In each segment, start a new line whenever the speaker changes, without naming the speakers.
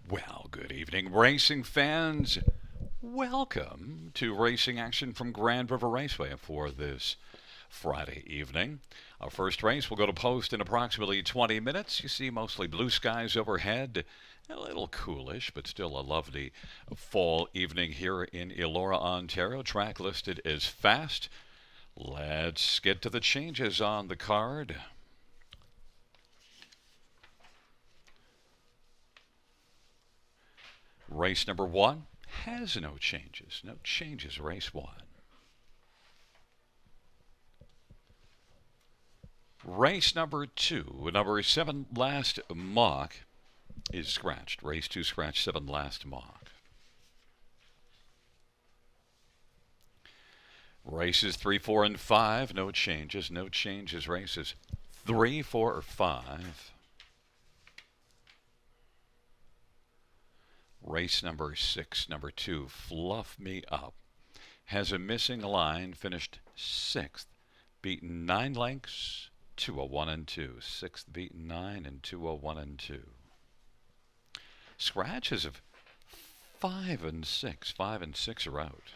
Well, good evening, racing fans. Welcome to racing action from Grand River Raceway for this Friday evening. Our first race will go to post in approximately 20 minutes. You see mostly blue skies overhead. A little coolish, but still a lovely fall evening here in Elora, Ontario. Track listed as fast. Let's get to the changes on the card. Race number one has no changes. No changes, race one. Race number two, number 7 last mock is scratched. Race 2 scratch 7 last mock. Races 3, 4, and 5, no changes. No changes, races 3, 4, or 5. Race number 6, number 2, Fluff Me Up, has a missing line, finished 6th, beaten 9 lengths, 201 and 2. 6th beaten 9 and 201 and 2. Scratches of 5 and 6. 5 and 6 are out.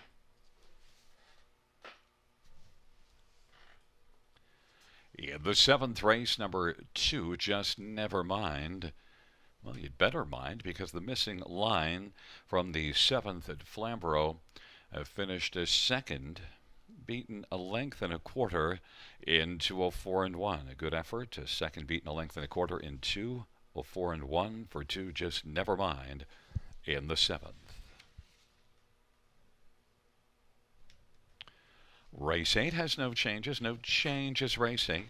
In the 7th race, number 2, Just Never Mind. Well, you'd better mind because the missing line from the 7th at Flamborough finished as 2nd, beaten a length and a quarter in 204 and 1. A good effort. 2nd beaten a length and a quarter in 204 and 1 for 2 Just Never Mind in the 7th. Race 8 has no changes. No changes, race 8.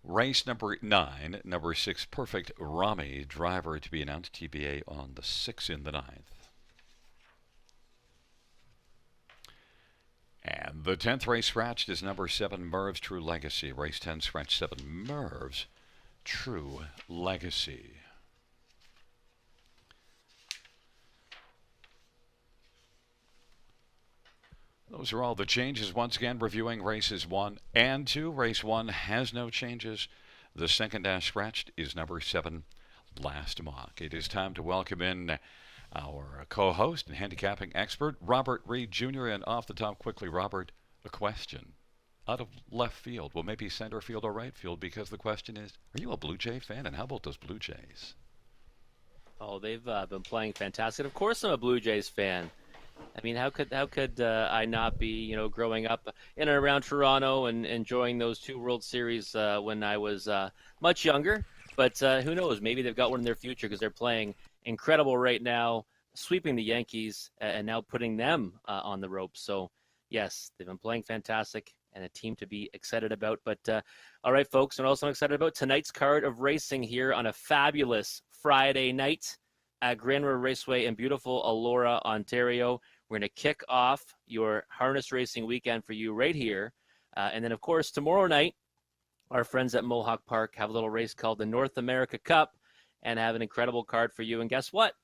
Race number 9, number 6, Perfect Rami, driver to be announced, TBA on the 6th in the 9th. And the 10th race scratched is number 7, Merv's True Legacy. Race 10 scratch 7, Merv's True Legacy. Those are all the changes. Once again, reviewing races 1 and 2. Race 1 has no changes. The second dash scratched is number 7, Last Mock. It is time to welcome in our co-host and handicapping expert, Robert Reed Jr. And off the top quickly, Robert, a question. Out of left field, well, maybe center field or right field, because the question is, are you a Blue Jay fan? And how about those Blue Jays?
Oh, they've been playing fantastic. Of course, I'm a Blue Jays fan. I mean, how could I not be, growing up in and around Toronto and enjoying those 2 World Series when I was much younger? But who knows? Maybe they've got one in their future because they're playing incredible right now, sweeping the Yankees and now putting them on the ropes. So, yes, they've been playing fantastic and a team to be excited about. But all right, folks, and also I'm excited about tonight's card of racing here on a fabulous Friday night at Grand River Raceway in beautiful Elora, Ontario. We're going to kick off your harness racing weekend for you right here. And then, of course, tomorrow night, our friends at Mohawk Park have a little race called the North America Cup and have an incredible card for you. And guess what?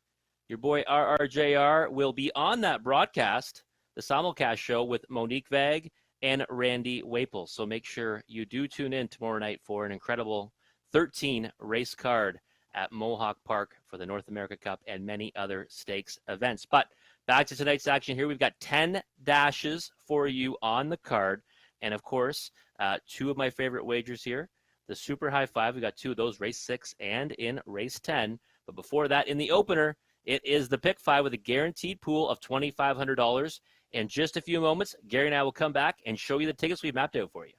Your boy RRJR will be on that broadcast, the simulcast show with Monique Vag and Randy Waples. So make sure you do tune in tomorrow night for an incredible 13 race card at Mohawk Park for the North America Cup and many other stakes events. But back to tonight's action here. We've got 10 dashes for you on the card. And, of course, 2 of my favorite wagers here. The Super High Five, we got 2 of those, race 6 and in race 10. But before that, in the opener, it is the Pick 5 with a guaranteed pool of $2,500. In just a few moments, Gary and I will come back and show you the tickets we've mapped out for you.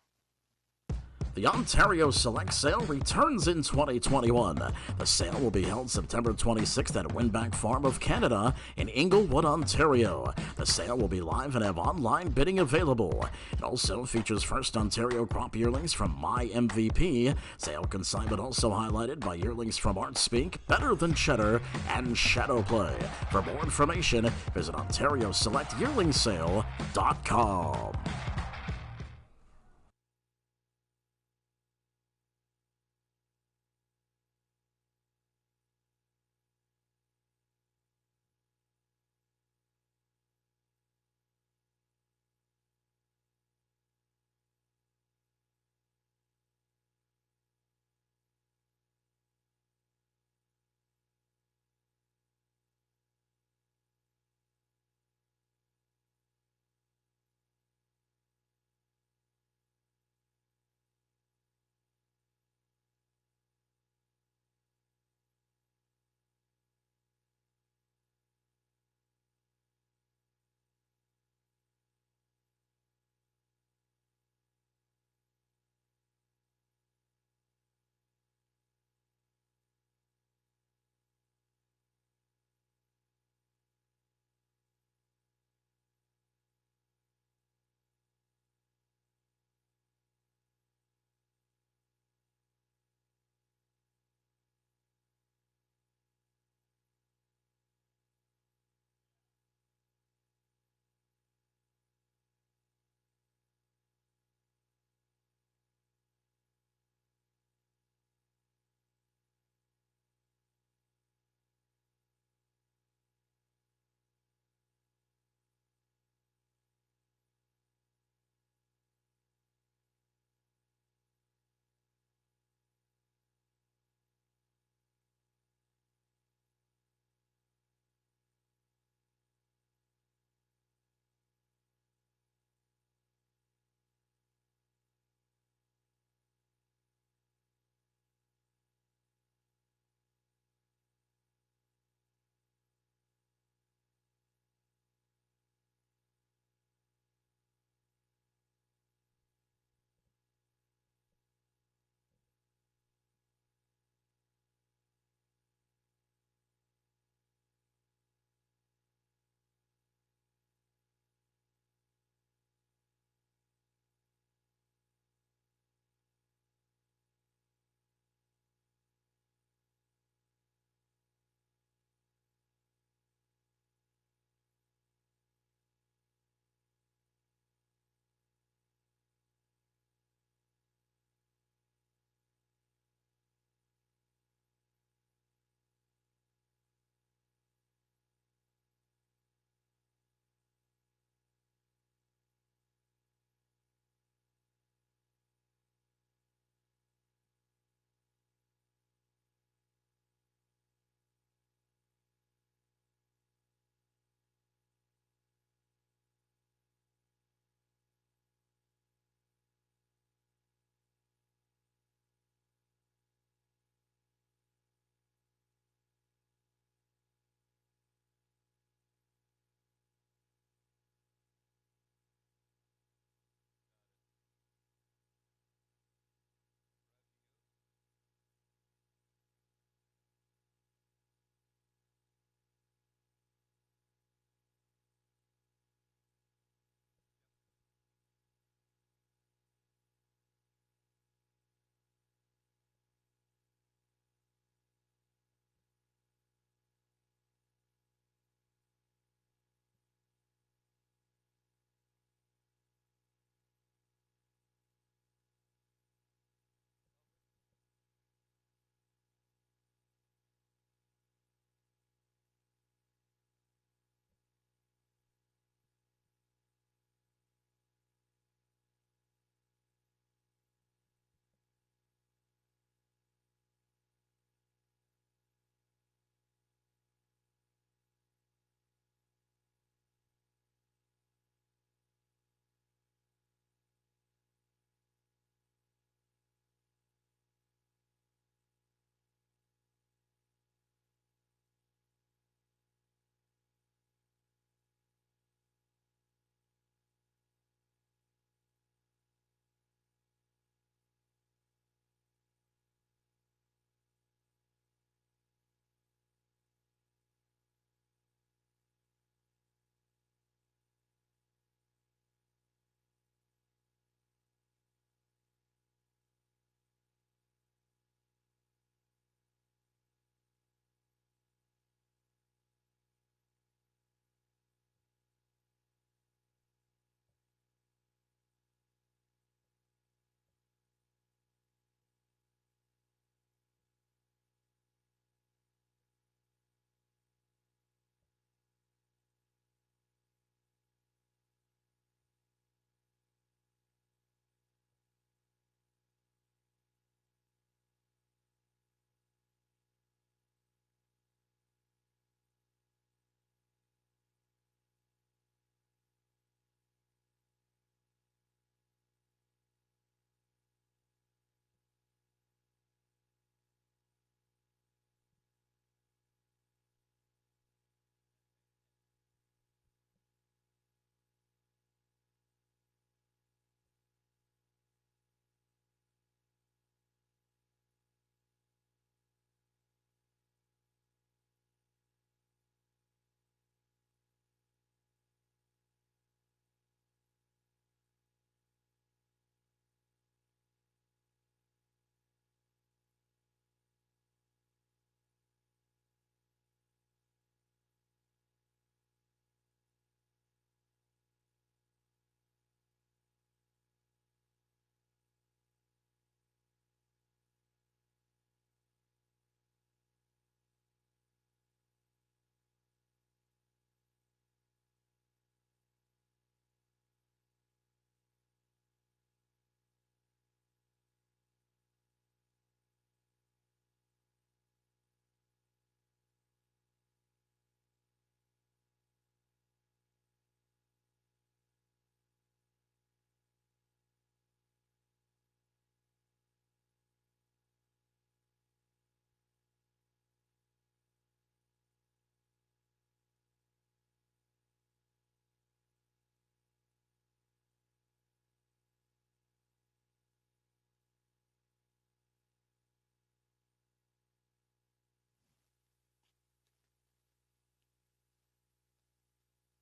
The Ontario Select Sale returns in 2021. The sale will be held September 26th at Winback Farm of Canada in Inglewood, Ontario. The sale will be live and have online bidding available. It also features first Ontario crop yearlings from My MVP. Sale consignment also highlighted by yearlings from Art Speak, Better Than Cheddar, and Shadow Play. For more information, visit OntarioSelectYearlingsSale.com.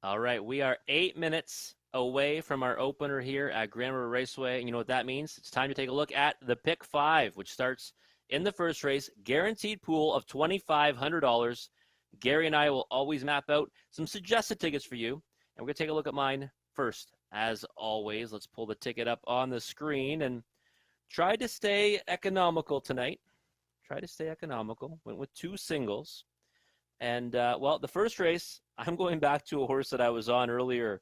All right, we are 8 minutes away from our opener here at Grand River Raceway. And you know what that means? It's time to take a look at the pick five, which starts in the first race. Guaranteed pool of $2,500. Gary and I will always map out some suggested tickets for you. And we're going to take a look at mine first. As always, let's pull the ticket up on the screen and try to stay economical tonight. Try to stay economical. Went with two singles. And, well, the first race, I'm going back to a horse that I was on earlier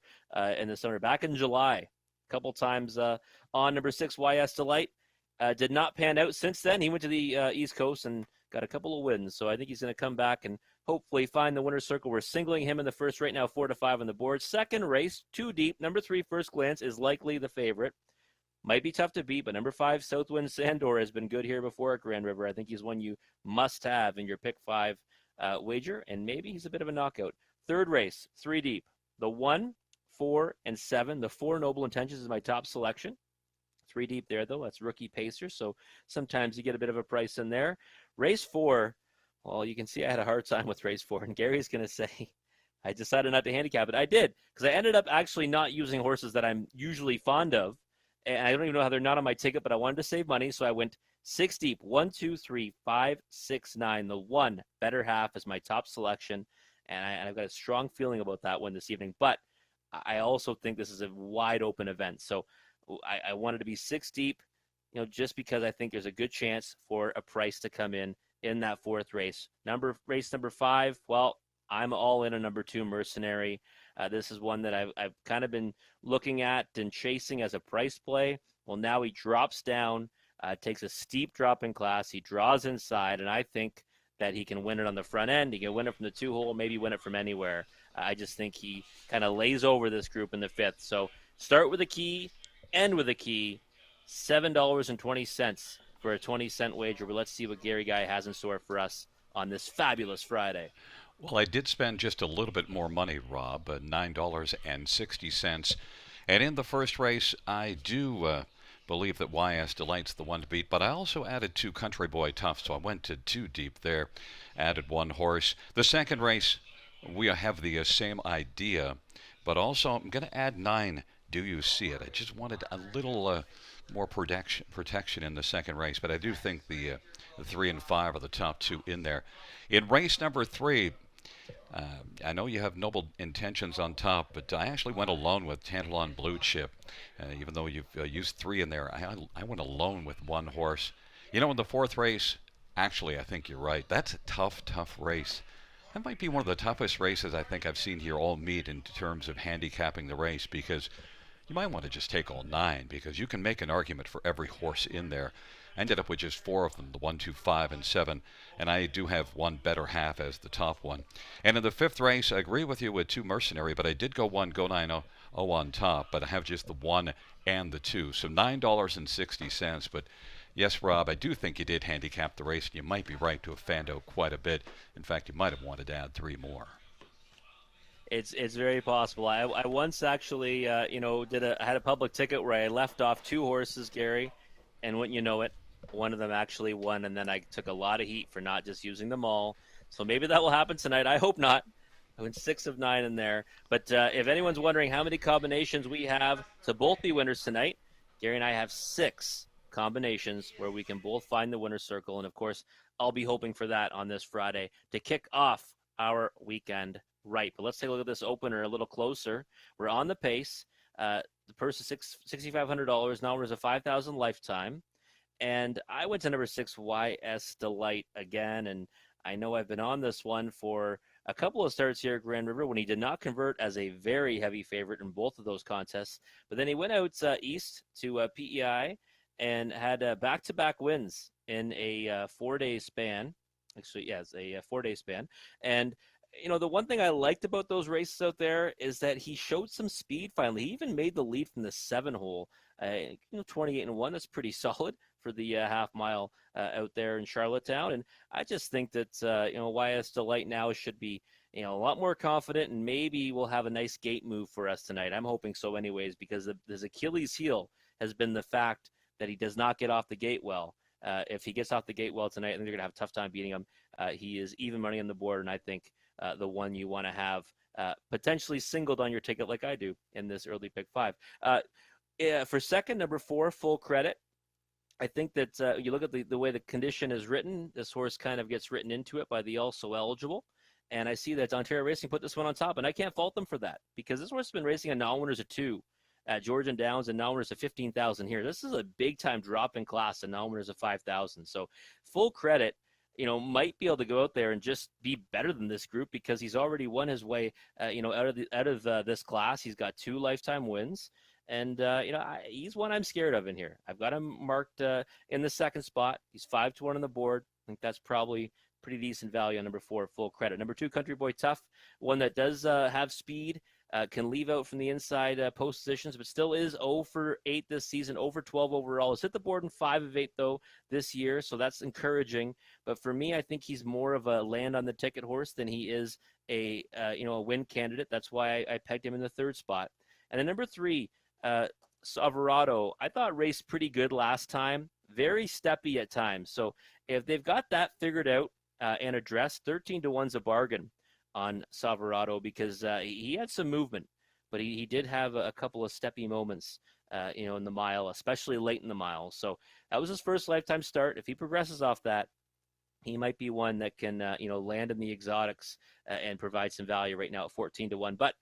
in the summer, back in July. A couple times on number 6, YS Delight. Did not pan out since then. He went to the East Coast and got a couple of wins. So I think he's going to come back and hopefully find the winner's circle. We're singling him in the first right now, 4-5 on the board. Second race, 2 deep. Number 3, First Glance, is likely the favorite. Might be tough to beat, but number 5, Southwind Sandor, has been good here before at Grand River. I think he's one you must have in your pick 5 wager, and maybe he's a bit of a knockout. Third race, 3 deep. The 1, 4, and 7. The 4, Noble Intentions, is my top selection. 3 deep there, though. That's rookie pacer, so sometimes you get a bit of a price in there. Race 4, well, you can see I had a hard time with race 4, and Gary's going to say I decided not to handicap it. I did, because I ended up actually not using horses that I'm usually fond of, and I don't even know how they're not on my ticket, but I wanted to save money, so I went 6 deep. 1, 2, 3, 5, 6, 9. The 1, Better Half, is my top selection, and I've got a strong feeling about that one this evening. But I also think this is a wide open event, so I wanted to be 6 deep, just because I think there's a good chance for a price to come in that fourth race. Race number 5, well, I'm all in on number 2, Mercenary. This is one that I've kind of been looking at and chasing as a price play. Well, now he drops down, takes a steep drop in class. He draws inside, and I think that he can win it on the front end. He can win it from the 2-hole, maybe win it from anywhere. I just think he kind of lays over this group in the 5th. So start with a key, end with a key, $7.20 for a 20-cent wager. But let's see what Gary Guy has in store for us on this fabulous Friday.
Well, I did spend just a little bit more money, Rob, $9.60. And in the first race, I do believe that YS Delight's the one to beat, but I also added 2 Country Boy Tough, so I went to 2 deep there, added 1 horse. The second race, we have the same idea, but also I'm going to add 9. Do You See It? I just wanted a little more protection in the second race, but I do think the 3 and 5 are the top 2 in there. In race number 3, I know you have Noble Intentions on top, but I actually went alone with Tantalon Blue Chip. Even though you've used 3 in there, I went alone with 1 horse. In the fourth race, actually, I think you're right. That's a tough race. That might be one of the toughest races I think I've seen here all meet in terms of handicapping the race, because you might want to just take all 9, because you can make an argument for every horse in there. I ended up with just 4 of them, the 1, 2, 5, and 7, and I do have 1 Better Half as the top one. And in the 5th race, I agree with you with 2 Mercenary, but I did go 1 Go 9 0 on top, but I have just the 1 and the 2, so $9.60. But yes, Rob, I do think you did handicap the race, and you might be right to have fanned out quite a bit. In fact, you might have wanted to add 3 more.
It's very possible. I once actually I had a public ticket where I left off 2 horses, Gary, and wouldn't you know it, one of them actually won, and then I took a lot of heat for not just using them all. So maybe that will happen tonight. I hope not. I went 6 of 9 in there. But if anyone's wondering how many combinations we have to both be winners tonight, Gary and I have 6 combinations where we can both find the winner's circle. And, of course, I'll be hoping for that on this Friday to kick off our weekend right. But let's take a look at this opener a little closer. We're on the pace. The purse is $6,500. Now there's a $5,000 lifetime. And I went to number 6, YS Delight again. And I know I've been on this one for a couple of starts here at Grand River when he did not convert as a very heavy favorite in both of those contests. But then he went out east to PEI and had back-to-back wins in a 4-day span. Actually, yes, a 4-day span. And the one thing I liked about those races out there is that he showed some speed finally. He even made the lead from the 7-hole. 28-1, that's pretty solid for the half mile out there in Charlottetown. And I just think that, YS Delight now should be, a lot more confident, and maybe we'll have a nice gate move for us tonight. I'm hoping so anyways, because his Achilles heel has been the fact that he does not get off the gate well. If he gets off the gate well tonight, I think they're going to have a tough time beating him. He is even money on the board, and I think the one you want to have potentially singled on your ticket, like I do in this early pick five. Yeah, for second, number 4, Full Credit. I think that you look at the way the condition is written, this horse kind of gets written into it by the also eligible. And I see that Ontario Racing put this one on top, and I can't fault them for that because this horse has been racing a non-winners of 2 at Georgian Downs and non-winners of 15,000 here. This is a big-time drop in class and non-winners of 5,000. So Full Credit, might be able to go out there and just be better than this group because he's already won his way, out of this class. He's got 2 lifetime wins. And, he's one I'm scared of in here. I've got him marked in the second spot. He's 5-1 on the board. I think that's probably pretty decent value on number 4, Full Credit. Number 2, Country Boy Tough, one that does have speed, can leave out from the inside post positions, but still is 0 for 8 this season, over 12 overall. Has hit the board in 5 of 8, though, this year, so that's encouraging. But for me, I think he's more of a land on the ticket horse than he is a win candidate. That's why I pegged him in the third spot. And then number 3, Silverado, I thought raced pretty good last time, very steppy at times. So if they've got that figured out and addressed, 13-1's a bargain on Silverado because he had some movement, but he did have a couple of steppy moments, in the mile, especially late in the mile. So that was his first lifetime start. If he progresses off that, he might be one that can, land in the exotics and provide some value right now at 14-1. But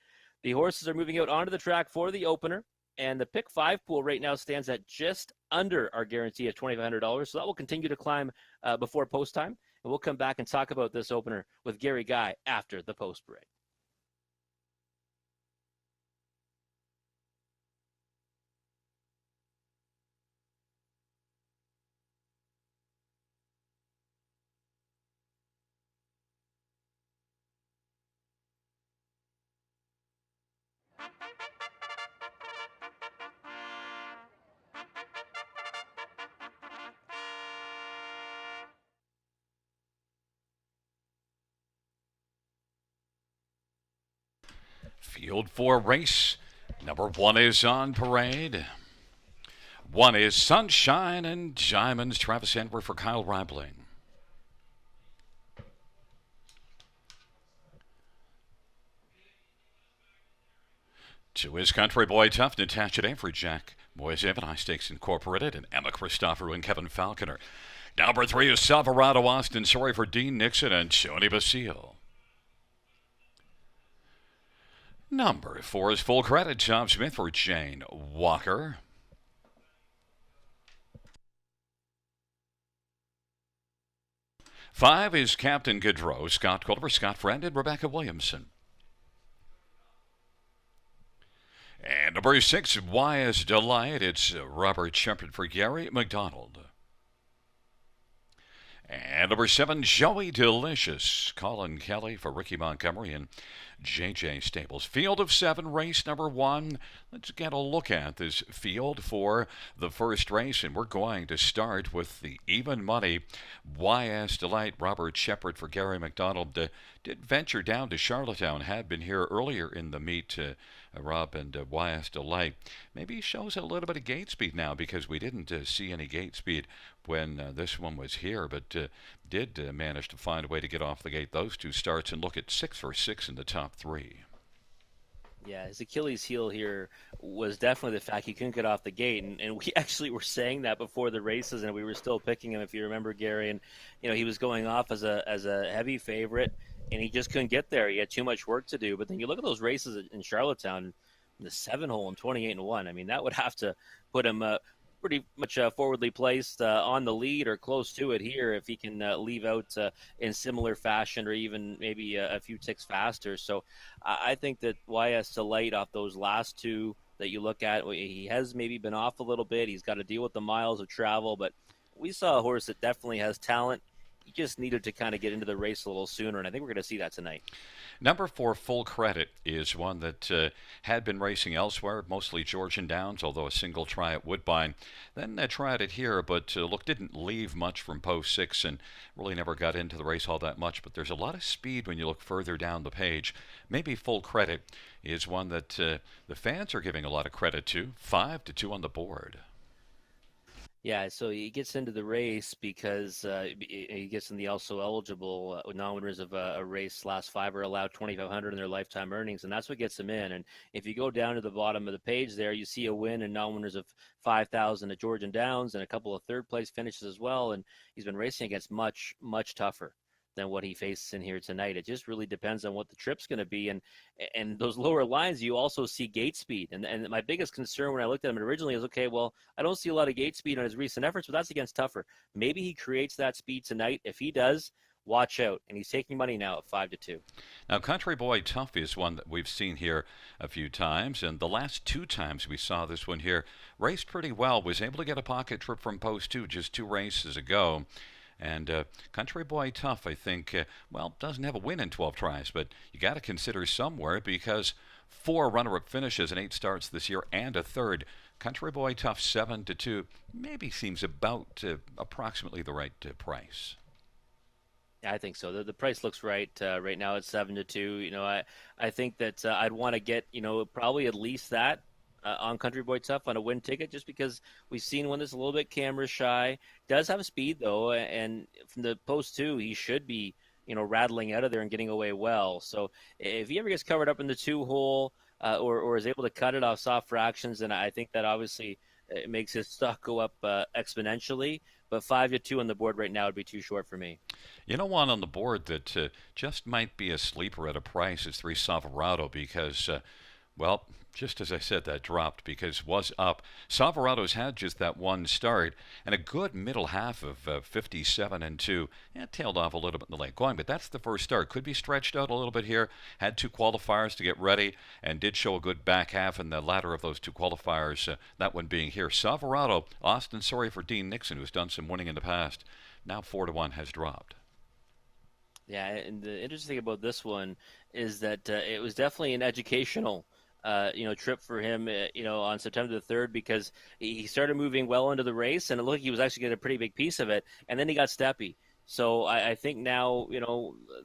the horses are moving out onto the track for the opener. And the pick 5 pool right now stands at just under our guarantee of $2,500. So that will continue to climb before post time. And we'll come back and talk about this opener with Gary Guy after the post break.
Field 4 race. Number 1 is on parade. 1 is Sunshine and Diamonds. Travis Edward for Kyle Reibling. 2 is Country Boy Tough. Natasha Day for Jack Moisev and High Stakes Incorporated and Emma Christopher and Kevin Falconer. Number 3 is Silverado Austin. Sorry for Dean Nixon and Tony Basile. Number 4 is Full Credit. Tom Smith for Jane Walker. 5 is Captain Gaudreau. Scott Culver, Scott Friend, and Rebecca Williamson. And number 6, Why is Delight? It's Robert Shepard for Gary McDonald. And number 7, Joey Delicious. Colin Kelly for Ricky Montgomery and J.J. Staples. Field of 7, race number 1. Let's get a look at this field for the first race. And we're going to start with the even money. YS Delight, Robert Shepard for Gary McDonald. Did venture down to Charlottetown. Had been here earlier in the meet, Rob, and YS Delight. Maybe shows a little bit of gate speed now because we didn't see any gate speed when this one was here, but did manage to find a way to get off the gate those 2 starts and look at 6 for 6 in the top 3.
Yeah, his Achilles heel here was definitely the fact he couldn't get off the gate, and we actually were saying that before the races, and we were still picking him, if you remember, Gary. And he was going off as a heavy favorite, and he just couldn't get there. He had too much work to do. But then you look at those races in Charlottetown, the 7-hole and 28-1. I mean, that would have to put him pretty much forwardly placed on the lead or close to it here if he can leave out in similar fashion or even maybe a few ticks faster. So I think that YS Delight off those last 2 that you look at, he has maybe been off a little bit. He's got to deal with the miles of travel, but we saw a horse that definitely has talent. He just needed to kind of get into the race a little sooner, and I think we're going to see that tonight.
Number 4, Full Credit, is one that had been racing elsewhere, mostly Georgian Downs, although a single try at Woodbine. Then tried it here, but didn't leave much from post 6 and really never got into the race all that much. But there's a lot of speed when you look further down the page. Maybe Full Credit is one that the fans are giving a lot of credit to. 5-2 on the board.
Yeah, so he gets into the race because he gets in the also eligible non-winners of a race last five are allowed 2,500 in their lifetime earnings, and that's what gets him in. And if you go down to the bottom of the page there, you see a win and non-winners of 5,000 at Georgian Downs and a couple of third place finishes as well. And he's been racing against much tougher than what he faces in here tonight. It just really depends on what the trip's going to be, and those lower lines you also see gate speed. And my biggest concern when I looked at him originally is, okay, well, I don't see a lot of gate speed on his recent efforts, but that's against tougher. Maybe he creates that speed tonight. If he does, watch out. And he's taking money now at 5-2.
Now, Country Boy Tough is one that we've seen here a few times, and the last two times we saw this one here raced pretty well. Was able to get a pocket trip from post two just two races ago. And Country Boy Tough, I think, well, doesn't have a win in 12 tries, but you got to consider somewhere because four runner-up finishes and 8 starts this year and a third. Country Boy Tough 7-2 maybe seems about approximately the right price.
Yeah, I think so. The price looks right. Right now it's 7-2. I think that I'd want to get probably at least that on Country Boy Tough on a win ticket, just because we've seen one that's a little bit camera shy. Does have speed though, and from the post two, he should be rattling out of there and getting away well. So if he ever gets covered up in the two hole or is able to cut it off soft fractions, then I think that obviously it makes his stock go up exponentially. But 5-2 on the board right now would be too short for me.
One on the board that just might be a sleeper at a price is 3 Silverado because, well, just as I said, that dropped because was up. Silverado's had just that one start and a good middle half of 57-2. It tailed off a little bit in the late going, but that's the first start. Could be stretched out a little bit here. Had 2 qualifiers to get ready and did show a good back half in the latter of those 2 qualifiers, that one being here. Silverado, Austin, sorry for Dean Nixon, who's done some winning in the past. Now 4-1 has dropped.
Yeah, and the interesting thing about this one is that it was definitely an educational trip for him, on September the 3rd, because he started moving well into the race, and it looked like he was actually getting a pretty big piece of it, and then he got steppy. So I think now,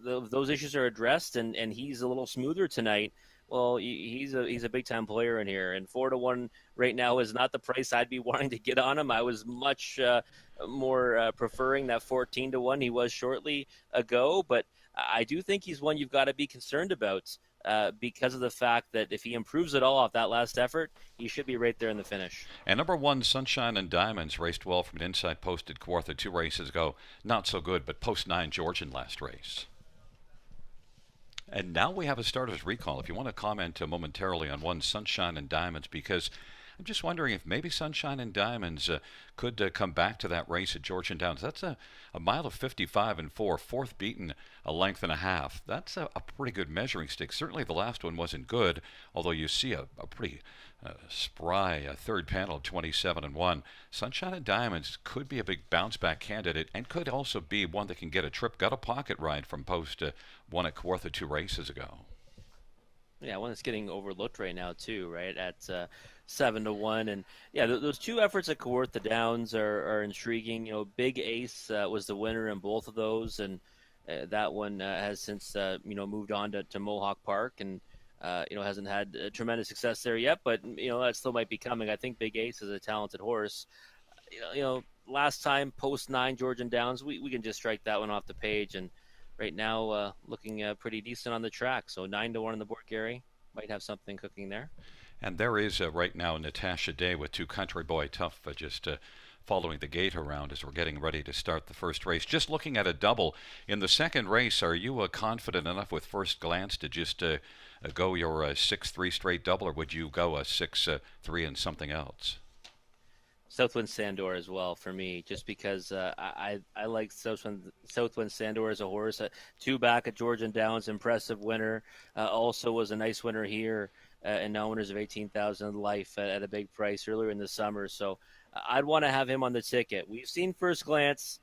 those issues are addressed, and he's a little smoother tonight. Well, he's a big time player in here, and 4-1 right now is not the price I'd be wanting to get on him. I was much more preferring that 14-1 he was shortly ago, but I do think he's one you've got to be concerned about. Because of the fact that if he improves at all off that last effort, he should be right there in the finish.
And number 1, Sunshine and Diamonds, raced well from an inside post at Kawartha 2 races ago. Not so good, but post 9 Georgian last race. And now we have a starter's recall. If you want to comment momentarily on 1, Sunshine and Diamonds, because I'm just wondering if maybe Sunshine and Diamonds could come back to that race at Georgian Downs. That's a mile of 55 and 4, fourth beaten a length and a half. That's a pretty good measuring stick. Certainly the last one wasn't good, although you see a pretty spry third panel, 27 and 1. Sunshine and Diamonds could be a big bounce back candidate and could also be one that can get a trip. Got a pocket ride from post 1 at Kawartha 2 races ago.
Yeah, one that's getting overlooked right now too, right at 7-1, and yeah, those 2 efforts at Kawartha Downs are intriguing. Big Ace was the winner in both of those, and that one has since moved on to Mohawk Park, and hasn't had tremendous success there yet, but that still might be coming. I think Big Ace is a talented horse. Last time post 9 Georgian Downs, we can just strike that one off the page, and right now looking pretty decent on the track. So 9-1 on the board, Gary. Might have something cooking there.
And there is right now Natasha Day with 2 Country Boy Tough just following the gate around as we're getting ready to start the first race. Just looking at a double in the second race, are you confident enough with first glance to just go your 6-3 straight double, or would you go a 6-3 and something else?
Southwind Sandor as well for me, just because I like Southwind Sandor as a horse. 2 back at Georgian Downs, impressive winner. Also was a nice winner here and non-winners of 18,000 life at a big price earlier in the summer. So I'd want to have him on the ticket. We've seen first glance,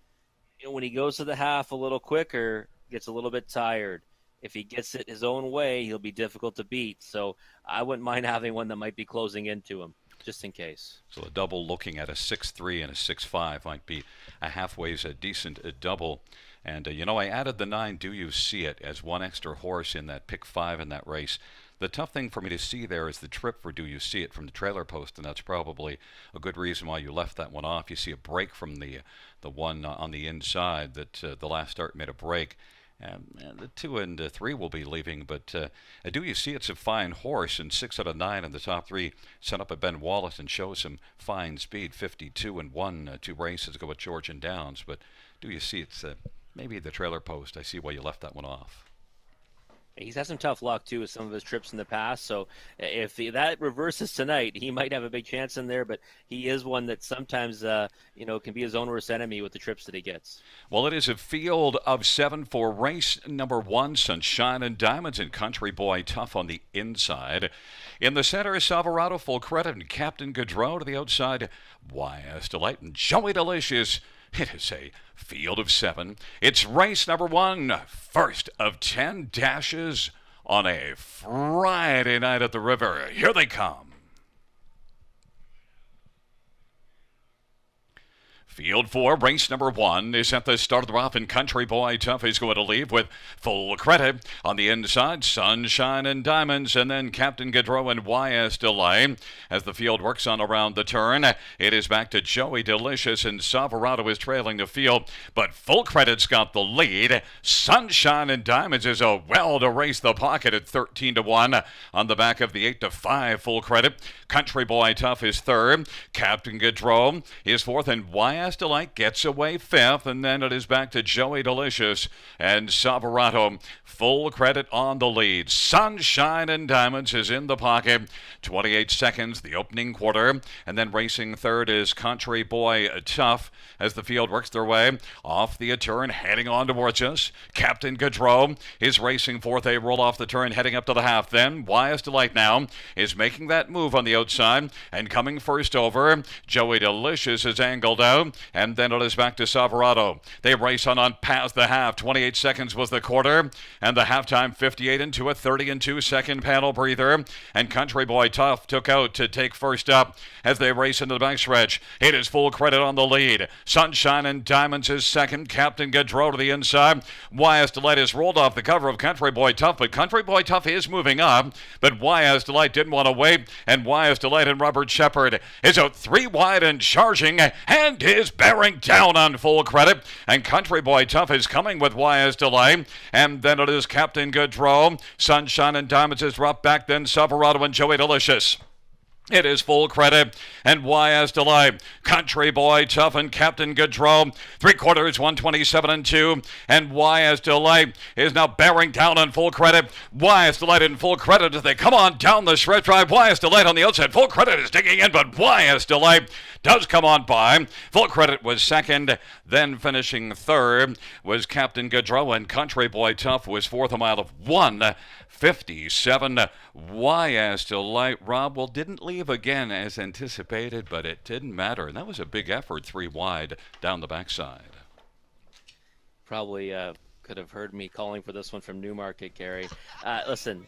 when he goes to the half a little quicker, gets a little bit tired. If he gets it his own way, he'll be difficult to beat. So I wouldn't mind having one that might be closing into him, just in case.
So a double looking at a 6-3 and a 6-5 might be a halfway's a decent double. And, I added the 9, Do You See It, as one extra horse in that pick 5 in that race. The tough thing for me to see there is the trip for Do You See It from the trailer post, and that's probably a good reason why you left that one off. You see a break from the one on the inside that the last start made a break. And the 2 and 3 will be leaving, but Do You See It's a fine horse, and 6 out of 9 in the top 3 set up at Ben Wallace and shows some fine speed. 52 and 1, 2 races go at Georgian Downs, but Do You See It's maybe the trailer post. I see why you left that one off.
He's had some tough luck too with some of his trips in the past. So if that reverses tonight, he might have a big chance in there. But he is one that sometimes, can be his own worst enemy with the trips that he gets.
Well, it is a field of 7 for race number 1, Sunshine and Diamonds, and Country Boy Tough on the inside. In the center is Savarado, Full Credit, and Captain Gaudreau to the outside. YS Delight and Joey Delicious. It is a field of 7. It's race number 1, first of 10 dashes on a Friday night at the river. Here they come. Field 4, race number 1 is at the start of the rough, and Country Boy Tough is going to leave with Full Credit. On the inside, Sunshine and Diamonds, and then Captain Gaudreau and YS Delay. As the field works on around the turn, it is back to Joey Delicious, and Savarado is trailing the field, but Full Credit's got the lead. Sunshine and Diamonds is a well to race the pocket at 13 to 1 on the back of the 8 to 5 Full Credit. Country Boy Tough is third. Captain Gaudreau is fourth, and YS Delight gets away fifth, and then it is back to Joey Delicious and Savarado. Full Credit on the lead. Sunshine and Diamonds is in the pocket. 28 seconds, the opening quarter, and then racing third is Country Boy Tough as the field works their way off the turn, heading on towards us. Captain Gaudreau is racing fourth. They roll off the turn, heading up to the half. Then YS Delight now is making that move on the outside and coming first over. Joey Delicious is angled out, and then it is back to Savarado. They race on past the half. 28 seconds was the quarter, and the halftime 58 into a 30 and 2 second panel breather. And Country Boy Tough took out to take first up as they race into the backstretch. It is Full Credit on the lead. Sunshine and Diamonds is second. Captain Gaudreau to the inside. YS Delight is rolled off the cover of Country Boy Tough, but Country Boy Tough is moving up. But YS Delight didn't want to wait, and YS Delight and Robert Shepard is out 3 wide and charging, and is bearing down on Full Credit. And Country Boy Tough is coming with YS Delight, and then it is Captain Gaudreau. Sunshine and Diamonds is dropped back, then Savarado and Joey Delicious. It is Full Credit and YS Delight. Country Boy Tough and Captain Gaudreau. 3/4, 127 and 2. And YS Delight is now bearing down on Full Credit. YS Delight and Full Credit as they come on down the stretch drive. YS Delight on the outside. Full Credit is digging in, but YS Delight does come on by. Full Credit was second. Then finishing third was Captain Gaudreau, and Country Boy Tough was fourth, a mile of 1:57. YS Delight, Rob, well, didn't leave again as anticipated, but it didn't matter. And that was a big effort, 3 wide down the backside.
Probably could have heard me calling for this one from Newmarket, Gary. Listen,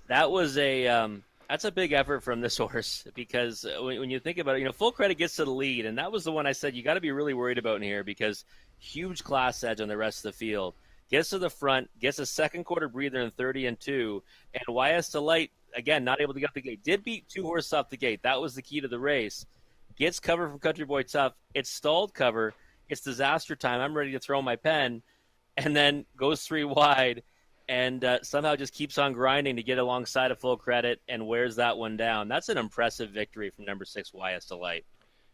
that was that's a big effort from this horse, because when you think about it, Full Credit gets to the lead, and that was the one I said you got to be really worried about in here, because huge class edge on the rest of the field. Gets to the front, gets a second quarter breather in 30 and 2, and YS Delight, again, not able to get up the gate. Did beat 2 horses off the gate. That was the key to the race. Gets cover from Country Boy Tough. It's stalled cover. It's disaster time. I'm ready to throw my pen, and then goes 3 wide, and somehow just keeps on grinding to get alongside of Full Credit and wears that one down. That's an impressive victory from number 6, YS Delight.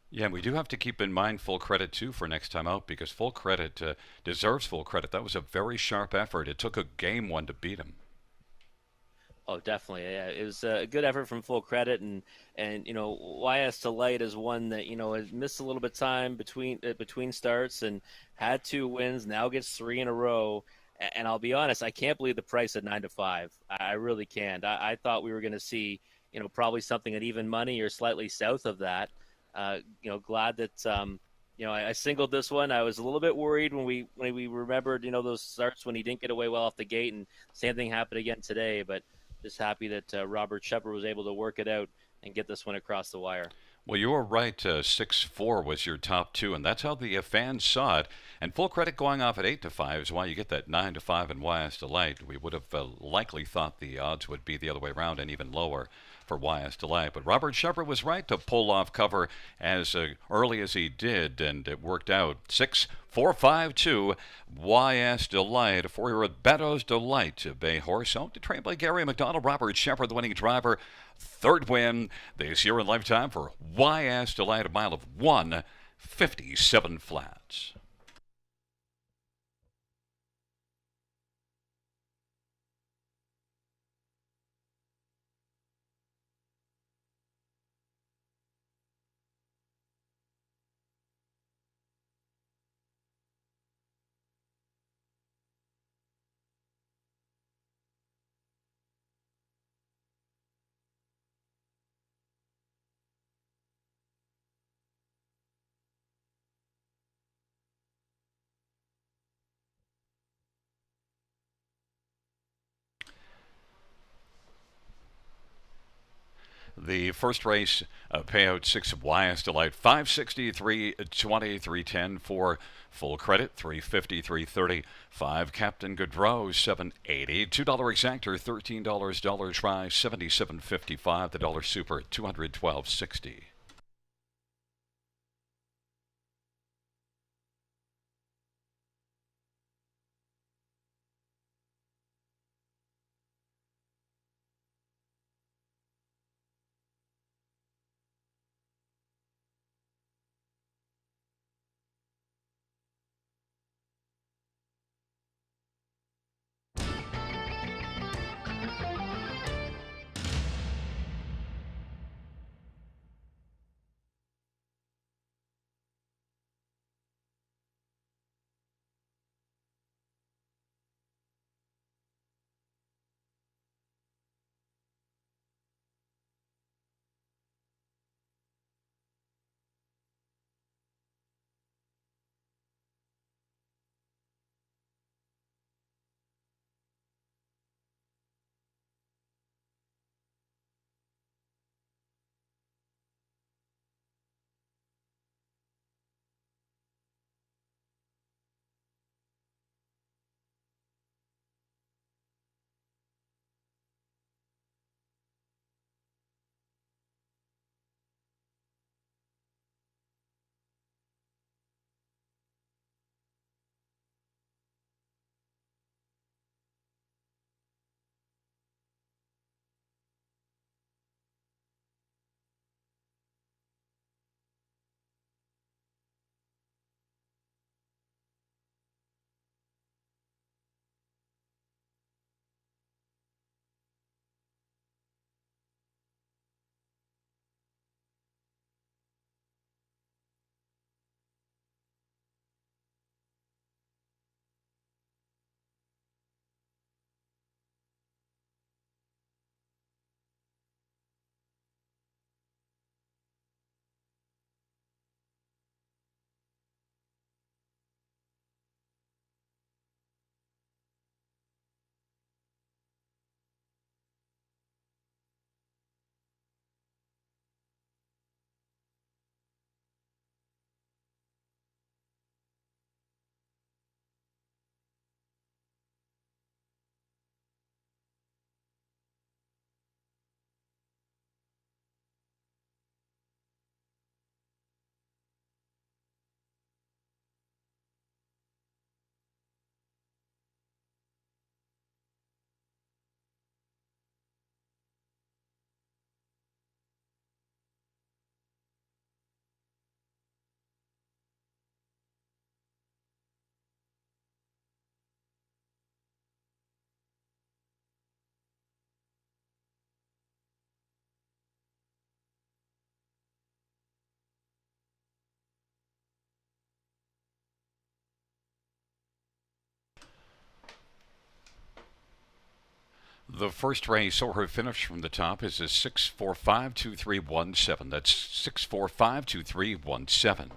Yeah, and we do have to keep in mind Full Credit, too, for next time out, because Full Credit deserves Full Credit. That was a very sharp effort. It took a game one to beat him.
Oh, definitely. Yeah, it was a good effort from Full Credit, and YS Delight is one that has missed a little bit of time between starts and had 2 wins. Now gets 3 in a row, and I'll be honest, I can't believe the price at 9 to 5. I really can't. I thought we were going to see probably something at even money or slightly south of that. Glad that I singled this one. I was a little bit worried when we remembered those starts when he didn't get away well off the gate, and same thing happened again today. But just happy that Robert Shepard was able to work it out and get this one across the wire.
Well, you were right. 6-4 was your top two, and that's how the fans saw it. And full credit going off at 8-5 is why you get that 9-5 in YS Delight. We would have likely thought the odds would be the other way around and even lower for YS Delight. But Robert Shepard was right to pull off cover as early as he did, and it worked out. 6-4-5-2 YS Delight for your Beddoes Delight Bay Horse. Owned to trained by Gary McDonald. Robert Shepard, the winning driver. Third win this year in lifetime for YS Delight, a mile of 1:57 flats. The first race payout 6 of YS Delight 563 20 310 for full credit 350 330 5 Captain Goodrow 780 $2 exactor $13 dollar try 77.55 the dollar super 212.60. The first race or her finish from the top is a 6-4-5-2-3-1-7. That's 6-4-5-2-3-1-7.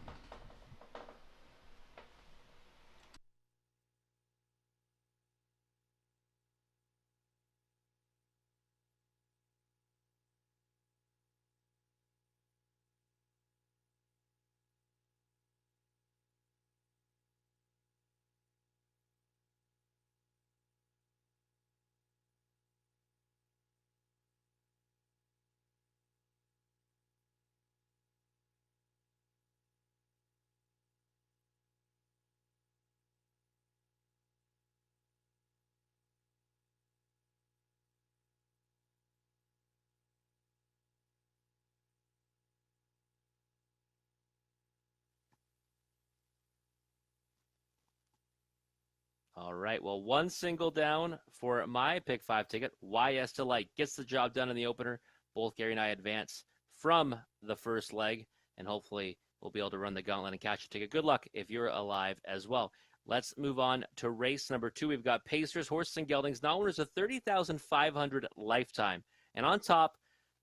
All right. Well, one single down for my pick 5 ticket. YS to Light gets the job done in the opener. Both Gary and I advance from the first leg, and hopefully we'll be able to run the gauntlet and catch a ticket. Good luck if you're alive as well. Let's move on to race number 2. We've got Pacers, Horses and Geldings. Now owners of 30,500 lifetime. And on top,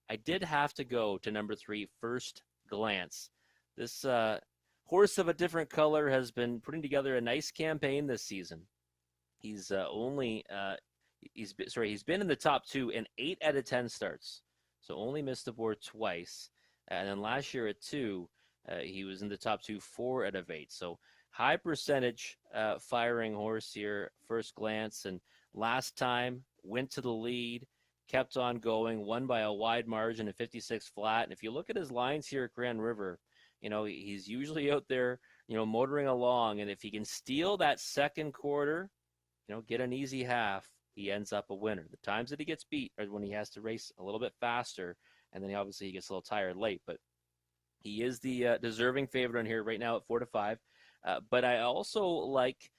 I did have to go to number 3, First Glance. This horse of a different color has been putting together a nice campaign this season. He's he's been in the top 2 in 8 out of 10 starts, so only missed the board twice. And then last year at 2, he was in the top 2 4 out of 8. So high percentage firing horse here, First Glance. And last time went to the lead, kept on going, won by a wide margin at 56 flat. And if you look at his lines here at Grand River, he's usually out there, motoring along. And if he can steal that second quarter, get an easy half, he ends up a winner. The times that he gets beat are when he has to race a little bit faster, and then he gets a little tired late. But he is the deserving favorite on here right now at 4-5. But I also like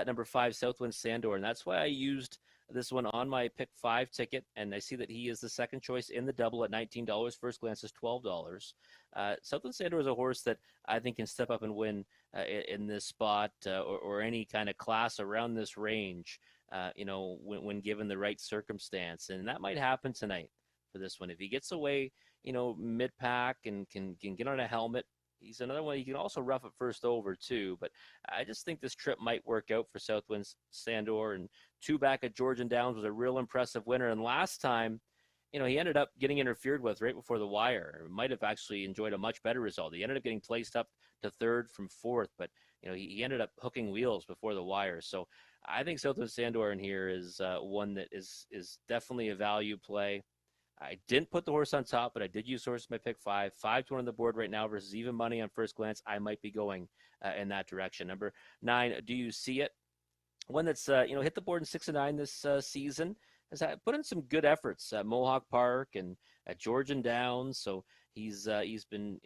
number 5, Southwind Sandor, and that's why I used this one on my pick 5 ticket, and I see that he is the second choice in the double at $19. First Glance is $12. Southwind Sandor is a horse that I think can step up and win in this spot or any kind of class around this range, when given the right circumstance. And that might happen tonight for this one. If he gets away, mid-pack and can get on a helmet, he's another one. He can also rough it first over, too. But I just think this trip might work out for Southwind Sandor. And 2 back at Georgian Downs was a real impressive winner. And last time, he ended up getting interfered with right before the wire. Might have actually enjoyed a much better result. He ended up getting placed up to 3rd from 4th, but he ended up hooking wheels before the wire. So I think Southwind Sandor in here is one that is definitely a value play. I didn't put the horse on top, but I did use horse in my pick 5. 5-1 on the board right now versus even money on First Glance. I might be going in that direction. Number 9, Do You See It? One that's hit the board in 6 and 9 this season. Has put in some good efforts at Mohawk Park and at Georgian Downs. So he's been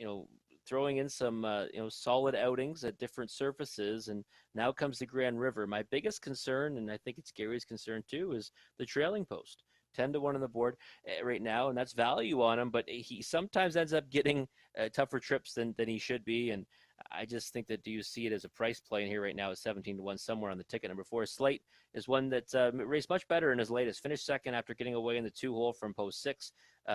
throwing in some solid outings at different surfaces, and now comes the Grand River. My biggest concern, and I think it's Gary's concern too, is the trailing post. 10-1 on the board right now, and that's value on him, but he sometimes ends up getting tougher trips than he should be. And I just think that, do you see it as a price play in here right now at 17-1 somewhere on the ticket? Number 4, Slate is one that raced much better in his latest. Finished second after getting away in the 2-hole from post 6.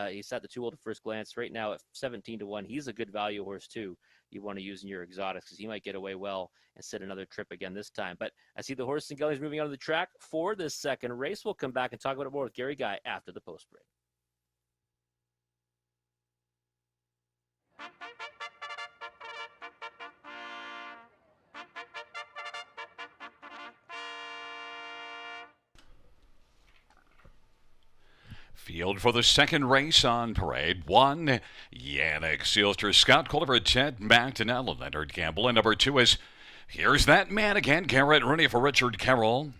He sat the 2-hole to First Glance right now at 17-1. He's a good value horse too. You want to use in your exotics because he might get away well and sit another trip again this time. But I see the Horses and Geldings moving onto the track for this second race. We'll come back and talk about it more with Gary Guy after the post break.
Field for the second race on parade. 1, Yannick Seelster, Scott Culliver, Ted McDonnell, and Leonard Campbell. And number 2 is Here's That Man Again, Garrett Rooney for Richard Carroll.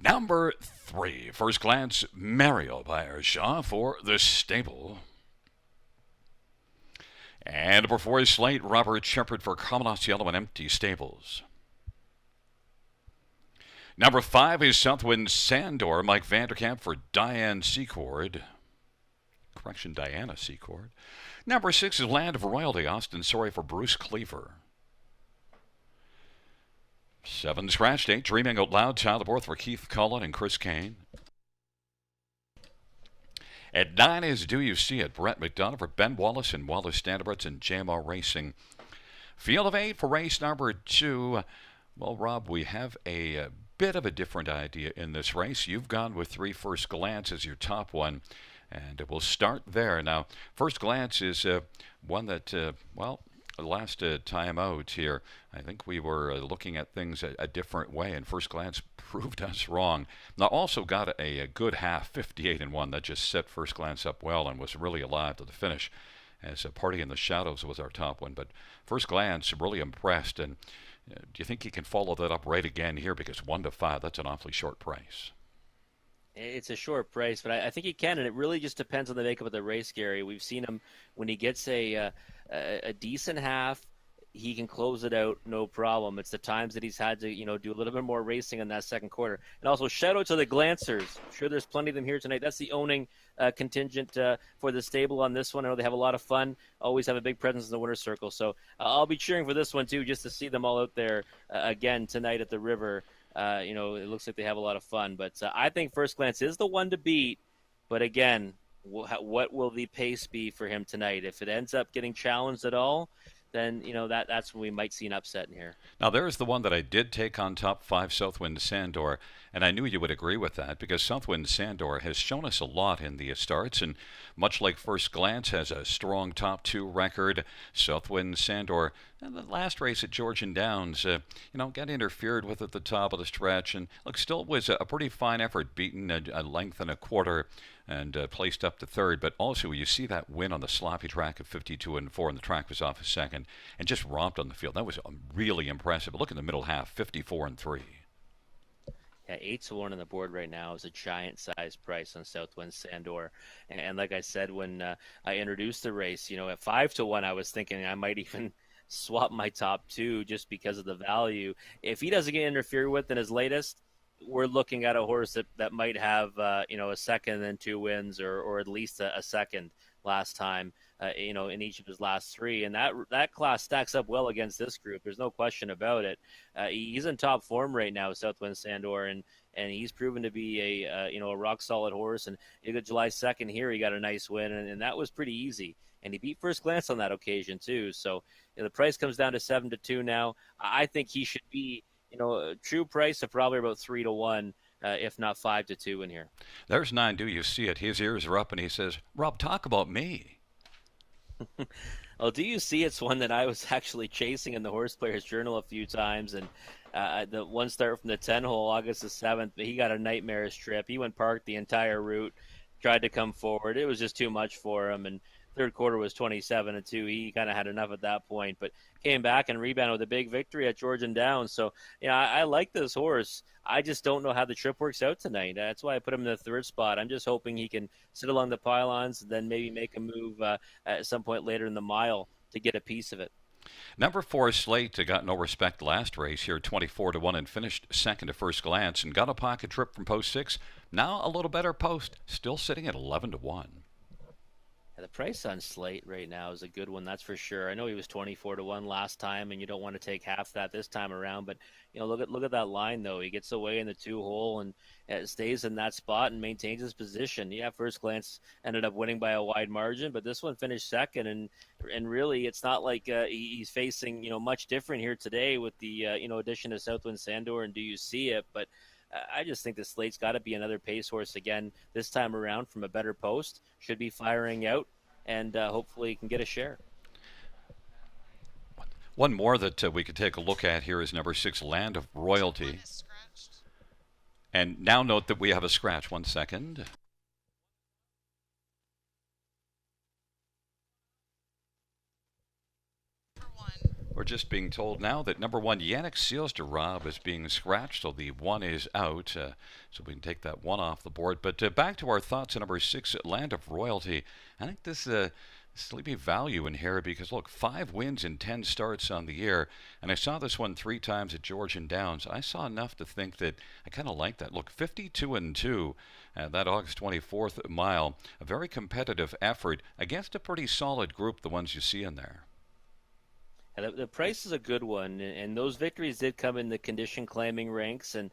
Number 3, First Glance, Mario Bayershaw for the stable. And number 4 is Slate, Robert Shepard for Commodus Yellow and Empty Stables. Number 5 is Southwind Sandor, Mike Vanderkamp for Diana Secord. Number 6 is Land of Royalty, Austin Sorry for Bruce Cleaver. 7, Scratch Date, Dreaming Out Loud, Tyler Borth for Keith Cullen and Chris Kane. At 9 is Do You See It, Brett McDonough for Ben Wallace and Wallace Standardbrits and JMR Racing. Field of 8 for race number 2. Well, Rob, we have a bit of a different idea in this race. You've gone with 3, First Glance as your top one, and we'll start there. Now, First Glance is one that, last time out here, I think we were looking at things a different way, and First Glance proved us wrong. Now, also got a good half, 58-1, that just set First Glance up well and was really alive to the finish, as Party in the Shadows was our top one. But First Glance really impressed, and do you think he can follow that up right again here? Because 1-5, that's an awfully short price.
It's a short price, but I think he can, and it really just depends on the makeup of the race, Gary. We've seen him when he gets a decent half, he can close it out no problem. It's the times that he's had to, do a little bit more racing in that second quarter. And also, shout out to the Glancers. I'm sure there's plenty of them here tonight. That's the owning contingent for the stable on this one. I know they have a lot of fun, always have a big presence in the winner's circle. So I'll be cheering for this one, too, just to see them all out there again tonight at the river. It looks like they have a lot of fun. But I think First Glance is the one to beat. But again, what will the pace be for him tonight? If it ends up getting challenged at all, then that's when we might see an upset in here.
Now, there's the one that I did take on top 5, Southwind Sandor, and I knew you would agree with that because Southwind Sandor has shown us a lot in the starts, and much like First Glance has a strong top 2 record, Southwind Sandor, and the last race at Georgian Downs, got interfered with at the top of the stretch, and look, still was a pretty fine effort, beaten a length and a quarter, and placed up to third. But also, you see that win on the sloppy track of 52-4, and the track was off a second, and just romped on the field. That was really impressive. But look in the middle half, 54-3.
Yeah, 8-1 on the board right now is a giant size price on Southwind Sandor. And like I said, when I introduced the race, at 5-1, I was thinking I might even swap my top 2 just because of the value. If he doesn't get interfered with in his latest, we're looking at a horse that might have a second and 2 wins, or at least a second last time, in each of his last 3, and that class stacks up well against this group. There's no question about it. He's in top form right now, Southwind Sandor, and he's proven to be a rock solid horse. And you got July 2nd here, he got a nice win, and that was pretty easy. And he beat First Glance on that occasion too. So the price comes down to 7-2 now. I think he should be. A true price of probably about 3-1, if not 5-2 in here.
There's 9. Do you see it? His ears are up, and he says, "Rob, talk about me."
Well, do you see? It's one that I was actually chasing in the Horse Players Journal a few times, and the one start from the 10 hole, August the 7th, he got a nightmarish trip. He went parked the entire route, tried to come forward. It was just too much for him, and third quarter was 27-2. He kind of had enough at that point, but came back and rebounded with a big victory at Georgian Downs. So, I like this horse. I just don't know how the trip works out tonight. That's why I put him in the third spot. I'm just hoping he can sit along the pylons and then maybe make a move at some point later in the mile to get a piece of it.
Number 4, Slate, got no respect last race here, 24-1, and finished second to First Glance, and got a pocket trip from post 6. Now a little better post, still sitting at 11-1.
The price on Slate right now is a good one, that's for sure. I know he was 24-1 last time, and you don't want to take half that this time around. But look at that line though. He gets away in the 2 hole and stays in that spot and maintains his position. Yeah, First Glance ended up winning by a wide margin, but this one finished second. And really, it's not like he's facing much different here today with the addition of Southwind Sandor and Do You See It, but. I just think the Slate's got to be another pace horse again this time around from a better post. Should be firing out, and hopefully he can get a share.
One more that we could take a look at here is number 6, Land of Royalty. And now note that we have a scratch. 1 second. We're just being told now that number 1, Yannick Seals de Rob, is being scratched, so the 1 is out. So we can take that 1 off the board. But back to our thoughts on number 6, Land of Royalty. I think this sleepy value in here because, look, 5 wins in 10 starts on the year. And I saw this one 3 times at Georgian Downs. I saw enough to think that I kind of like that. Look, 52-2, that August 24th mile. A very competitive effort against a pretty solid group, the ones you see in there.
And the price is a good one, and those victories did come in the condition claiming ranks, and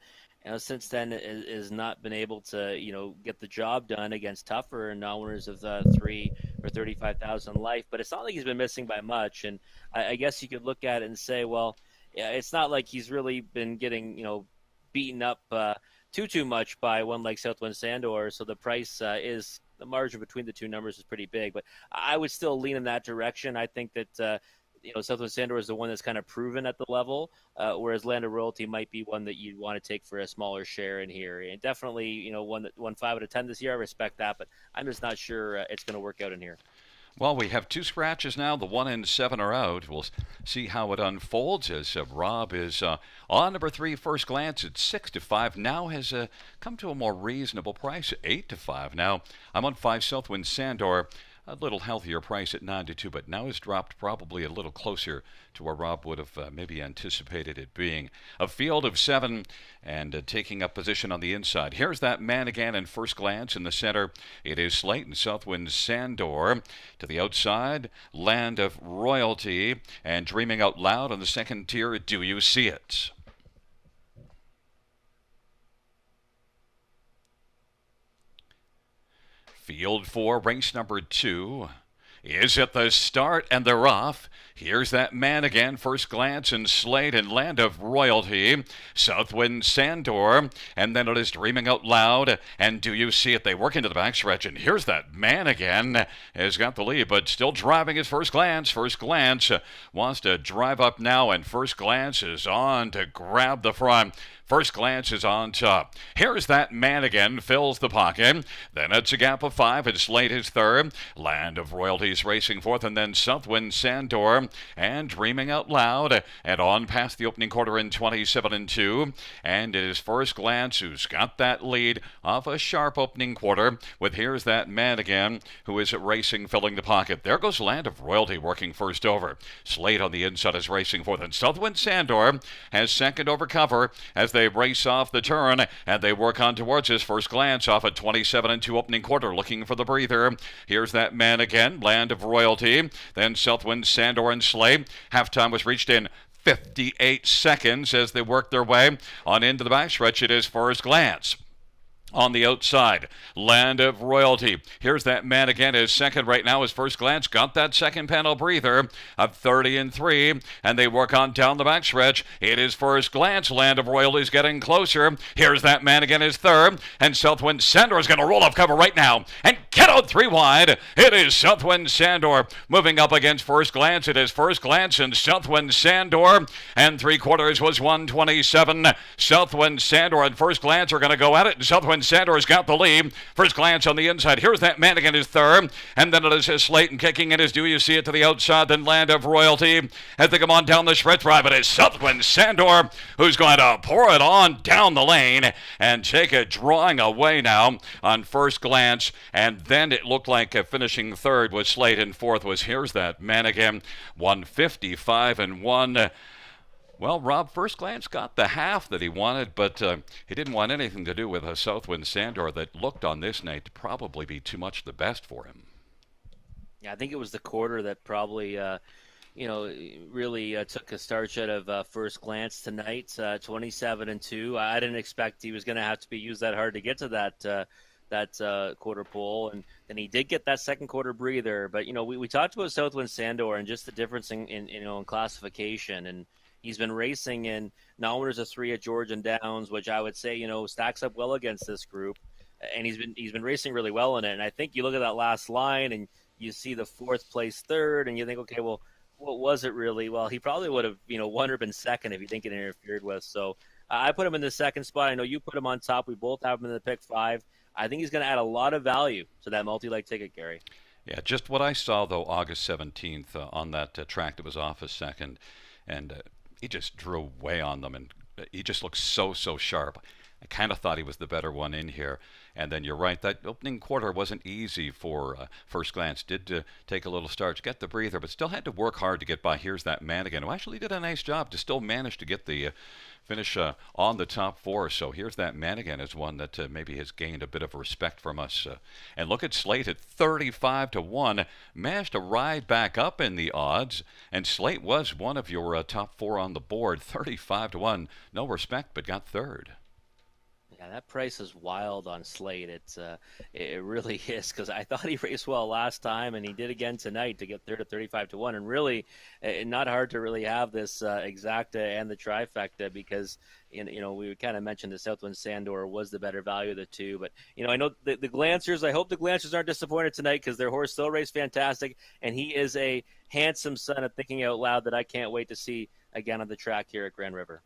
since then has not been able to get the job done against tougher non-winners of the 3 or 35,000 life. But it's not like he's been missing by much, and I guess you could look at it and say, well, yeah, it's not like he's really been getting beaten up too much by one like Southwind Sandor. So the price is the margin between the two numbers is pretty big, but I would still lean in that direction. I think that. Southwind Sandor is the one that's kind of proven at the level, whereas Land of Royalty might be one that you'd want to take for a smaller share in here. And definitely, one that won 5 out of 10 this year. I respect that, but I'm just not sure it's going to work out in here.
Well, we have 2 scratches now. The 1 and 7 are out. We'll see how it unfolds as Rob is on number 3, First Glance at 6-5. Now has come to a more reasonable price, 8-5. Now I'm on 5, Southwind Sandor. a little healthier price at 9-2, but now has dropped probably a little closer to where Rob would have maybe anticipated it being. A field of 7 and taking up position on the inside. Here's that man again in first glance in the center. It is Slayton Southwind Sandor. To the outside, Land of Royalty, and Dreaming Out Loud on the second tier. Do You See It? Field 4, race number 2 is at the start, and they're off. Here's that man again, first glance, and Slade and Land of Royalty, Southwind Sandor, and then it is Dreaming Out Loud, and Do You See It? They work into the backstretch, and here's that man again, has got the lead, but still driving his first glance. First glance wants to drive up now, and first glance is on to grab the front. First glance is on top. Here's that man again, fills the pocket. Then it's a gap of 5, and Slade is third. Land of Royalties racing fourth, and then Southwind Sandor and Dreaming Out Loud. And on past the opening quarter in 27-2. And it is First Glance who's got that lead off a sharp opening quarter with Here's That Man Again, who is racing, filling the pocket. There goes Land of Royalty working first over. Slade on the inside is racing fourth, and Southwind Sandor has second over cover as they race off the turn, and they work on towards his First Glance off a 27-2 opening quarter, looking for the breather. Here's that man again, Land of Royalty, then Southwind Sandor and Slay. Halftime was reached in 58 seconds as they work their way on into the backstretch. It is First Glance. On the outside, Land of Royalty. Here's that man again. His second right now. His First Glance got that second panel breather of 30-3, and they work on down the backstretch. It is First Glance. Land of Royalty is getting closer. Here's that man again. His third, and Southwind Sandor is going to roll off cover right now and get out 3 wide. It is Southwind Sandor moving up against First Glance. It is First Glance and Southwind Sandor, and 3/4 was 127. Southwind Sandor and First Glance are going to go at it, and Southwind Sandor's got the lead. First Glance on the inside. Here's that man again, his third. And then it is Slayton kicking in his Do You See It to the outside. Then Land of Royalty as they come on down the stretch drive. It is Southwind Sandor who's going to pour it on down the lane and take it drawing away now on First Glance. And then it looked like finishing third was Slade, and fourth was Here's That Man Again. 155-1. Well, Rob, First Glance got the half that he wanted, but he didn't want anything to do with a Southwind Sandor that looked on this night to probably be too much the best for him.
Yeah, I think it was the quarter that probably, really took a starch out of First Glance tonight. 27-2. I didn't expect he was going to have to be used that hard to get to that quarter pole, and then he did get that second quarter breather. But we talked about Southwind Sandor and just the difference in classification, and he's been racing in nominators of 3 at Georgian Downs, which I would say, stacks up well against this group. And he's been racing really well in it. And I think you look at that last line and you see the 4th place third, and you think, okay, well, what was it really? Well, he probably would have, won or been second if he didn't get interfered with. So I put him in the second spot. I know you put him on top. We both have him in the pick 5. I think he's going to add a lot of value to that multi-leg ticket, Gary.
Yeah, just what I saw, though, August 17th on that track that was off a second, and he just drew way on them, and he just looked so sharp. I kind of thought he was the better one in here. And then you're right, that opening quarter wasn't easy for First Glance. Did take a little start to get the breather, but still had to work hard to get by Here's That Man Again, who actually did a nice job to still manage to get the finish on the top 4. So Here's That Man Again is one that maybe has gained a bit of respect from us. And look at Slate at 35-1. Managed to ride back up in the odds, and Slate was one of your top 4 on the board. 35-1. No respect, but got third.
Yeah, that price is wild on Slade. It really is, because I thought he raced well last time, and he did again tonight to get third at 35-1. And really, not hard to really have this exacta and the trifecta, because we kind of mentioned the Southwind Sandor was the better value of the two. But I know the Glancers. I hope the Glancers aren't disappointed tonight, because their horse still raced fantastic, and he is a handsome son of Thinking Out Loud that I can't wait to see again on the track here at Grand River.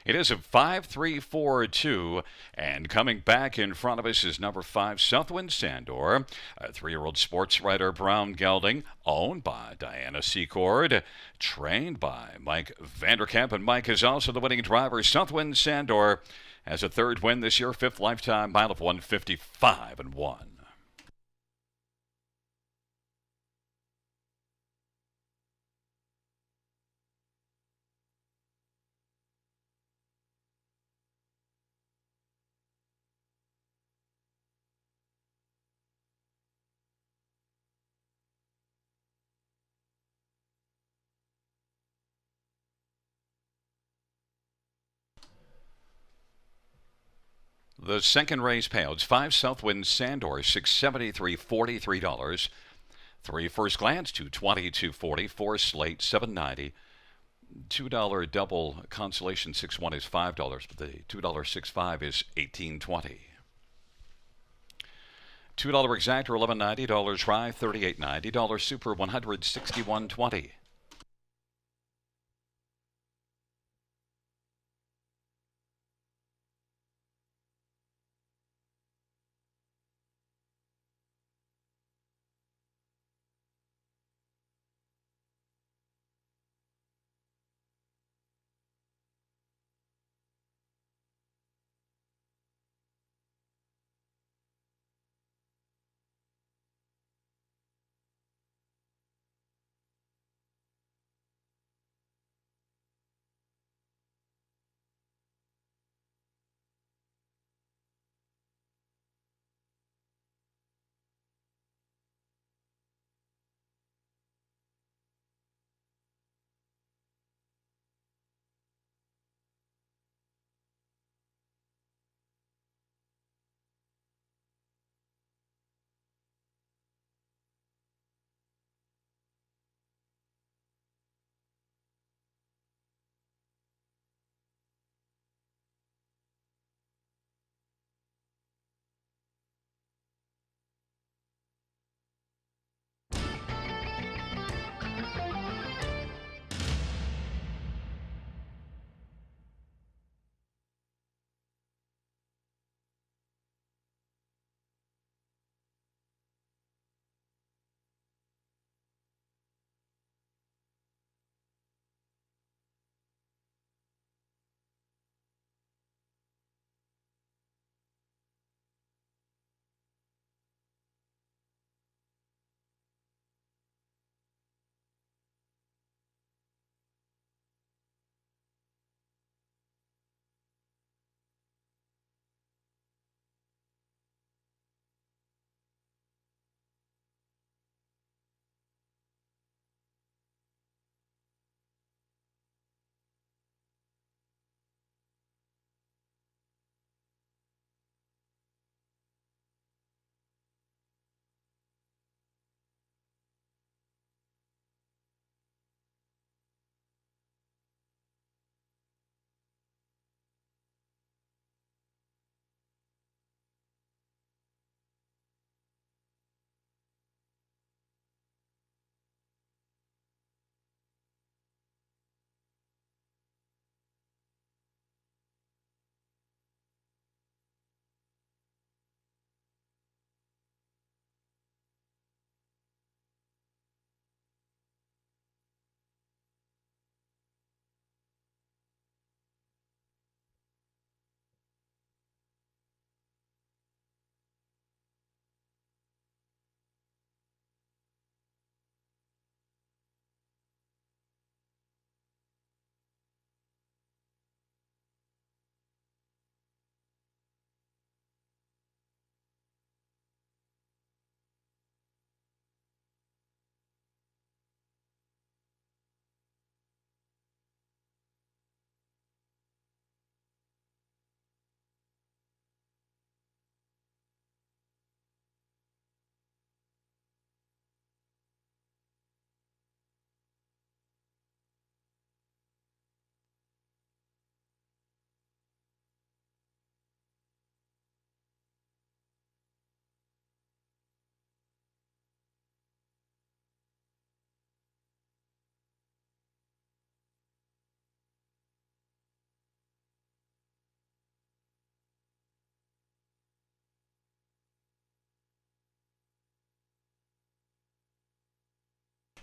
It is a 5-3-4-2, and coming back in front of us is number 5, Southwind Sandor, a 3-year-old sports writer, Brown Gelding, owned by Diana Secord, trained by Mike Vanderkamp, and Mike is also the winning driver. Southwind Sandor has a 3rd win this year, 5th lifetime mile of 155-1. The second race payouts: 5 Southwind Sandor, $673, $43. 3 First Glance, $220, $240. 4 Slate, $790. $2 double consolation 6-1 is $5, but the $2.65 is $18.20. $2 exactor $11.90, dollars try $38.90, dollars super $161.20.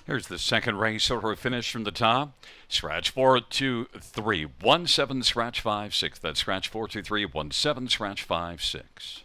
Here's the second race order finish from the top. Scratch 42317, scratch 56. That's scratch 42317, scratch 56.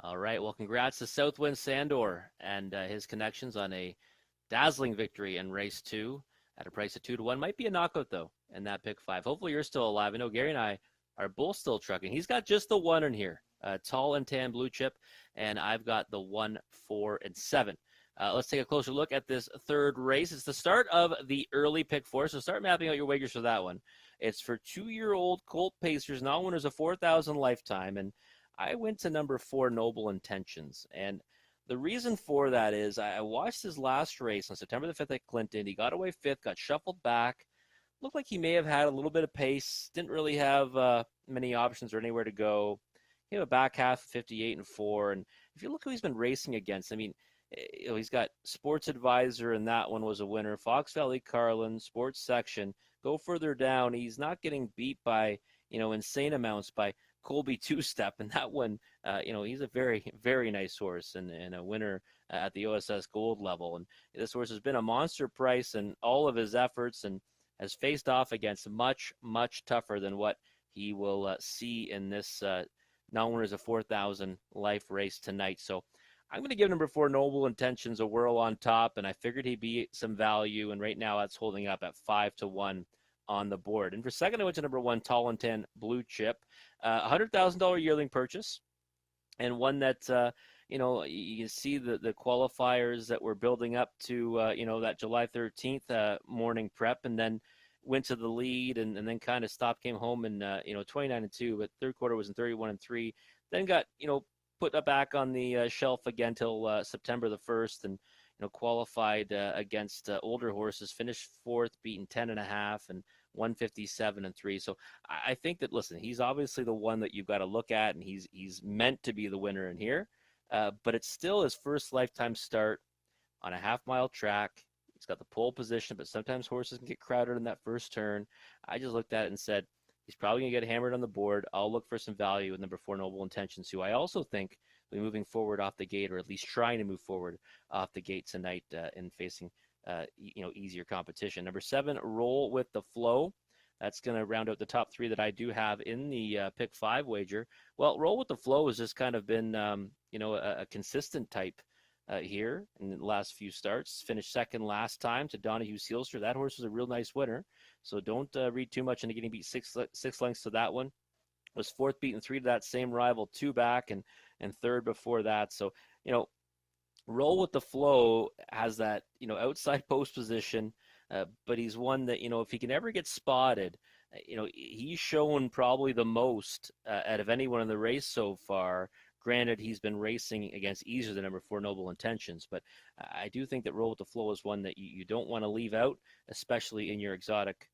All right. Well, congrats to Southwind Sandor and his connections on a dazzling victory in race 2 at a price of 2-1. Might be a knockout, though, in that pick 5. Hopefully you're still alive. I know Gary and I are both still trucking. He's got just the 1 in here, tall and tan blue chip, and I've got the 1, 4, and 7. Let's take a closer look at this third race. It's the start of the early pick 4, so start mapping out your wagers for that one. It's for 2-year-old Colt Pacers, non-winners of 4,000 lifetime, and I went to number 4, Noble Intentions. And the reason for that is I watched his last race on September the 5th at Clinton. He got away 5th, got shuffled back. Looked like he may have had a little bit of pace. Didn't really have many options or anywhere to go. He had a back half of 58 and 4. And if you look who he's been racing against, I mean, he's got Sports Advisor, and that one was a winner. Fox Valley Carlin, Sports Section. Go further down, he's not getting beat by, insane amounts by Colby Two-Step, and that one, he's a very, very nice horse and a winner at the OSS Gold level. And this horse has been a monster price in all of his efforts and has faced off against much, much tougher than what he will see in this non-winners of 4,000 life race tonight. So I'm going to give number 4, Noble Intentions, a whirl on top, and I figured he'd be some value, and right now that's holding up at 5-1 on the board. And for second, I went to number 1, Tall and Tan Blue Chip, $100,000 yearling purchase, and one that you can see the qualifiers that were building up to that July 13th morning prep, and then went to the lead and then kind of stopped, came home in 29-2, but third quarter was in 31-3, then got put back on the shelf again till September the 1st, and qualified against older horses, finished 4th, beaten 10.5 and 157-3. So I think that, listen, he's obviously the one that you've got to look at, and he's meant to be the winner in here. But it's still his first lifetime start on a half-mile track. He's got the pole position, but sometimes horses can get crowded in that first turn. I just looked at it and said, he's probably going to get hammered on the board. I'll look for some value with number 4, Noble Intentions, who I also think will be moving forward off the gate, or at least trying to move forward off the gate tonight in facing easier competition. Number 7, Roll with the Flow. That's going to round out the top 3 that I do have in the pick 5 wager. Well, Roll with the Flow has just kind of been a consistent type here in the last few starts. Finished second last time to Donahue Sealster. That horse was a real nice winner, so don't read too much into getting beat six lengths to that one. Was 4th, beaten 3 to that same rival, 2 back, and 3rd before that. So Roll with the Flow has that outside post position, but he's one that if he can ever get spotted, he's shown probably the most out of anyone in the race so far. Granted, he's been racing against easier than number 4, Noble Intentions, but I do think that Roll with the Flow is one that you don't want to leave out, especially in your exotic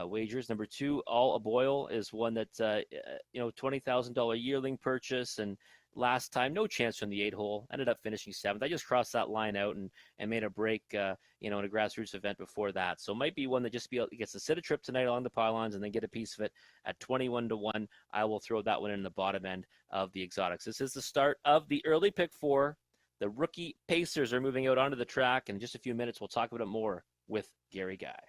wagers. Number 2, All A Boil, is one that's $20,000 yearling purchase, and last time no chance from the 8-hole, ended up finishing 7th. I just crossed that line out and made a break in a grassroots event before that, so might be one that just gets to sit a trip tonight along the pylons and then get a piece of it at 21-1. I will throw that one in the bottom end of the exotics. This is the start of the early pick 4. The rookie Pacers are moving out onto the track. In just a few minutes, we'll talk about it more with Gary Guy.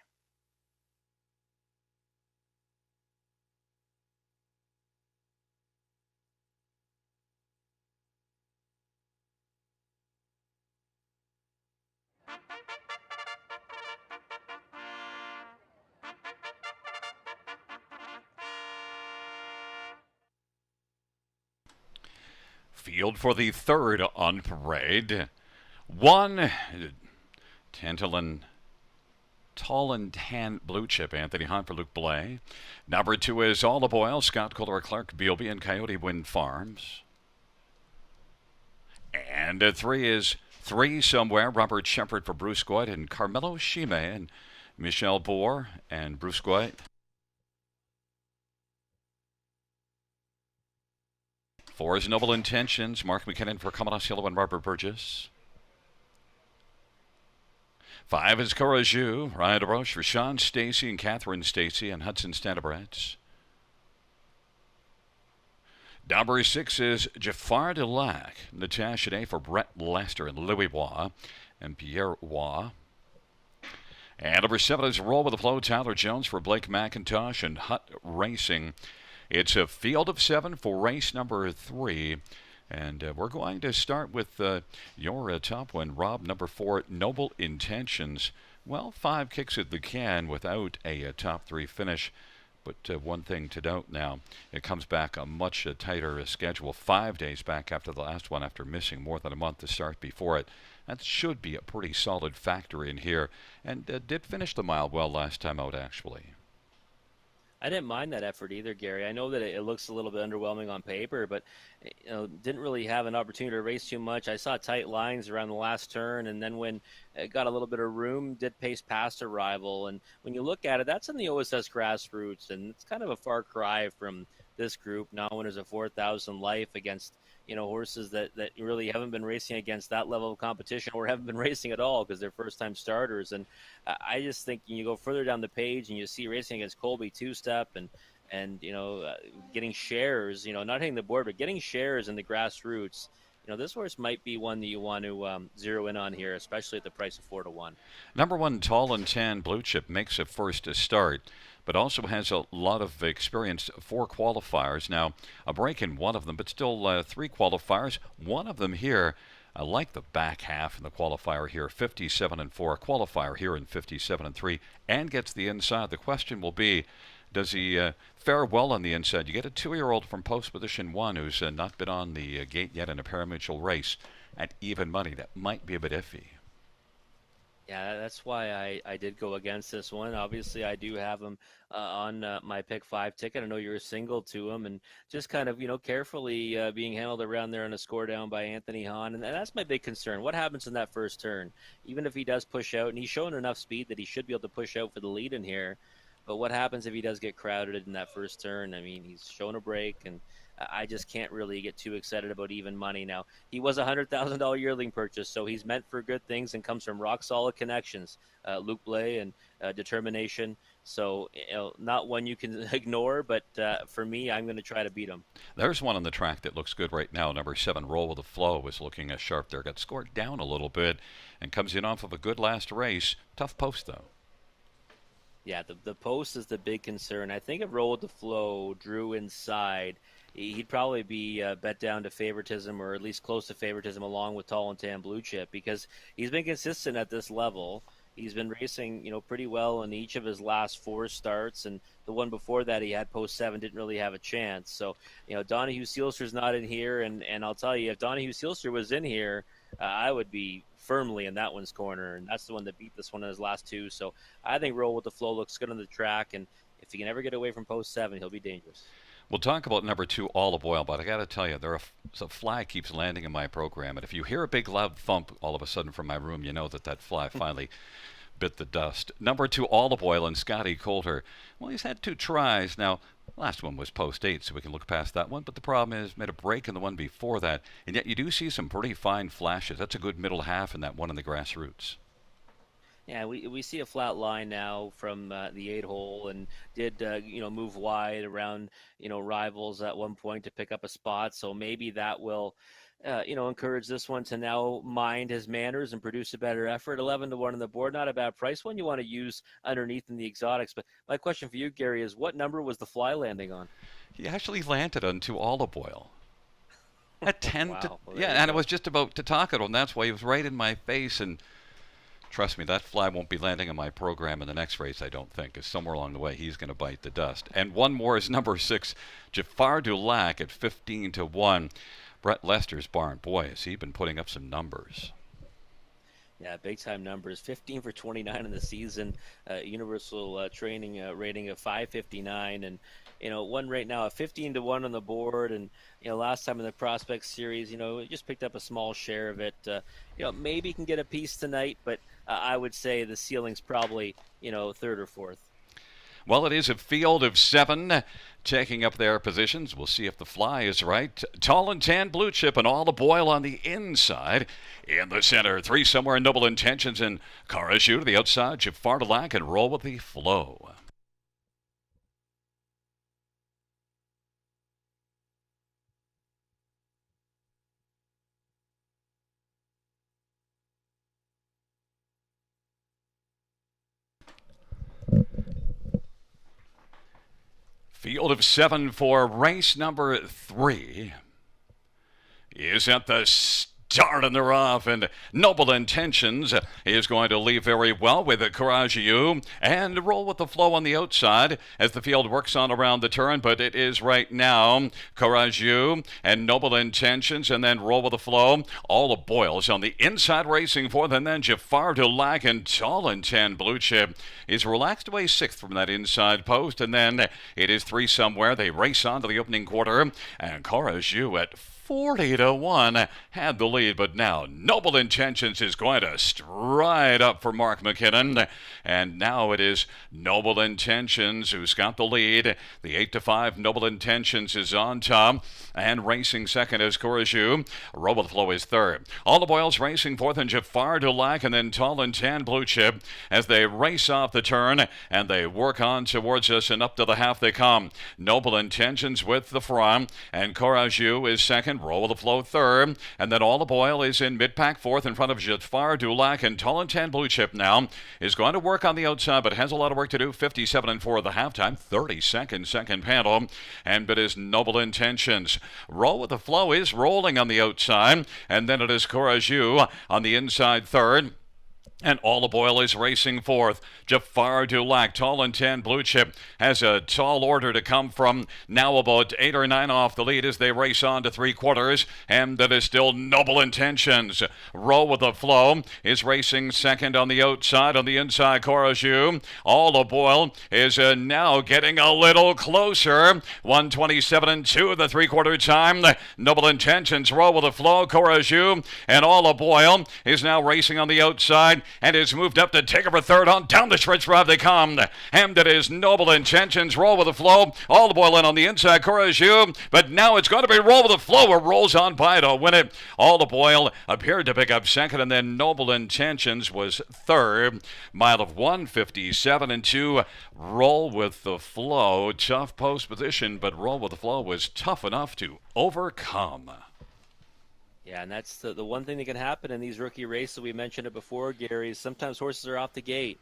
Field for the third on parade. 1, Tantalin Tall and Tan Blue Chip, Anthony Hunt for Luke Blay. Number 2 is All A Boil, Scott Kohler Clark, Beobe, and Coyote Wind Farms. And 3 is 3 Somewhere, Robert Shepard for Bruce Goit, and Carmelo Shime and Michelle Bohr and Bruce Goit. 4 is Noble Intentions, Mark McKinnon for Commodus Yellow and Robert Burgess. 5 is Courageux, Ryan DeRoche for Sean Stacy and Catherine Stacy and Hudson Standabretz. Number 6 is Jafar Delac, Natasha Day for Brett Lester and Louis Waugh and Pierre Waugh. And number 7 is Roll with the Flow, Tyler Jones for Blake McIntosh and Hut Racing. It's a field of 7 for race number 3. And we're going to start with your top one, Rob, number 4, Noble Intentions. Well, 5 kicks at the can without a top 3 finish. But one thing to note now, it comes back a much tighter schedule, 5 days back after the last one after missing more than a month to start before it. That should be a pretty solid factor in here. And did finish the mile well last time out, actually.
I didn't mind that effort either, Gary. I know that it looks a little bit underwhelming on paper, but didn't really have an opportunity to race too much. I saw tight lines around the last turn, and then when it got a little bit of room, did pace past a rival. And when you look at it, that's in the OSS grassroots, and it's kind of a far cry from this group. Now when there's a 4,000 life against horses that really haven't been racing against that level of competition or haven't been racing at all because they're first-time starters. And I just think you go further down the page and you see racing against Colby two-step and getting shares, not hitting the board, but getting shares in the grassroots. This horse might be one that you want to zero in on here, especially at the price of 4-1.
Number 1, Tall and Tan Blue Chip makes a first start, but also has a lot of experience for qualifiers. Now, a break in one of them, but still 3 qualifiers. One of them here, I like the back half in the qualifier here, 57-4, qualifier here in 57-3, and gets the inside. The question will be, does he fare well on the inside? You get a 2-year-old from post position 1 who's not been on the gate yet in a parimutuel race at even money. That might be a bit iffy.
Yeah, that's why I did go against this one. Obviously, I do have him on my pick 5 ticket. I know you're single to him, and just kind of carefully being handled around there on a score down by Anthony Hahn, and that's my big concern. What happens in that first turn? Even if he does push out, and he's showing enough speed that he should be able to push out for the lead in here. But what happens if he does get crowded in that first turn? I mean, he's shown a break, and I just can't really get too excited about even money. Now, he was a $100,000 yearling purchase, so he's meant for good things and comes from rock-solid connections, Luke Blais and determination. So, not one you can ignore, but for me, I'm going to try to beat him.
There's one on the track that looks good right now. Number 7, Roll with the Flow, was looking sharp there. Got scored down a little bit and comes in off of a good last race. Tough post, though.
Yeah, the post is the big concern. I think if Roll with the Flow drew inside, he'd probably be bet down to favoritism or at least close to favoritism along with Tall and Tan Blue Chip because he's been consistent at this level. He's been racing, pretty well in each of his last 4 starts, and the one before that he had post 7 didn't really have a chance. So, Donahue Seelster's not in here, and I'll tell you, if Donahue Seelster was in here, I would be firmly in that one's corner, and that's the one that beat this one in his last 2. So I think Roll with the Flow looks good on the track, and if he can ever get away from post 7, he'll be dangerous.
We'll talk about number 2, Olive Oil, but I got to tell you, a fly keeps landing in my program, and if you hear a big loud thump all of a sudden from my room, you know that fly finally bit the dust. Number 2, Olive Oil, and Scotty Coulter. Well, he's had 2 tries. Now, last one was post 8, so we can look past that one, but the problem is made a break in the one before that, and yet you do see some pretty fine flashes. That's a good middle half in that one in the grassroots.
Yeah, we see a flat line now from the 8 hole, and did move wide around rivals at one point to pick up a spot. So maybe that will encourage this one to now mind his manners and produce a better effort. 11-1 on the board, not a bad price. One you want to use underneath in the exotics. But my question for you, Gary, is what number was the fly landing on?
He actually landed on 2 Olive Oil. At 10
wow.
to
Well,
yeah, and I was just about to talk at him. That's why he was right in my face, and trust me, that fly won't be landing on my program in the next race, I don't think, because somewhere along the way he's going to bite the dust. And one more is number 6, Jafar Dulac at 15-1. Brett Lester's barn. Boy, has he been putting up some numbers.
Yeah, big-time numbers. 15 for 29 in the season. Universal training rating of 559. And, one right now, 15-1 on the board. And, last time in the Prospect Series, just picked up a small share of it. Maybe can get a piece tonight, but I would say the ceiling's probably, 3rd or 4th.
Well, it is a field of 7 taking up their positions. We'll see if the fly is right. Tall and Tan Blue Chip and Olive Oil on the inside. In the center, 3 somewhere, Noble Intentions and Karashu to the outside. Jafar Dulac and Roll with the Flow. Field of 7 for race number 3. is at the start and they're off, and Noble Intentions is going to leave very well with Courageux and roll with the flow on the outside as the field works on around the turn, but it is right now Courageux and Noble Intentions, and then roll with the flow. All the Boyles on the inside racing fourth, and then Jafar Dulac and Tall and 10 Blue Chip is relaxed away sixth from that inside post, and then it is three somewhere. They race on to the opening quarter, and Courageux at 40-1 had the lead, but now Noble Intentions is going to stride up for Mark McKinnon, and now it is Noble Intentions who's got the lead. The 8-5 Noble Intentions is on top, and racing second is Courageux. Roll with Flow is third. All the Boyles racing fourth, and Jafar Dulac, and then Tall and 10 Blue Chip as they race off the turn, and they work on towards us, and up to the half they come. Noble Intentions with the front, and Courageux is second. Roll with the Flow third, and then All the Boyle is in mid-pack fourth in front of Jafar Dulac, and Tall and 10 Blue Chip now is going to work on the outside, but has a lot of work to do. 57-4 at the halftime, 32nd second panel, and it is Noble Intentions. Roll with the Flow is rolling on the outside, and then it is Courageux on the inside third. And All the Boyle is racing fourth. Jafar Dulac, Tall and 10 Blue Chip has a tall order to come from. Now about 8 or 9 off the lead as they race on to three quarters. And that is still Noble Intentions. Roll with the Flow is racing second on the outside. On the inside, Courageux. All the Boyle is now getting a little closer. 127-2 the three-quarter time. Noble Intentions roll with the Flow. Courageux and All the Boyle is now racing on the outside, and is moved up to take over third. On down the stretch drive they come. And it is Noble Intentions. Roll with the Flow. All the Boyle in on the inside. Courageux. But now it's going to be Roll with the Flow, or rolls on by to win it. All the Boyle appeared to pick up second, and then Noble Intentions was third. Mile of 157-2. Roll with the Flow. Tough post position, but Roll with the Flow was tough enough to overcome.
Yeah, and that's the one thing that can happen in these rookie races. We mentioned it before, Gary. Sometimes horses are off the gate,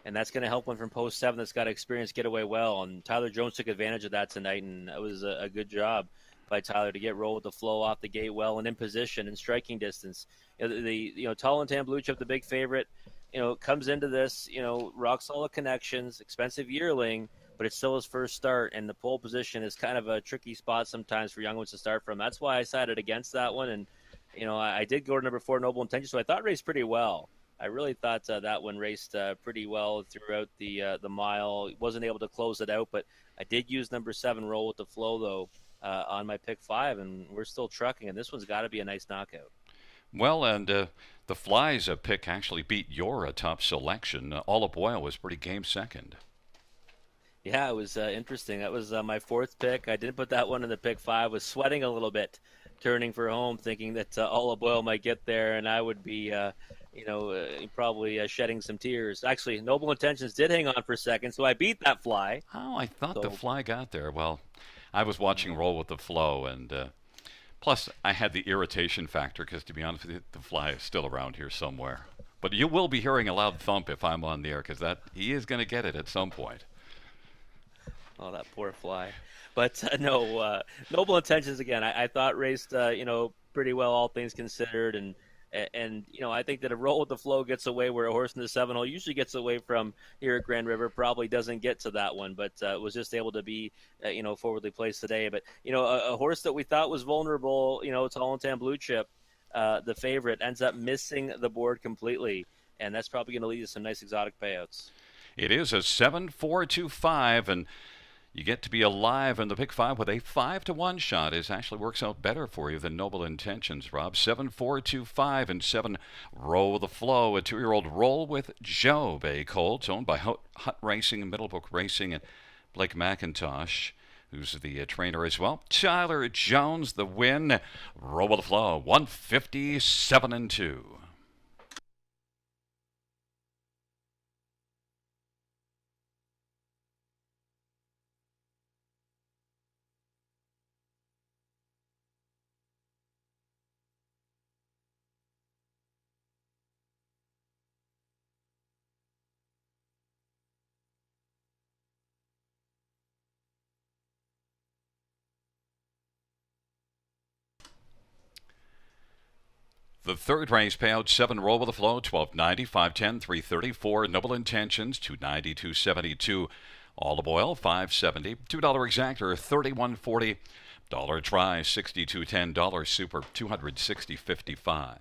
and that's going to help one from post 7 that's got experience get away well. And Tyler Jones took advantage of that tonight, and that was a good job by Tyler to get Roll with the Flow off the gate well and in position and striking distance. Tall and 10 Blue Chip, the big favorite, comes into this, rock solid connections, expensive yearling, but it's still his first start, and the pole position is kind of a tricky spot sometimes for young ones to start from. That's why I sided against that one, and I did go to number 4, Noble Intentions, so I thought raced pretty well. I really thought that one raced pretty well throughout the mile. Wasn't able to close it out, but I did use number 7, Roll with the Flow, though, on my pick 5, and we're still trucking, and this one's got to be a nice knockout.
Well, and the Fly's pick actually beat your top selection. All the Boyle was pretty game second.
Yeah, it was interesting. That was my 4th pick. I didn't put that one in the pick 5. Was sweating a little bit, turning for home, thinking that All the Boyle might get there, and I would be, probably shedding some tears. Actually, Noble Intentions did hang on for a second, so I beat that Fly.
Oh, I thought the Fly got there. Well, I was watching Roll with the Flow, and plus I had the irritation factor because, to be honest with you, the Fly is still around here somewhere. But you will be hearing a loud thump if I'm on the air, because he is going to get it at some point.
Oh, that poor Fly. But no, Noble Intentions again. I thought raced pretty well, all things considered, and I think that a Roll with the Flow gets away where a horse in the 7-hole usually gets away from here at Grand River. Probably doesn't get to that one, but was just able to be forwardly placed today. But a horse that we thought was vulnerable, Tall and 10 Blue Chip, the favorite, ends up missing the board completely, and that's probably going to lead to some nice exotic payouts.
It is a 7-4-2-5, and you get to be alive in the pick 5 with a 5-1 shot. It actually works out better for you than Noble Intentions, Rob. 7-4-2-5 and 7 Roll with the Flow. A 2-year-old Roll with Joe Bay Colts, owned by Hut Racing and Middlebrook Racing, and Blake McIntosh, who's the trainer as well. Tyler Jones, the win. Roll with the Flow, 157-2. The third race payout, 7 roll with a flow, 1290, 510, 334. Noble Intentions, 290, 272. Olive oil, 570. $2 exactor, 31.40. Dollar try, 62.10. Dollar super, 260.55.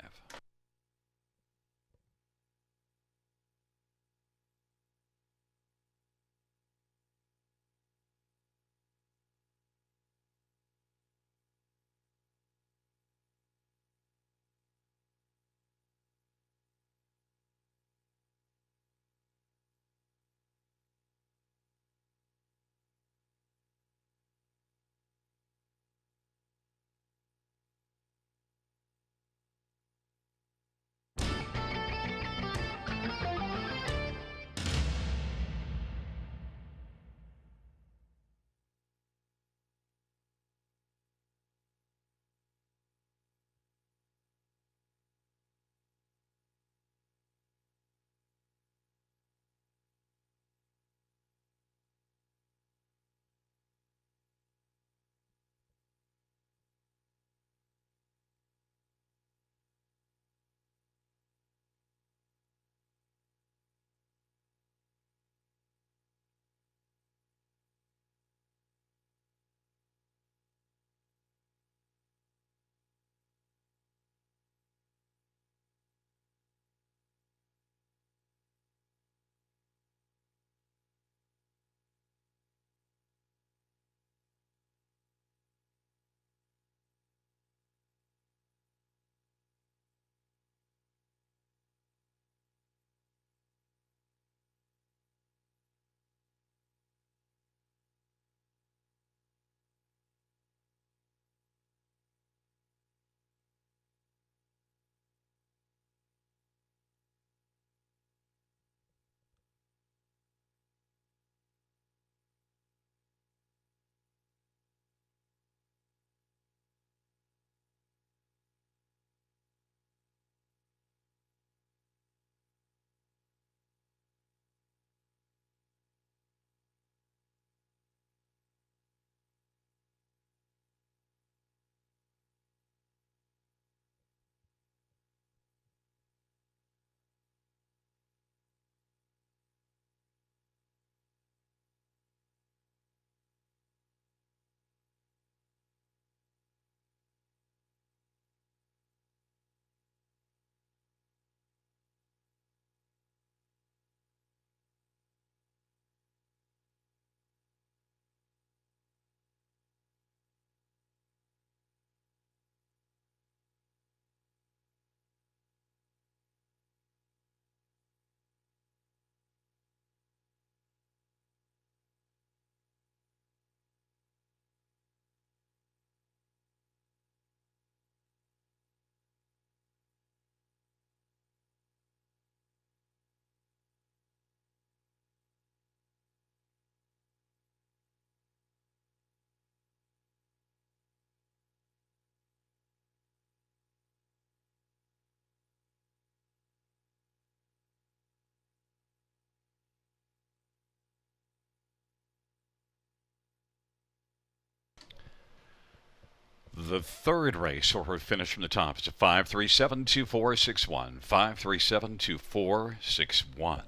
The third race, or her finish from the top, is a 5372461. 5372461.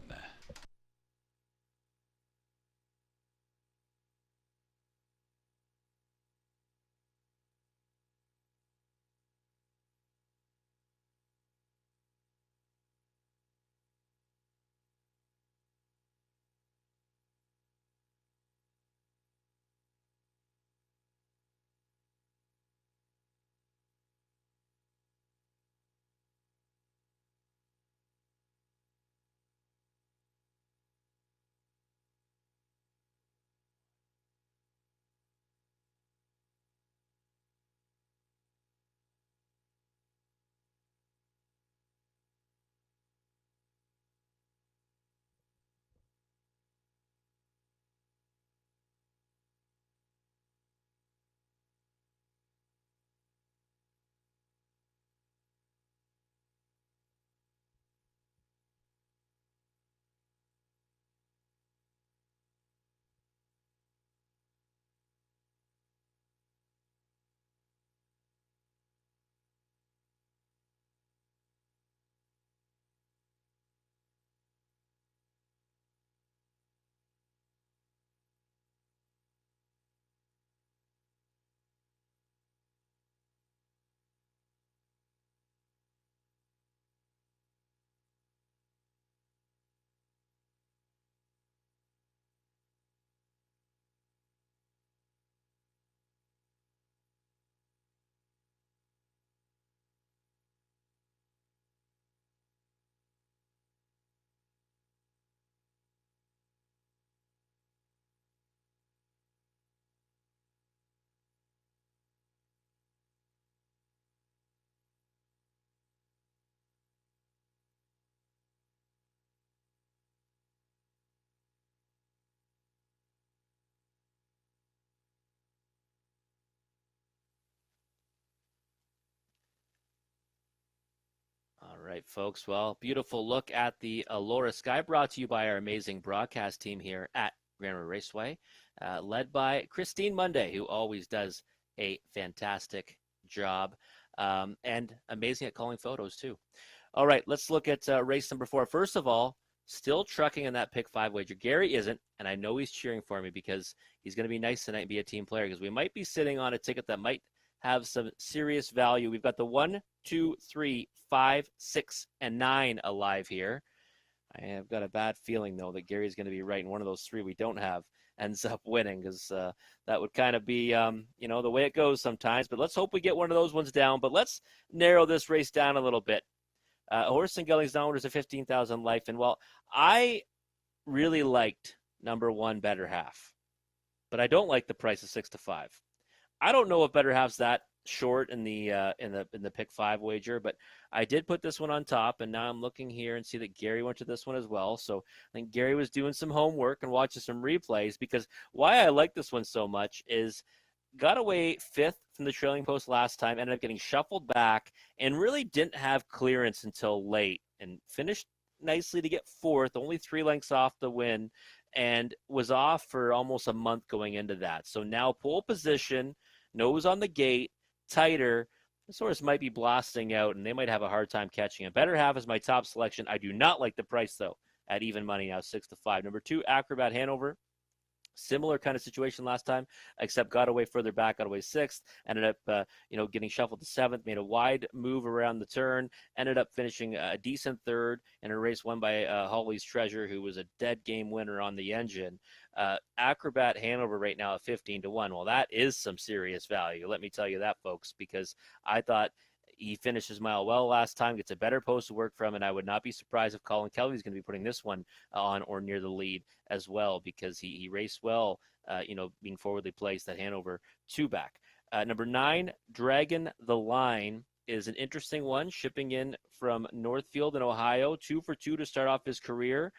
right, folks. Well, beautiful look at the Allura Sky, brought to you by our amazing broadcast team here at Grand River Raceway, led by Christine Monday, who always does a fantastic job, and amazing at calling photos, too. All right, let's look at race number 4. First of all, still trucking in that pick 5 wager. Gary isn't, and I know he's cheering for me because he's going to be nice tonight and be a team player, because we might be sitting on a ticket that might have some serious value. We've got the 1, 2, 3, 5, 6, and 9 alive here. I have got a bad feeling, though, that Gary's going to be right, and one of those 3 we don't have ends up winning, because that would kind of be, the way it goes sometimes. But let's hope we get one of those ones down. But let's narrow this race down a little bit. Horse and Gelding's downward is a 15,000 life. And while I really liked number 1, Better Half, but I don't like the price of 6 to 5. I don't know if Better Half's that short in the pick 5 wager, but I did put this one on top, and now I'm looking here and see that Gary went to this one as well. So I think Gary was doing some homework and watching some replays, because why I like this one so much is got away 5th from the trailing post last time, ended up getting shuffled back, and really didn't have clearance until late, and finished nicely to get 4th, only 3 lengths off the win, and was off for almost a month going into that. So now pole position, nose on the gate, tighter. This horse might be blasting out, and they might have a hard time catching him. Better Half is my top selection. I do not like the price, though, at even money now, 6 to 5. Number 2, Acrobat Hanover. Similar kind of situation last time, except got away further back, got away 6th, ended up, getting shuffled to 7th, made a wide move around the turn, ended up finishing a decent 3rd in a race won by Holly's Treasure, who was a dead game winner on the engine. Acrobat Hanover right now at 15 to 1. Well, that is some serious value. Let me tell you that, folks, because I thought he finished his mile well last time, gets a better post to work from, and I would not be surprised if Colin Kelly's going to be putting this one on or near the lead as well, because he raced well, being forwardly placed at Hanover 2 back. Number 9, Dragon the Line, is an interesting one, shipping in from Northfield in Ohio, 2 for 2 to start off his career.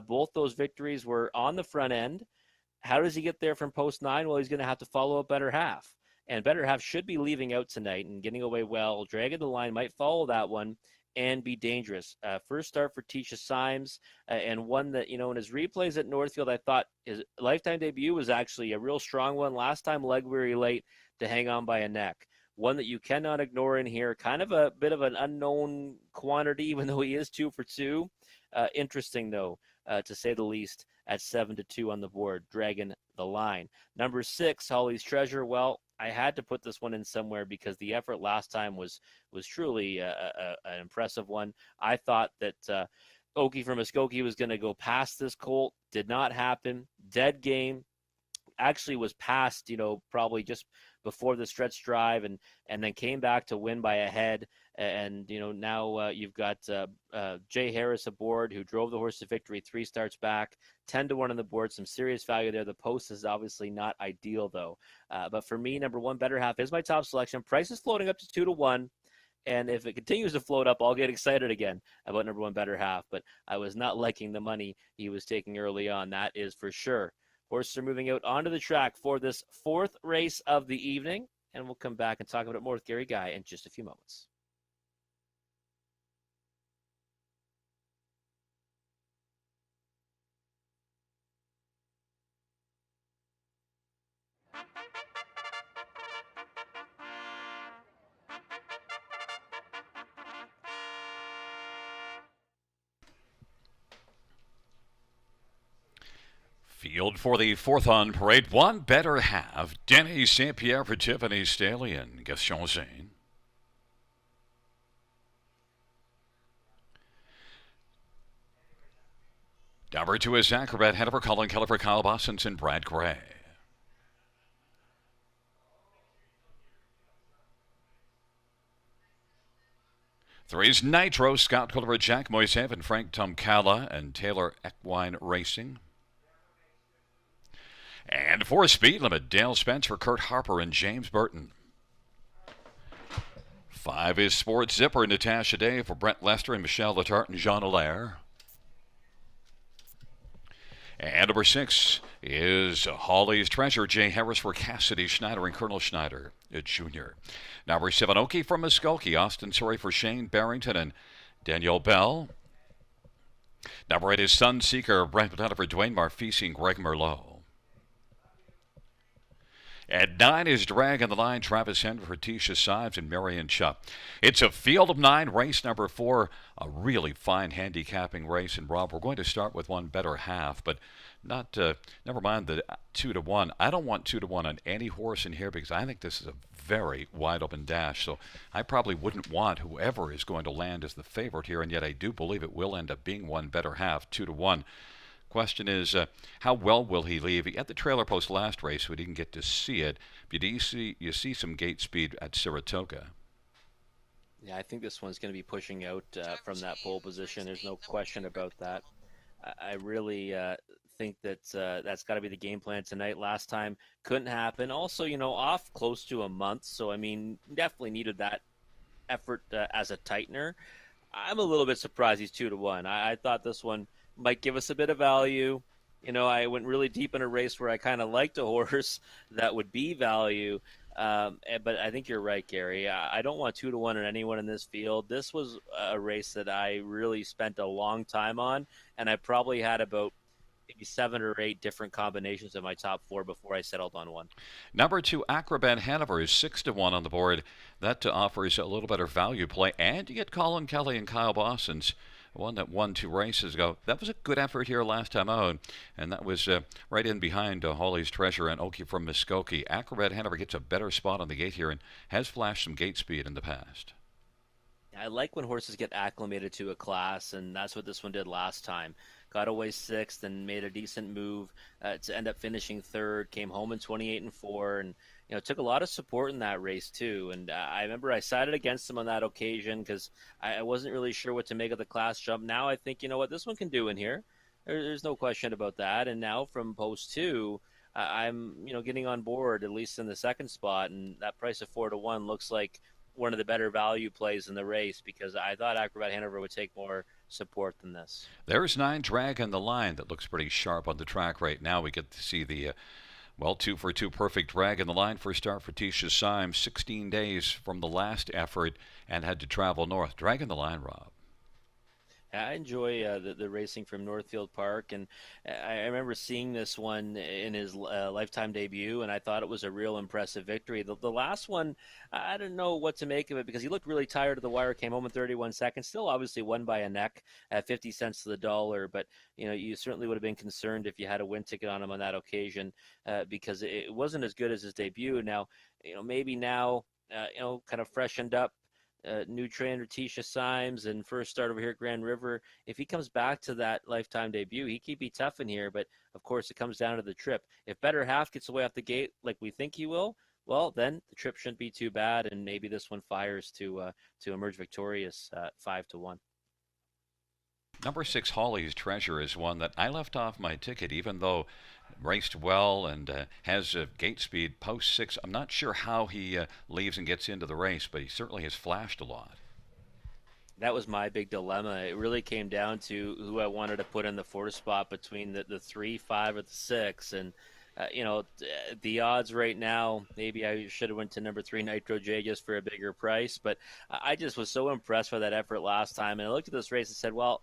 Both those victories were on the front end. How does he get there from post 9? Well, he's going to have to follow a Better Half. And Better Half should be leaving out tonight and getting away well. Dragon the Line might follow that one and be dangerous. First start for Tisha Symes, and one that, in his replays at Northfield, I thought his lifetime debut was actually a real strong one. Last time, leg weary late to hang on by a neck. One that you cannot ignore in here. Kind of a bit of an unknown quantity, even though he is 2 for 2. Interesting, though, to say the least, at 7 to 2 on the board. Dragon the Line. Number 6, Holly's Treasure. Well, I had to put this one in somewhere because the effort last time was truly an impressive one. I thought that Okie from Muskogee was going to go past this colt. Did not happen. Dead game. Actually was passed, probably just before the stretch drive, and then came back to win by a head. And, now you've got Jay Harris aboard, who drove the horse to victory 3 starts back, 10 to 1 on the board. Some serious value there. The post is obviously not ideal, though. But for me, number 1, Better Half is my top selection. Price is floating up to 2 to 1. And if it continues to float up, I'll get excited again about number 1, Better Half. But I was not liking the money he was taking early on. That is for sure. Horses are moving out onto the track for this 4th race of the evening. And we'll come back and talk about it more with Gary Guy in just a few moments.
Field for the 4th on parade. 1, Better Half. Denny St. Pierre for Tiffany Stallion. Gaston Zane. Number 2 is Acrobat Hanover. Colin Keller for Kyle Bossens and Brad Gray. 3 is Nitro. Scott Culver, Jack Moisev, and Frank Tomkala and Taylor Equine Racing. And 4, Speed Limit. Dale Spencer, Kurt Harper, and James Burton. 5 is Sports Zipper. Natasha Day for Brent Lester and Michelle Letarte and Jean Allaire. And number 6 is Holly's Treasure. Jay Harris for Cassidy Schneider and Colonel Schneider Jr. Number 7, Okie from Muskogee. Austin Surrey for Shane Barrington and Danielle Bell. Number 8 is Sunseeker, Brent Pettit for Dwayne Marfisi and Greg Merlot. At 9 is Drag on the Line, Travis Henry for Tisha Sives and Marion Chubb. It's a field of 9, race number 4, a really fine handicapping race. And Rob, we're going to start with one better half, but not. Never mind the 2-1. I don't want 2-1 on any horse in here because I think this is a very wide open dash. So I probably wouldn't want whoever is going to land as the favorite here, and yet I do believe it will end up being one better half, 2-1. Question is, how well will he leave? He had the trailer post last race, so we didn't get to see it. But you see some gate speed at Saratoga.
Yeah, I think this one's going to be pushing out from that pole position. There's no question about that. I really think that that's got to be the game plan tonight. Last time couldn't happen. Also, off close to a month, so I mean, definitely needed that effort as a tightener. I'm a little bit surprised he's 2-1. I thought this one might give us a bit of value. I went really deep in a race where I kind of liked a horse that would be value. But I think you're right, Gary. I don't want 2-1 on anyone in this field. This was a race that I really spent a long time on, and I probably had about maybe 7 or 8 different combinations in my top 4 before I settled on one.
Number 2, Acrobat Hanover is 6-1 on the board. That offers a little better value play, and you get Colin Kelly and Kyle Boston's one that won 2 races ago. That was a good effort here last time out, and that was right in behind Holly's Treasure and Oki from Muskokie. Acrobat Hanover gets a better spot on the gate here and has flashed some gate speed in the past.
I like when horses get acclimated to a class, and that's what this one did last time. Got away 6th and made a decent move to end up finishing 3rd. Came home in 28-4, and took a lot of support in that race too. And I remember I sided against him on that occasion because I wasn't really sure what to make of the class jump. Now I think what this one can do in here. There's no question about that. And now from post 2, I'm getting on board at least in the 2nd spot, and that price of 4-1 looks like one of the better value plays in the race because I thought Acrobat Hanover would take more support than this.
There's 9, Drag on the Line. That looks pretty sharp on the track right now. We get to see the 2-for-2 perfect Drag in the Line for a start for Tisha Symes. 16 days from the last effort and had to travel north. Drag in the Line, Rob.
I enjoy the racing from Northfield Park, and I remember seeing this one in his lifetime debut, and I thought it was a real impressive victory. The last one, I didn't know what to make of it because he looked really tired of the wire, came home in 31 seconds, still obviously won by a neck at 50 cents to the dollar, but you certainly would have been concerned if you had a win ticket on him on that occasion because it wasn't as good as his debut. Now, maybe now, kind of freshened up. New trainer Tisha Symes and first start over here at Grand River. If he comes back to that lifetime debut, he could be tough in here, but of course it comes down to the trip. If Better Half gets away off the gate like we think he will, well, then the trip shouldn't be too bad, and maybe this one fires to emerge victorious 5-1.
Number 6, Holly's Treasure, is one that I left off my ticket, even though raced well and has gate speed post 6. I'm not sure how he leaves and gets into the race, but he certainly has flashed a lot.
That was my big dilemma. It really came down to who I wanted to put in the 4 spot between the 3, 5, or the 6, and the odds right now, maybe I should have went to number 3 Nitro J just for a bigger price, but I just was so impressed by that effort last time, and I looked at this race and said, well,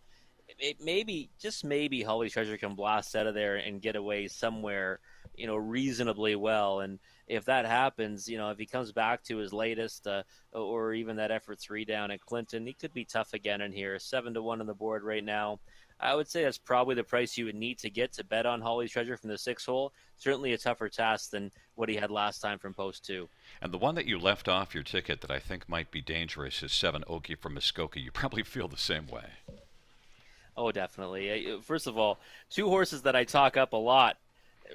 maybe, just maybe, Holly's Treasure can blast out of there and get away somewhere, reasonably well. And if that happens, if he comes back to his latest, or even that effort 3 down at Clinton, he could be tough again in here. 7-1 on the board right now. I would say that's probably the price you would need to get to bet on Holly's Treasure from the 6 hole. Certainly a tougher task than what he had last time from post 2.
And the one that you left off your ticket that I think might be dangerous is 7 Oki from Muskokie. You probably feel the same way.
Oh, definitely. First of all, 2 horses that I talk up a lot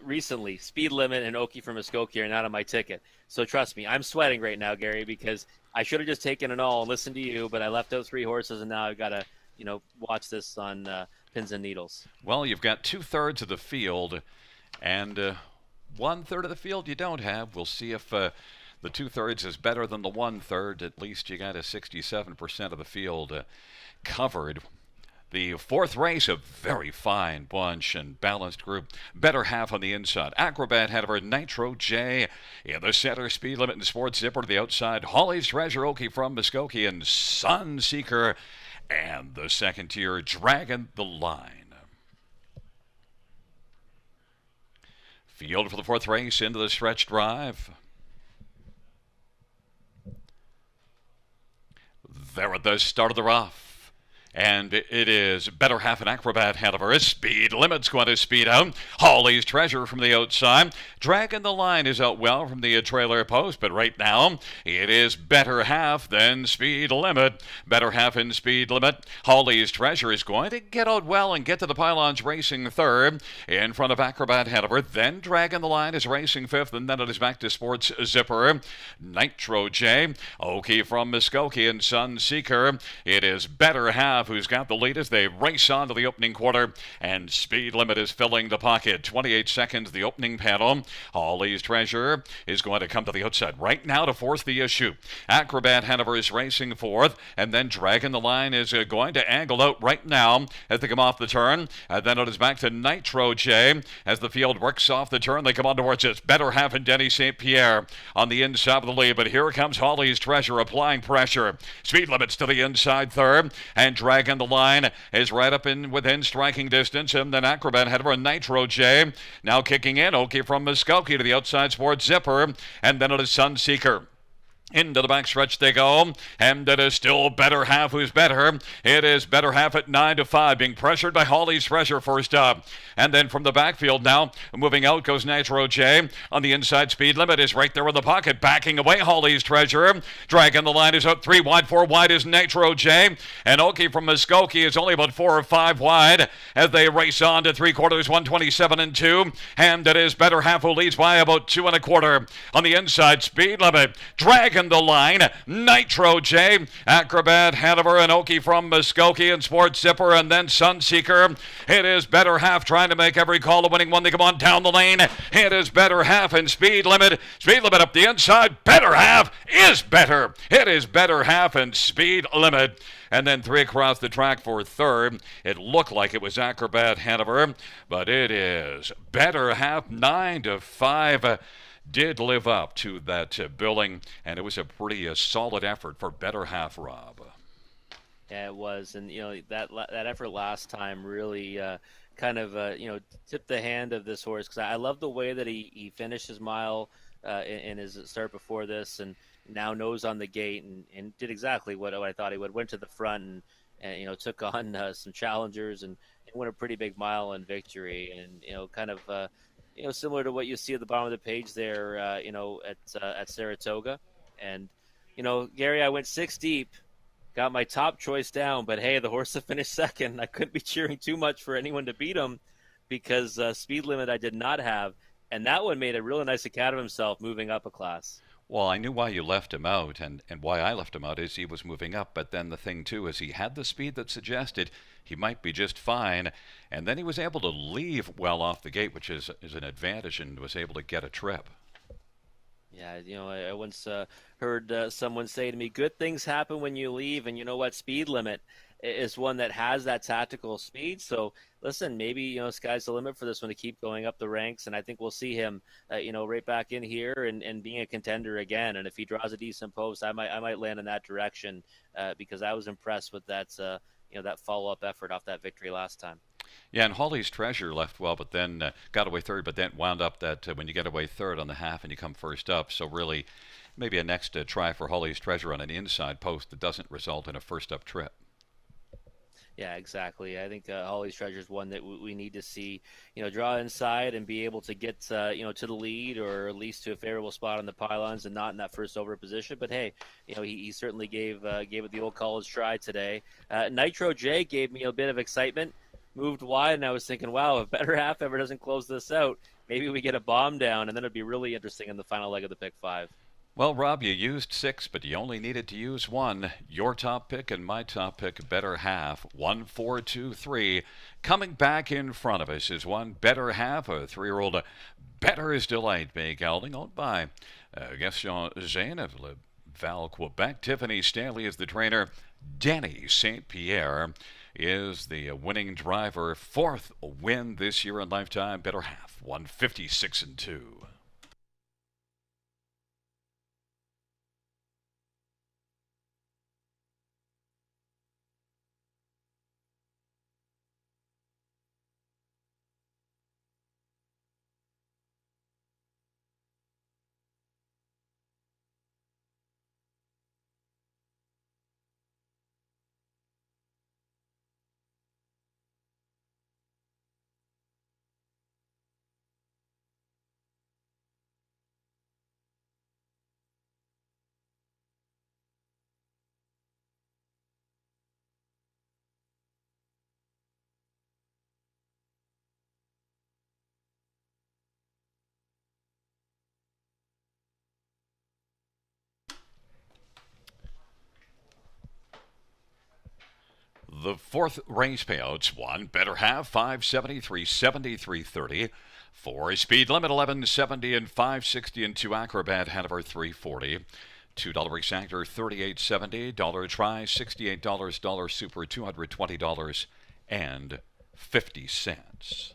recently, Speed Limit and Oki from Muskokie, are not on my ticket. So trust me, I'm sweating right now, Gary, because I should have just taken it all and listened to you, but I left out 3 horses, and now I've got to, watch this on pins and needles.
Well, you've got 2/3 of the field, and 1/3 of the field you don't have. We'll see if the 2/3 is better than the 1/3. At least you got a 67% of the field covered. The 4th race, a very fine bunch and balanced group. Better Half on the inside. Acrobat Hanover, Nitro J in the center. Speed Limit and Sports Zipper to the outside. Holly's Treasure, Oki from Muskokie, and Sunseeker And the second tier, Dragon the Line. Field for the fourth race into the stretch drive. There at the start of the rough. And it is Better Half an Acrobat Hanover. Speed Limit's going to speed out. Holly's Treasure from the outside. Dragon the Line is out well from the trailer post, but right now it is Better Half than Speed Limit. Better Half and Speed Limit. Holly's Treasure is going to get out well and get to the pylons racing third in front of Acrobat Hanover. Then Dragon the Line is racing fifth, and then it is back to Sports Zipper. Nitro J, Oki from Muskokie and Sunseeker. It is Better Half who's got the lead as they race on to the opening quarter, and Speed Limit is filling the pocket. 28 seconds, the opening panel. Holly's Treasure is going to come to the outside right now to force the issue. Acrobat Hanover is racing fourth, and then Dragon the Line is going to angle out right now as they come off the turn, and then it is back to Nitro J as the field works off the turn. They come on towards us. Better Half and Denny St. Pierre on the inside of the lead, but here comes Holly's Treasure applying pressure. Speed Limit's to the inside third, and Dragon the Line is right up in within striking distance, and then Acrobat Hanover and Nitro J now kicking in. Oki from Muskokie to the outside Sports Zipper, and then it is Sunseeker. Into the backstretch they go, and it is still Better Half who's better. It is Better Half at 9-5, being pressured by Holly's Treasure first up. And then from the backfield now, moving out goes Nitro J. On the inside, Speed Limit is right there in the pocket, backing away Holly's Treasure. Dragon the Line is out 3 wide, 4 wide is Nitro J. And Oki from Muskokie is only about 4 or 5 wide as they race on to 3/4, 127 and 2. And it is Better Half who leads by about 2 1/4. On the inside, Speed Limit, Dragon the Line, Nitro J, Acrobat Hanover and Oki from Muskokie and Sports Zipper, and then Sunseeker. It is Better Half trying to make every call, the winning one. They come on down the lane. It is Better Half and Speed Limit. Speed Limit up the inside. Better Half is better. It is Better Half and Speed Limit. And then 3 across the track for third. It looked like it was Acrobat Hanover, but it is Better Half 9-5. Did live up to that billing, and it was a pretty solid effort for Better Half, Rob.
Yeah, it was, and that effort last time really kind of tipped the hand of this horse, because I love the way that he finished his mile in his start before this, and now nose on the gate, and did exactly what I thought he would. Went to the front and took on some challengers and won a pretty big mile in victory, and kind of. Similar to what you see at the bottom of the page there, at Saratoga. And, Gary, I went 6 deep, got my top choice down, but hey, the horse that finished second, I couldn't be cheering too much for anyone to beat him because Speed Limit I did not have. And that one made a really nice account of himself moving up a class.
Well, I knew why you left him out, and why I left him out is he was moving up. But then the thing, too, is he had the speed that suggested he might be just fine. And then he was able to leave well off the gate, which is an advantage, and was able to get a trip.
Yeah, I once heard someone say to me, good things happen when you leave, and you know what? Speed Limit is one that has that tactical speed. So listen, maybe sky's the limit for this one to keep going up the ranks, and I think we'll see him right back in here and being a contender again. And if he draws a decent post, I might land in that direction because I was impressed with that that follow-up effort off that victory last time.
Yeah, and Holly's Treasure left well, but then got away third, but then wound up that when you get away third on the half and you come first up. So really, maybe a next try for Holly's Treasure on an inside post that doesn't result in a first up trip.
Yeah, exactly. I think Holly's Treasure is one that we need to see, draw inside and be able to get, to the lead or at least to a favorable spot on the pylons and not in that first over position. But hey, he certainly gave it the old college try today. Nitro J gave me a bit of excitement, moved wide, and I was thinking, wow, if Better Half ever doesn't close this out, maybe we get a bomb down, and then it'd be really interesting in the final leg of the pick 5.
Well, Rob, you used 6, but you only needed to use 1. Your top pick and my top pick, Better Half, 1, 4, 2, 3. Coming back in front of us is one Better Half, a 3-year-old Better's Delight, being gelding, owned by Gaston Zane of Val, Quebec. Tiffany Stanley is the trainer. Denny St. Pierre is the winning driver. 4th win this year in lifetime. Better Half, 156 and 2. The fourth race payouts: 1, better half, 570, 370, 330. 4, speed limit, 1170 and 560, and 2, acrobat, Hanover, 340. $2 exactor, $38.70. Dollar try, $68. Dollar super, $220 and 50 cents.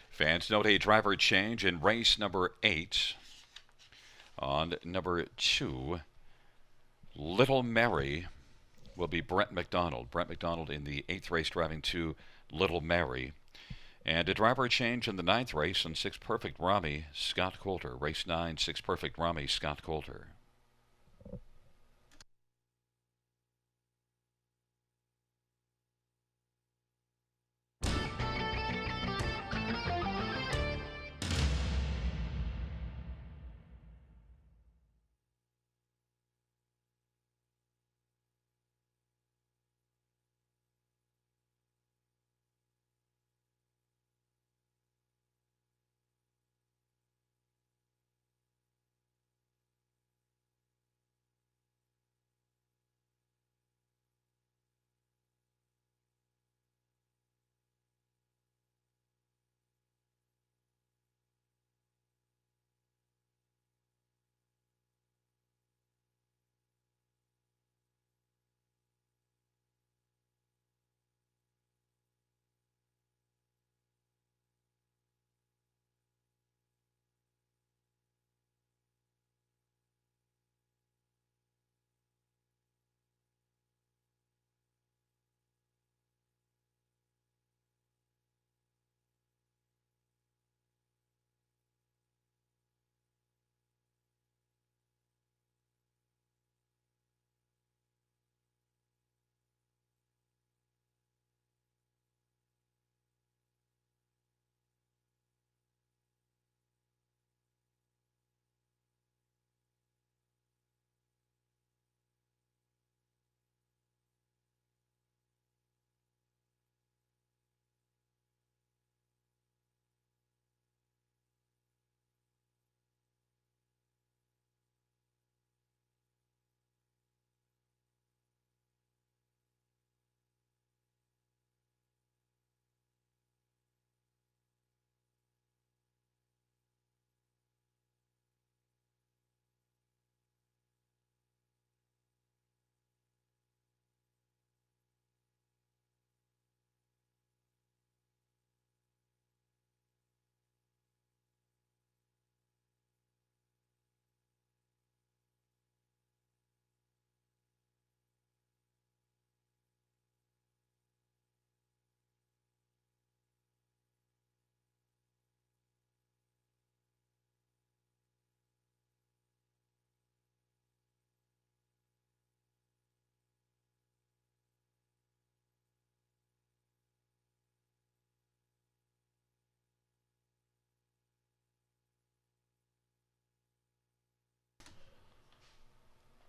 Fans note a driver change in race number 8. On number 2, Little Mary will be Brent McDonald. Brent McDonald in the 8th race driving to Little Mary. And a driver change in the 9th race on 6 Perfect Rami, Scott Coulter. Race 9, 6 Perfect Rami, Scott Coulter.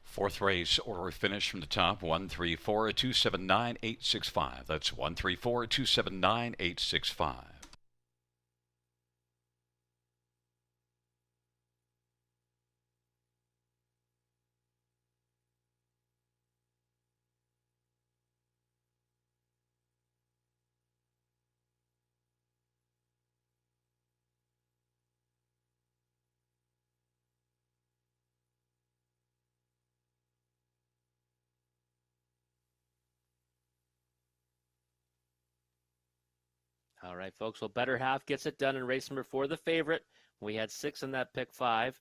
Fourth race order finish from the top: 134 279 865. That's 134 279 865.
All right, folks. Well, better half gets it done in race number 4, the favorite. We had 6 in that pick 5,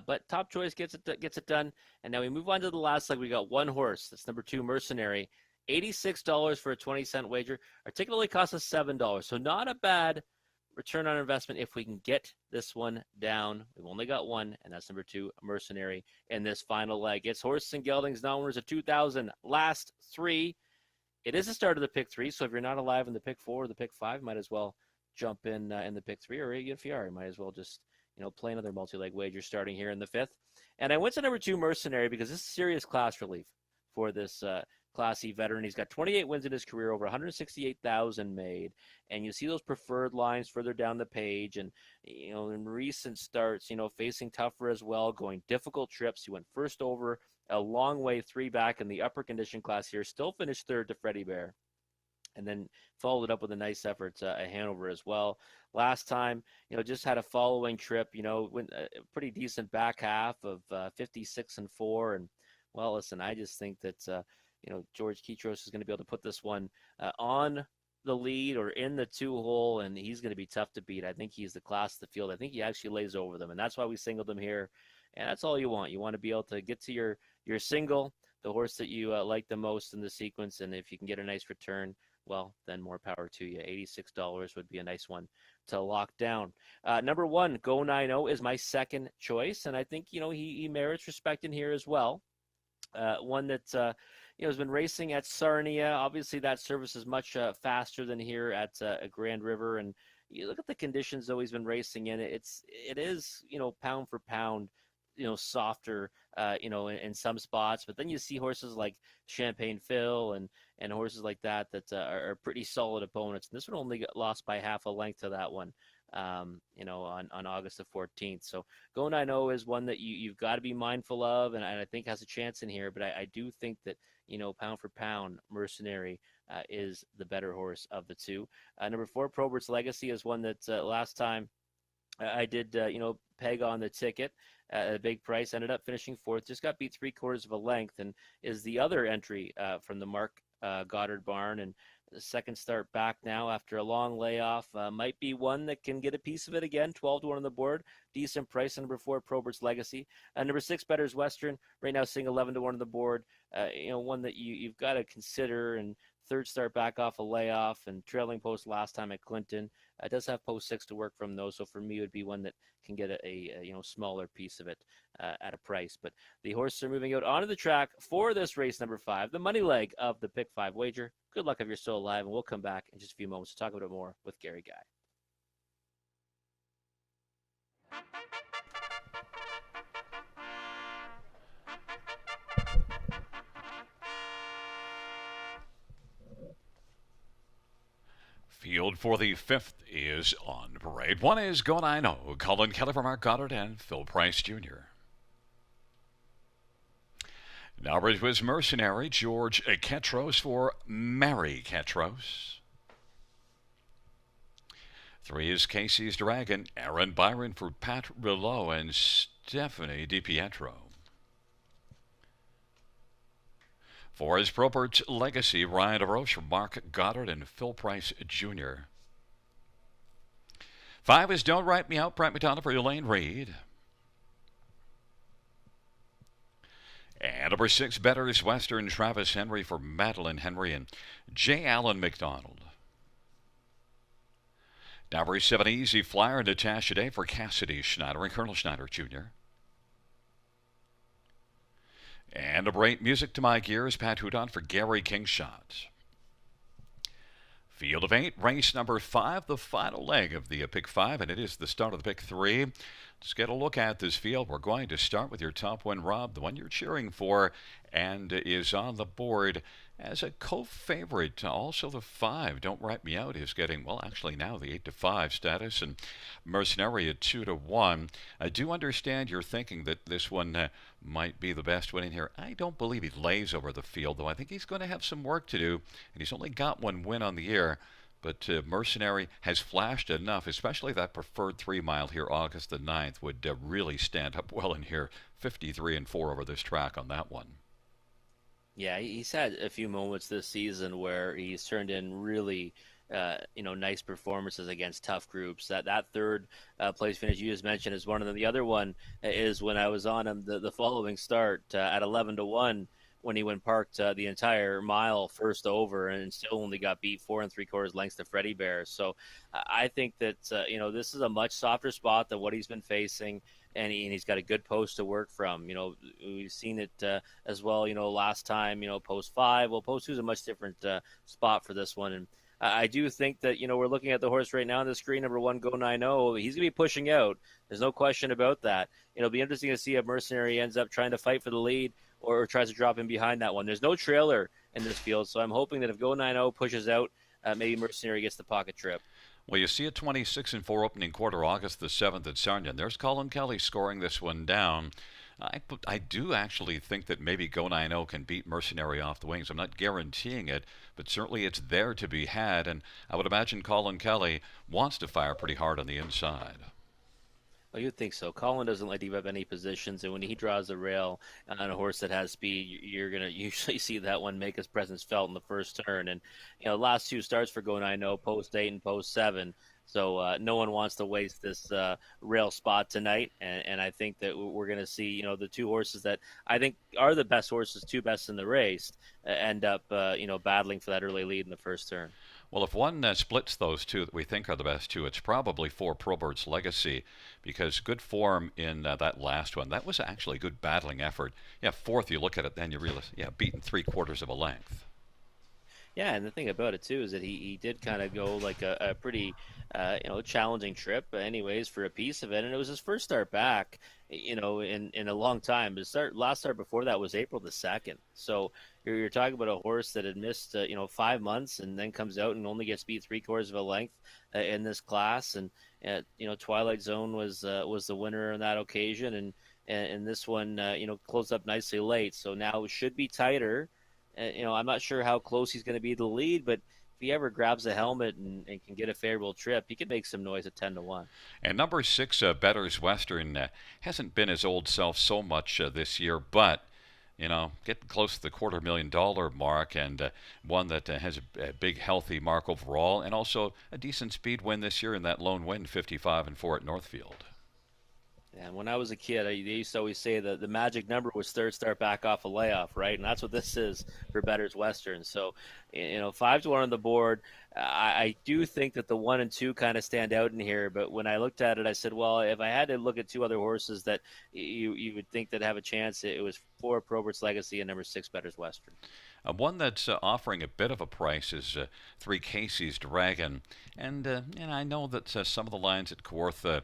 but top choice gets it done. And now we move on to the last leg. We got one horse. That's number 2, Mercenary. $86 for a 20-cent wager. Our ticket only cost us $7, so not a bad return on investment if we can get this one down. We've only got one, and that's number 2, Mercenary, in this final leg. It's horses and geldings, non-winners of 2,000. Last 3. It is the start of the pick 3, so if you're not alive in the pick 4 or the pick 5, might as well jump in the pick 3, or if you are, you might as well just play another multi-leg wager starting here in the 5th. And I went to number 2, Mercenary, because this is serious class relief for this classy veteran. He's got 28 wins in his career, over 168,000 made, and you see those preferred lines further down the page. And in recent starts, facing tougher as well, going difficult trips. He went first over a long way 3 back in the upper condition class here. Still finished third to Freddie Bear, and then followed it up with a nice effort at Hanover as well. Last time, just had a following trip, went a pretty decent back half of 56-4. And well, listen, I just think that, George Kitros is going to be able to put this one on the lead or in the 2-hole, and he's going to be tough to beat. I think he's the class of the field. I think he actually lays over them, and that's why we singled him here. And that's all you want. You want to be able to get to your single, the horse that you like the most in the sequence, and if you can get a nice return, well, then more power to you. $86 would be a nice one to lock down. Number 1, Go 9-0 is my second choice, and I think, he merits respect in here as well. One that, has been racing at Sarnia. Obviously, that service is much faster than here at Grand River, and you look at the conditions, though, he's been racing in. It is, pound for pound, softer, in some spots. But then you see horses like Champagne Phil and horses like that are pretty solid opponents. And this one only got lost by half a length to that one, on August the 14th. So Go 9-0 is one that you've got to be mindful of, and I think has a chance in here. But I do think that, pound for pound, Mercenary is the better horse of the two. Number 4, Probert's Legacy is one that last time I did, peg on the ticket at a big price, ended up finishing 4th, just got beat 3/4 of a length, and is the other entry from the Mark Goddard barn. And the second start back now after a long layoff, might be one that can get a piece of it again. 12-1 on the board, decent price. Number 4, Probert's Legacy. Number 6, Bettor's Western, right now seeing 11-1 on the board. One that you've got to consider. And third start back off a layoff and trailing post last time at Clinton. It does have post 6 to work from, though, so for me it would be one that can get a smaller piece of it at a price. But the horses are moving out onto the track for this race number 5, the money leg of the Pick 5 wager. Good luck if you're still alive, and we'll come back in just a few moments to talk about it more with Gary Guy.
Field for the 5th is on parade. 1 is Go 9-0, Colin Kelly for Mark Goddard and Phil Price Jr. Number 2 is Mercenary, George Ketros for Mary Ketros. 3 is Casey's Dragon, Aaron Byron for Pat Rillo and Stephanie DiPietro. 4 is Probert's Legacy, Ryan DeRoche for Mark Goddard and Phil Price Jr. 5 is Don't Write Me Out, Brett McDonough for Elaine Reed. And number 6, Bettor's Western, Travis Henry for Madeline Henry and J. Allen McDonald. Number 7, Easy Flyer, Natasha Day for Cassidy Schneider and Colonel Schneider Jr. And number 8, Music to My Gears, Pat Hudon for Gary Kingshot. Field of 8, race number 5, the final leg of the Pick 5, and it is the start of the Pick 3. Let's get a look at this field. We're going to start with your top one, Rob, the one you're cheering for, and is on the board as a co-favorite. Also the 5, Don't Write Me Out, is getting, well, actually now the 8-5 status, and Mercenary at 2-1. I do understand you're thinking that this one might be the best win in here. I don't believe he lays over the field, though. I think he's going to have some work to do, and he's only got one win on the year. But Mercenary has flashed enough, especially that preferred 3-mile here, August the 9th, would really stand up well in here. 53-4 over this track on that one.
Yeah, he's had a few moments this season where he's turned in really, nice performances against tough groups. That third place finish you just mentioned is one of them. The other one is when I was on him the following start at 11-1 when he went parked the entire mile first over and still only got beat 4 3/4 lengths to Freddie Bear. So I think that this is a much softer spot than what he's been facing. And he's got a good post to work from. We've seen it as well, last time, post 5. Well, post 2 is a much different spot for this one. And I do think that, we're looking at the horse right now on the screen, number 1, Go 9-0. He's going to be pushing out. There's no question about that. It'll be interesting to see if Mercenary ends up trying to fight for the lead or tries to drop in behind that one. There's no trailer in this field, so I'm hoping that if Go 9-0 pushes out, maybe Mercenary gets the pocket trip.
Well, you see a 26-4 opening quarter, August the 7th at Sarnia. There's Colin Kelly scoring this one down. I do actually think that maybe Go 9-0 can beat Mercenary off the wings. I'm not guaranteeing it, but certainly it's there to be had. And I would imagine Colin Kelly wants to fire pretty hard on the inside.
Well, you'd think so. Colin doesn't like to give up any positions, and when he draws a rail on a horse that has speed, you're going to usually see that one make his presence felt in the first turn. And last two starts for Go 9-0, post 8 and post 7. So no one wants to waste this rail spot tonight, and I think that we're going to see, the two horses that I think are the best horses, two best in the race, end up, battling for that early lead in the first turn.
Well, if one splits those two that we think are the best two, it's probably for Probert's Legacy, because good form in that last one. That was actually a good battling effort. Yeah, fourth, you look at it, then you realize, beaten 3/4 of a length.
Yeah, and the thing about it too is that he did kind of go like a pretty challenging trip, anyways, for a piece of it, and it was his first start back, in a long time. His last start before that was April the 2nd. So you're talking about a horse that had missed 5 months and then comes out and only gets beat 3/4 of a length in this class, and Twilight Zone was the winner on that occasion, and this one closed up nicely late. So now it should be tighter. I'm not sure how close he's going to be to the lead, but if he ever grabs a helmet and can get a favorable trip, he could make some noise at 10-1.
And number 6, Bettor's Western, hasn't been his old self so much this year, but getting close to the $250,000 mark, and one that has a big, healthy mark overall, and also a decent speed win this year in that lone win, 55-4 at Northfield.
And when I was a kid, they used to always say that the magic number was third start back off a layoff, right? And that's what this is for Bettor's Western. So, 5-1 on the board. I do think that the 1 and 2 kind of stand out in here. But when I looked at it, I said, well, if I had to look at two other horses that you would think that have a chance, it was 4 Probert's Legacy and number 6 Bettor's Western.
One that's offering a bit of a price is 3 Casey's Dragon, and I know that some of the lines at Kaworth,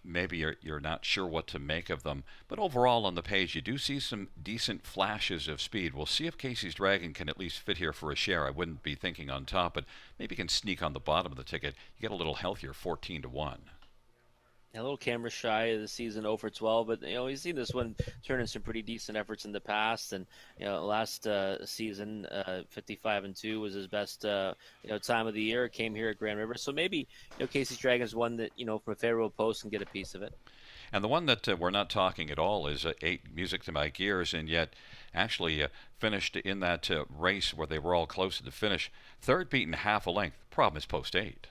maybe you're not sure what to make of them, but overall on the page you do see some decent flashes of speed. We'll see if Casey's Dragon can at least fit here for a share. I wouldn't be thinking on top, but maybe can sneak on the bottom of the ticket. You get a little healthier, 14-1.
A little camera shy of the season, 0 for 12, but we've seen this one turn in some pretty decent efforts in the past. And last season, 55-2 was his best time of the year. It came here at Grand River, so maybe Casey's Dragon's one that from a favorable post can get a piece of it.
And the one that we're not talking at all is 8 Music to My Gears, and yet actually finished in that race where they were all close to the finish. Third beaten half a length. Problem is post 8.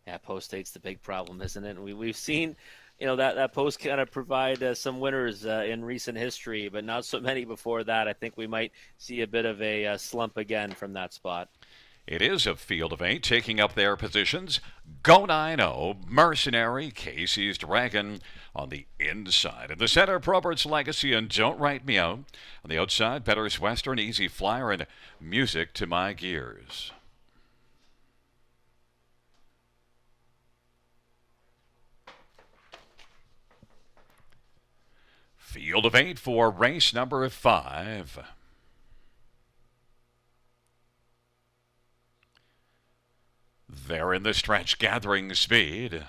Yeah, post 8's the big problem, isn't it? And we've seen, that post kind of provide some winners in recent history, but not so many before that. I think we might see a bit of a slump again from that spot.
It is a field of 8 taking up their positions. Go 9-0, Mercenary, Casey's Dragon on the inside. In the center, Probert's Legacy and Don't Write Me Out. On the outside, Bettor's Western, Easy Flyer, and Music to My Gears. Field of 8 for race number 5. They're in the stretch, gathering speed.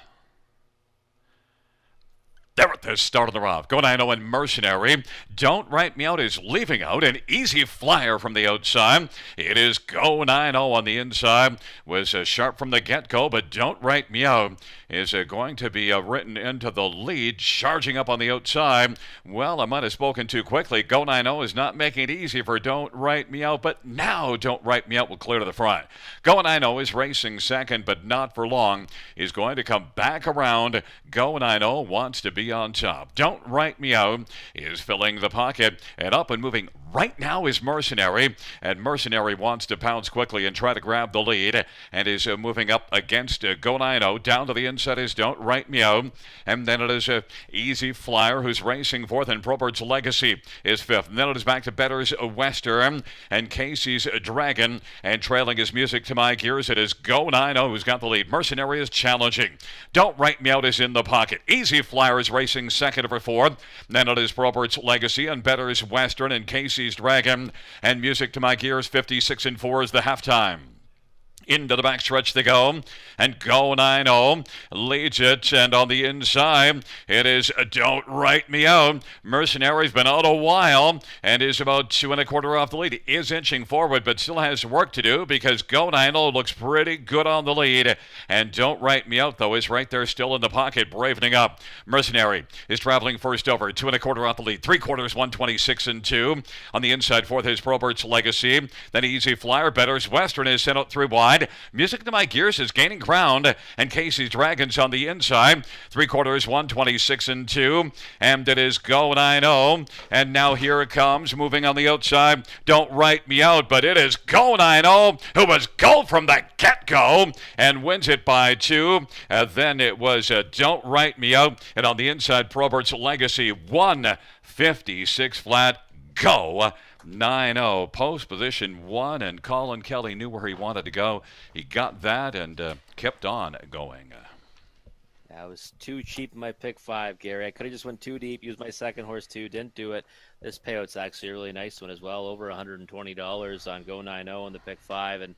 They're at the start of the round. Go 9-0 and Mercenary. Don't Write Me Out is leaving out. An Easy Flyer from the outside. It is Go 9-0 on the inside. Was sharp from the get-go, but Don't Write Me Out is going to be written into the lead, charging up on the outside. Well, I might have spoken too quickly. Go 9-0 is not making it easy for Don't Write Me Out, but now Don't Write Me Out will clear to the front. Go 9-0 is racing second, but not for long. Is going to come back around. Go 9-0 wants to be on top. Don't Write Me Out is filling the pocket, and up and moving right now is Mercenary, and Mercenary wants to pounce quickly and try to grab the lead, and is moving up against Go 9-0. Down to the inside is Don't Write Me Out, and then it is Easy Flyer who's racing fourth, and Probert's Legacy is fifth, and then it is back to Bettor's Western and Casey's Dragon, and trailing his Music to My Gears, it is Go 9-0 who's got the lead. Mercenary is challenging. Don't Write Me Out is in the pocket. Easy Flyer is racing second over fourth, then it is Probert's Legacy and Bettor's Western and Casey's Dragon, and Music to My Gears, 56-4 is the halftime. Into the backstretch they go, and go 9-0. Leads it, and on the inside, it is Don't Write Me Out. Mercenary's been out a while, and is about 2.25 off the lead. Is inching forward, but still has work to do, because Go 9-0 looks pretty good on the lead. And Don't Write Me Out, though, is right there still in the pocket, bravening up. Mercenary is traveling first over, 2.25 off the lead. 3/4, 126 and 2. On the inside, fourth is Probert's Legacy. Then Easy Flyer, Better's Western is sent out 3 wide. Music to My Gears is gaining ground, and Casey's Dragons on the inside. 3/4, 126 and 2. And it is Go 9-0. And now here it comes, moving on the outside. Don't Write Me Out, but it is Go 9-0, who was go from the get-go and wins it by 2. Then it was Don't Write Me Out, and on the inside, Probert's Legacy, 156 flat. Go 9-0. Post position 1, and Colin Kelly knew where he wanted to go. He got that and kept on going.
I was too cheap in my pick 5, Gary. I could have just went too deep, used my second horse too, didn't do it. This payout's actually a really nice one as well, over $120 on Go 9-0 in the pick 5. And,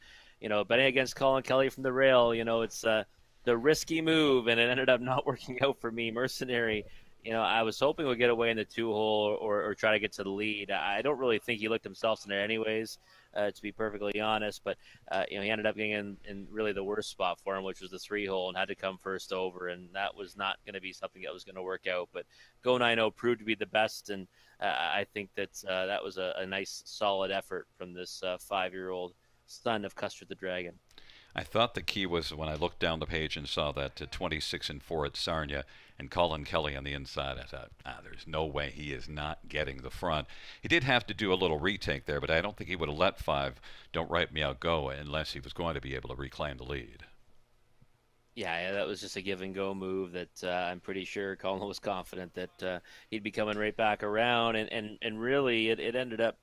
betting against Colin Kelly from the rail, it's the risky move, and it ended up not working out for me. Mercenary, I was hoping we'd get away in the 2-hole or try to get to the lead. I don't really think he looked himself in there anyways, to be perfectly honest. But, he ended up getting in really the worst spot for him, which was the 3-hole, and had to come first over. And that was not going to be something that was going to work out. But Go 9-0 proved to be the best. And I think that was a nice, solid effort from this 5-year-old son of Custer the Dragon.
I thought the key was when I looked down the page and saw that 26 and 4 at Sarnia and Colin Kelly on the inside. I thought, there's no way he is not getting the front. He did have to do a little retake there, but I don't think he would have let 5 Don't Write Me Out go unless he was going to be able to reclaim the lead.
Yeah, that was just a give and go move that I'm pretty sure Colin was confident that he'd be coming right back around, and really it ended up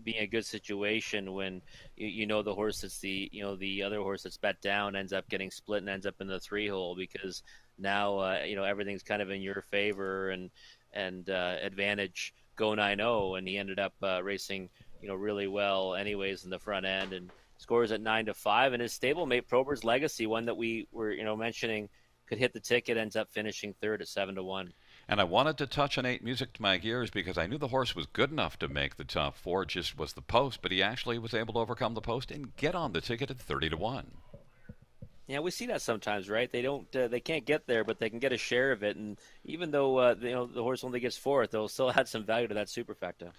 being a good situation when the horse that's the other horse that's bet down ends up getting split and ends up in the 3-hole, because now everything's kind of in your favor and advantage Go 9-0, and he ended up racing really well anyways in the front end, and scores at 9-5, and his stablemate Probert's Legacy, one that we were mentioning could hit the ticket, ends up finishing third at 7-1.
And I wanted to touch on 8 Music to My Gears because I knew the horse was good enough to make the top 4. Just was the post, but he actually was able to overcome the post and get on the ticket at 30-1.
Yeah, we see that sometimes, right? They can't get there, but they can get a share of it. And even though the horse only gets 4th, they'll still add some value to that superfecta.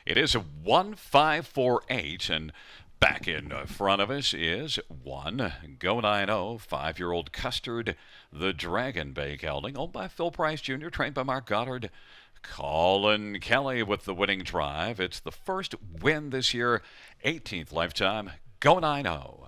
It is a 1-5-4-8, and back in front of us is 1 Go 9-0, 5-year-old Custard the Dragon Bay gelding, owned by Phil Price Jr., trained by Mark Goddard. Colin Kelly with the winning drive. It's the first win this year, 18th lifetime. Go 9-0.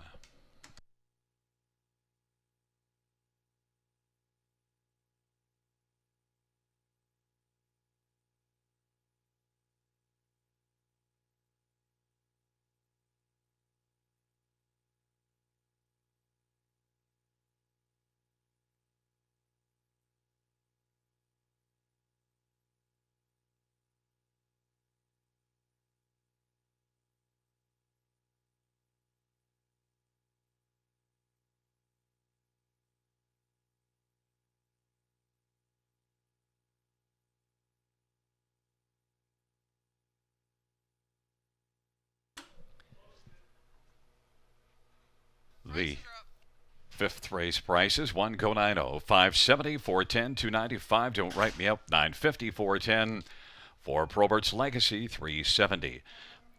The 5th race prices: 1 Go 9-0, 570, 410, 295. Don't Write Me Out, 950, 410. For Probert's Legacy, 370.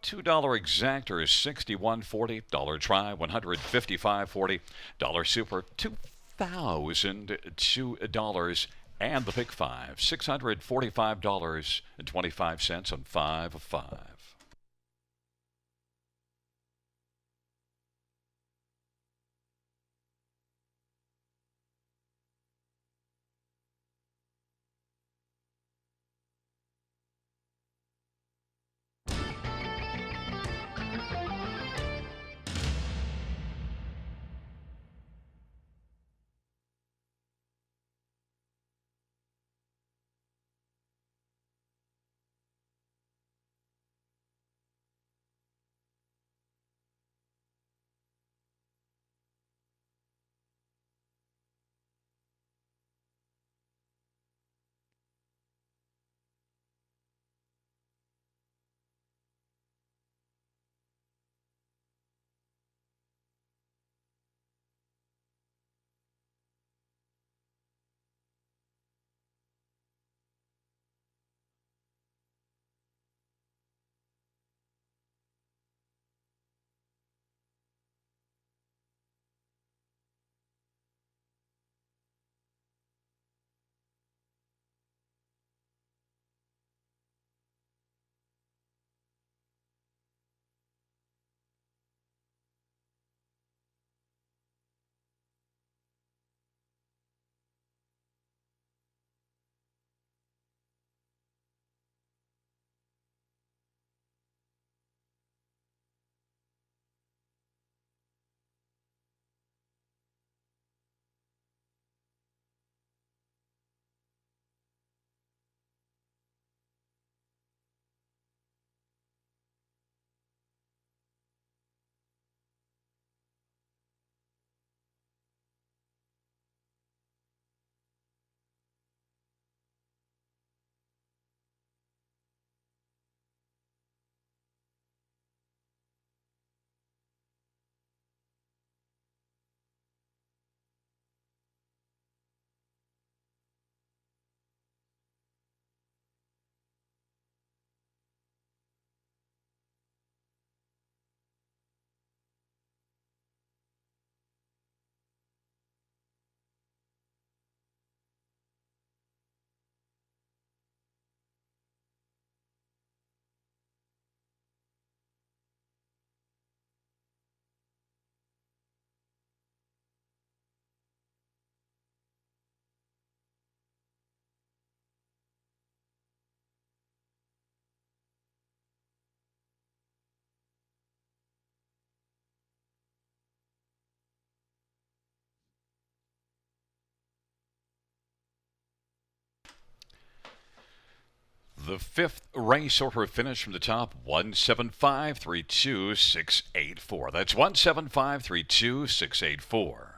$2 exactor, $61.40. Dollar try, $155.40. Dollar super, $2,002. And the pick 5, $645.25 on 5 of 5. The fifth race order finish from the top, 175,32684. That's 175,32684.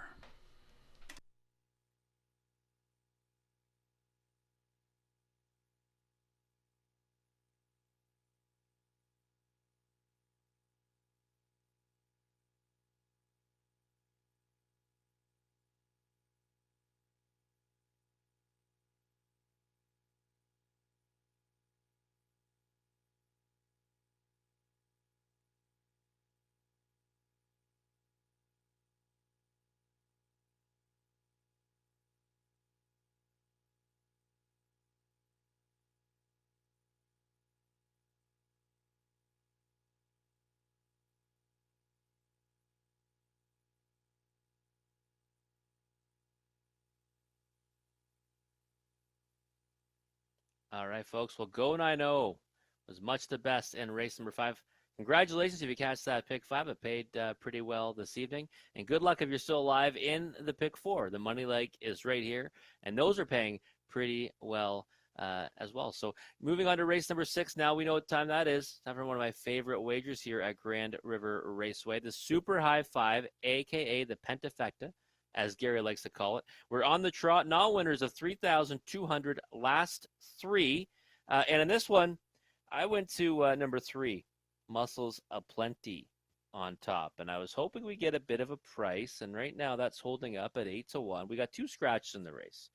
All right, folks. Well, Go 9-0 was much the best in race number 5. Congratulations if you catch that pick 5. It paid pretty well this evening. And good luck if you're still alive in the pick 4. The money leg is right here. And those are paying pretty well as well. So moving on to race number 6. Now we know what time that is. Time for one of my favorite wagers here at Grand River Raceway. The Super High 5, a.k.a. the Pentafecta, as Gary likes to call it. We're on the trot, non-winners of 3,200 last 3. And in this one, I went to number 3, Muscles Aplenty on top. And I was hoping we get a bit of a price. And right now that's holding up at 8-1. We got 2 scratches in the race.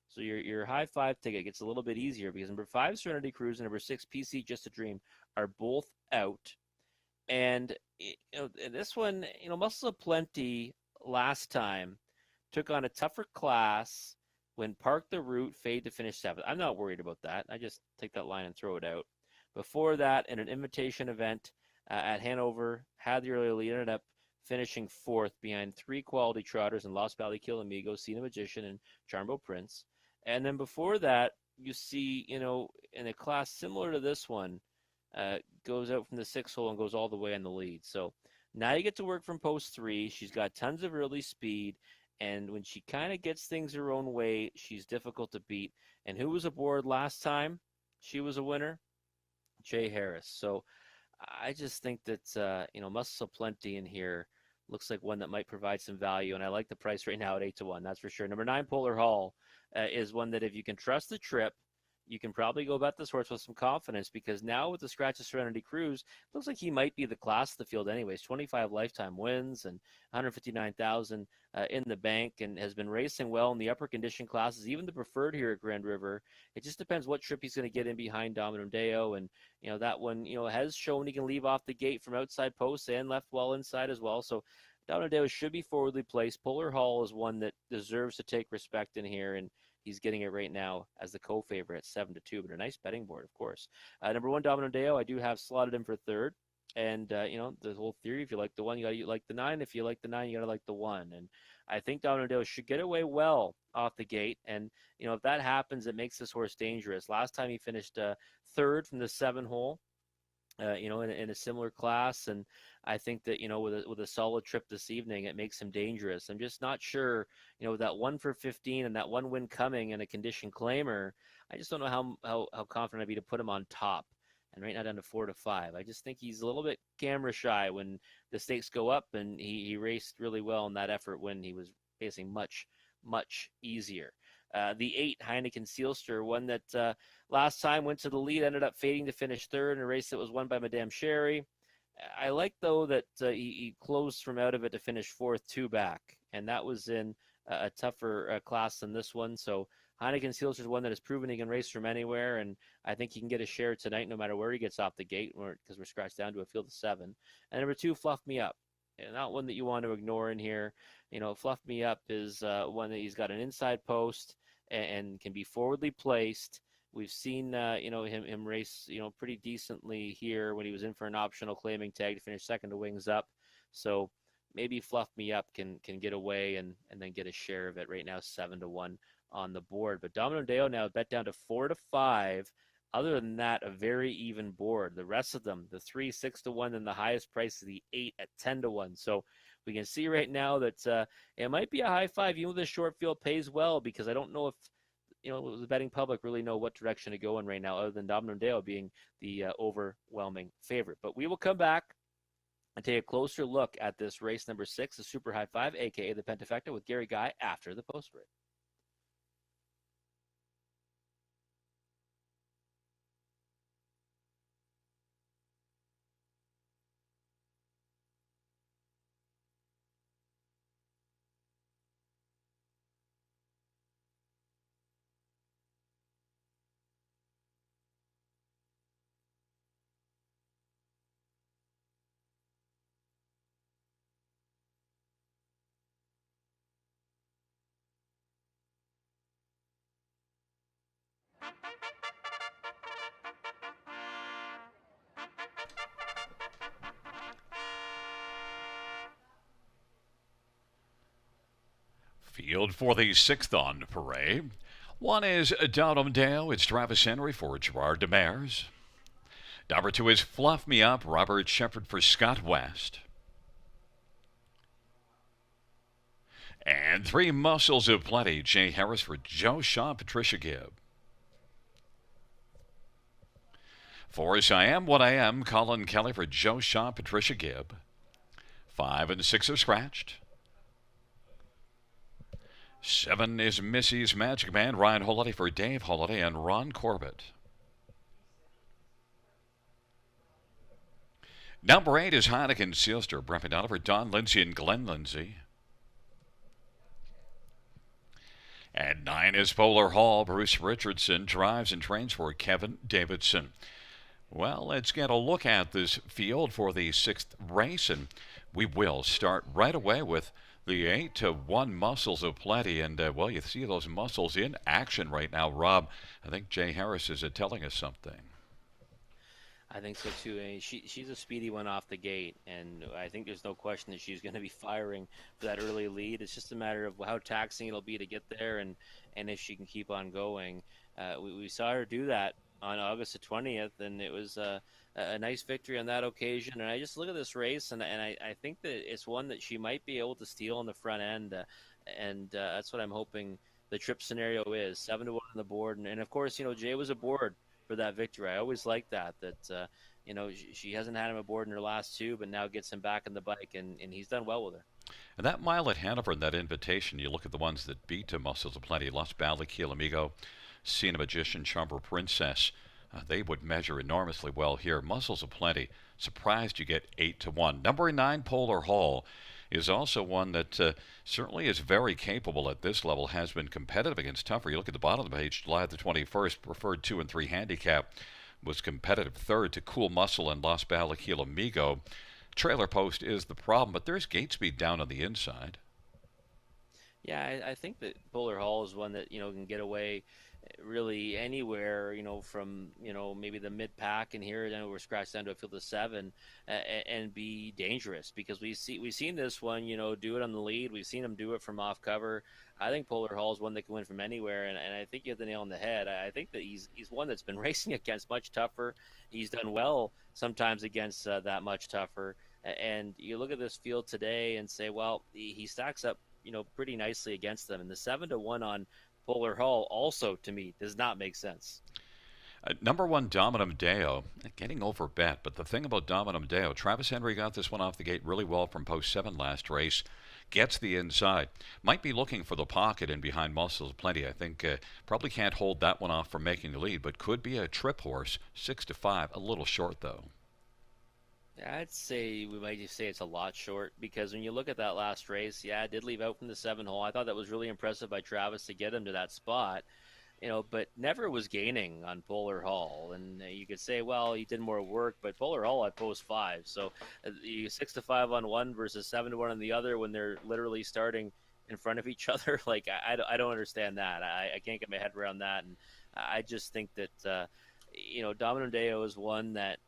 So your high 5 ticket gets a little bit easier because number 5, Serenity Cruise, and number 6, PC Just a Dream, are both out. And in this one, Muscles Aplenty last time took on a tougher class when Park the Route fade to finish 7th. I'm not worried about that. I just take that line and throw it out. Before that, in an invitation event at Hanover, had the early lead, ended up finishing 4th behind 3 quality trotters in Lost Valley Kill Amigo, Cena Magician, and Charmbo Prince. And then before that, you see, in a class similar to this one, goes out from the 6th hole and goes all the way in the lead. So now you get to work from post 3. She's got tons of early speed. And when she kind of gets things her own way, she's difficult to beat. And who was aboard last time? She was a winner, Jay Harris. So I just think that, Muscle Plenty in here looks like one that might provide some value. And I like the price right now at 8-1. That's for sure. Number 9, Polar Hall, is one that if you can trust the trip, you can probably go bet this horse with some confidence, because now with the scratch of Serenity Cruise, it looks like he might be the class of the field anyways. 25 lifetime wins and 159,000 in the bank, and has been racing well in the upper condition classes, even the preferred here at Grand River. It just depends what trip he's going to get in behind Domino Deo, and that one has shown he can leave off the gate from outside posts and left well inside as well. So Domino Deo should be forwardly placed. Polar Hall is one that deserves to take respect in here, and he's getting it right now as the co-favorite at 7-2, but a nice betting board, of course. Number 1, Domino Deo, I do have slotted him for 3rd. And, the whole theory, if you like the 1, you got to like the 9. If you like the 9, you got to like the 1. And I think Domino Deo should get away well off the gate. And, if that happens, it makes this horse dangerous. Last time he finished 3rd from the 7 hole. In a similar class, and I think that with a solid trip this evening, it makes him dangerous. I'm just not sure, with that 1 for 15 and that 1 win coming and a condition claimer, I just don't know how confident I'd be to put him on top. And right now down to 4-5. I just think he's a little bit camera shy when the stakes go up, and he raced really well in that effort when he was facing much easier. The 8, Heineken Sealster, one that last time went to the lead, ended up fading to finish 3rd in a race that was won by Madame Sherry. I like, though, that he closed from out of it to finish 4th, 2 back, and that was in a tougher class than this one. So Heineken Sealster is one that has proven he can race from anywhere, and I think he can get a share tonight no matter where he gets off the gate, because we're scratched down to a field of 7. And number 2, Fluff Me Up. And not one that you want to ignore in here. Fluff Me Up is one that he's got an inside post and can be forwardly placed. We've seen, him race, pretty decently here when he was in for an optional claiming tag to finish 2nd to Wings Up. So maybe Fluff Me Up can get away and then get a share of it. Right now, 7-1 on the board. But Domino Deo now bet down to 4-5. Other than that, a very even board. The rest of them, the 3, 6-1, and the highest price of the 8 at 10-1. So we can see right now that it might be a high 5, even with the short field pays well, because I don't know if the betting public really know what direction to go in right now, other than Domino Deo being the overwhelming favorite. But we will come back and take a closer look at this race number 6, the Super High Five, aka the Pentafecta, with Gary Guy after the post break.
Field for the 6th on parade. One is Donham Dale. It's Travis Henry for Gerard Demers. Number 2 is Fluff Me Up, Robert Shepard for Scott West. And 3 Muscles of Plenty, Jay Harris for Joe Shaw, Patricia Gibb. 4 is I Am What I Am, Colin Kelly for Joe Shaw, Patricia Gibb. 5 and 6 are scratched. 7 is Missy's Magic Man, Ryan Holiday for Dave Holiday and Ron Corbett. Number 8 is Heineken Sealster, Brett McDonald for Don Lindsay and Glenn Lindsay. And 9 is Polar Hall, Bruce Richardson drives and trains for Kevin Davidson. Well, let's get a look at this field for the 6th race, and we will start right away with the 8-1 Muscles of Plenty. And, well, you see those muscles in action right now, Rob. I think Jay Harris is telling us something.
I think so too. I mean, she's a speedy one off the gate, and I think there's no question that she's going to be firing for that early lead. It's just a matter of how taxing it'll be to get there, and if she can keep on going. We saw her do that on August the 20th, and it was a nice victory on that occasion. And I just look at this race, and I think that it's one that she might be able to steal on the front end, and that's what I'm hoping the trip scenario is. 7-1 on the board, and of course, Jay was aboard for that victory. I always like that she hasn't had him aboard in her last 2, but now gets him back on the bike, and he's done well with her.
And that mile at Hanover and that invitation, you look at the ones that beat to Muscles of Plenty, Lost Valley, Kiel Amigo, Cena Magician, Chamber Princess. They would measure enormously well here. Muscles of Plenty, surprised you get 8-1. Number 9, Polar Hall, is also one that certainly is very capable at this level, has been competitive against tougher. You look at the bottom of the page, July the 21st, preferred 2 and 3 handicap, was competitive third to Cool Muscle and Lost Valley, Kiel Amigo. Trailer Post is the problem, but there's gate speed down on the inside.
Yeah, I think that Polar Hall is one that can get away really anywhere, from maybe the mid pack and here, then we're scratched down to a field of 7, and be dangerous, because we've seen this one do it on the lead. We've seen him do it from off cover. I think Polar Hall is one that can win from anywhere, and I think you hit the nail on the head. I think that he's one that's been racing against much tougher. He's done well sometimes against that much tougher, and you look at this field today and say, well, he stacks up pretty nicely against them, and the 7-1 on Polar Hall also, to me, does not make sense.
Number 1, Dominum Deo, getting over bet. But the thing about Dominum Deo, Travis Henry got this one off the gate really well from post 7 last race. Gets the inside. Might be looking for the pocket and behind Muscles Plenty. I think probably can't hold that one off from making the lead, but could be a trip horse. 6-5, a little short though.
I'd say we might just say it's a lot short, because when you look at that last race, it did leave out from the 7 hole. I thought that was really impressive by Travis to get him to that spot, but never was gaining on Polar Hall. And you could say, well, he did more work, but Polar Hall had post 5. So 6-5 on one versus 7-1 on the other when they're literally starting in front of each other. Like, I don't understand that. I can't get my head around that. And I just think that, Domino Deo is one that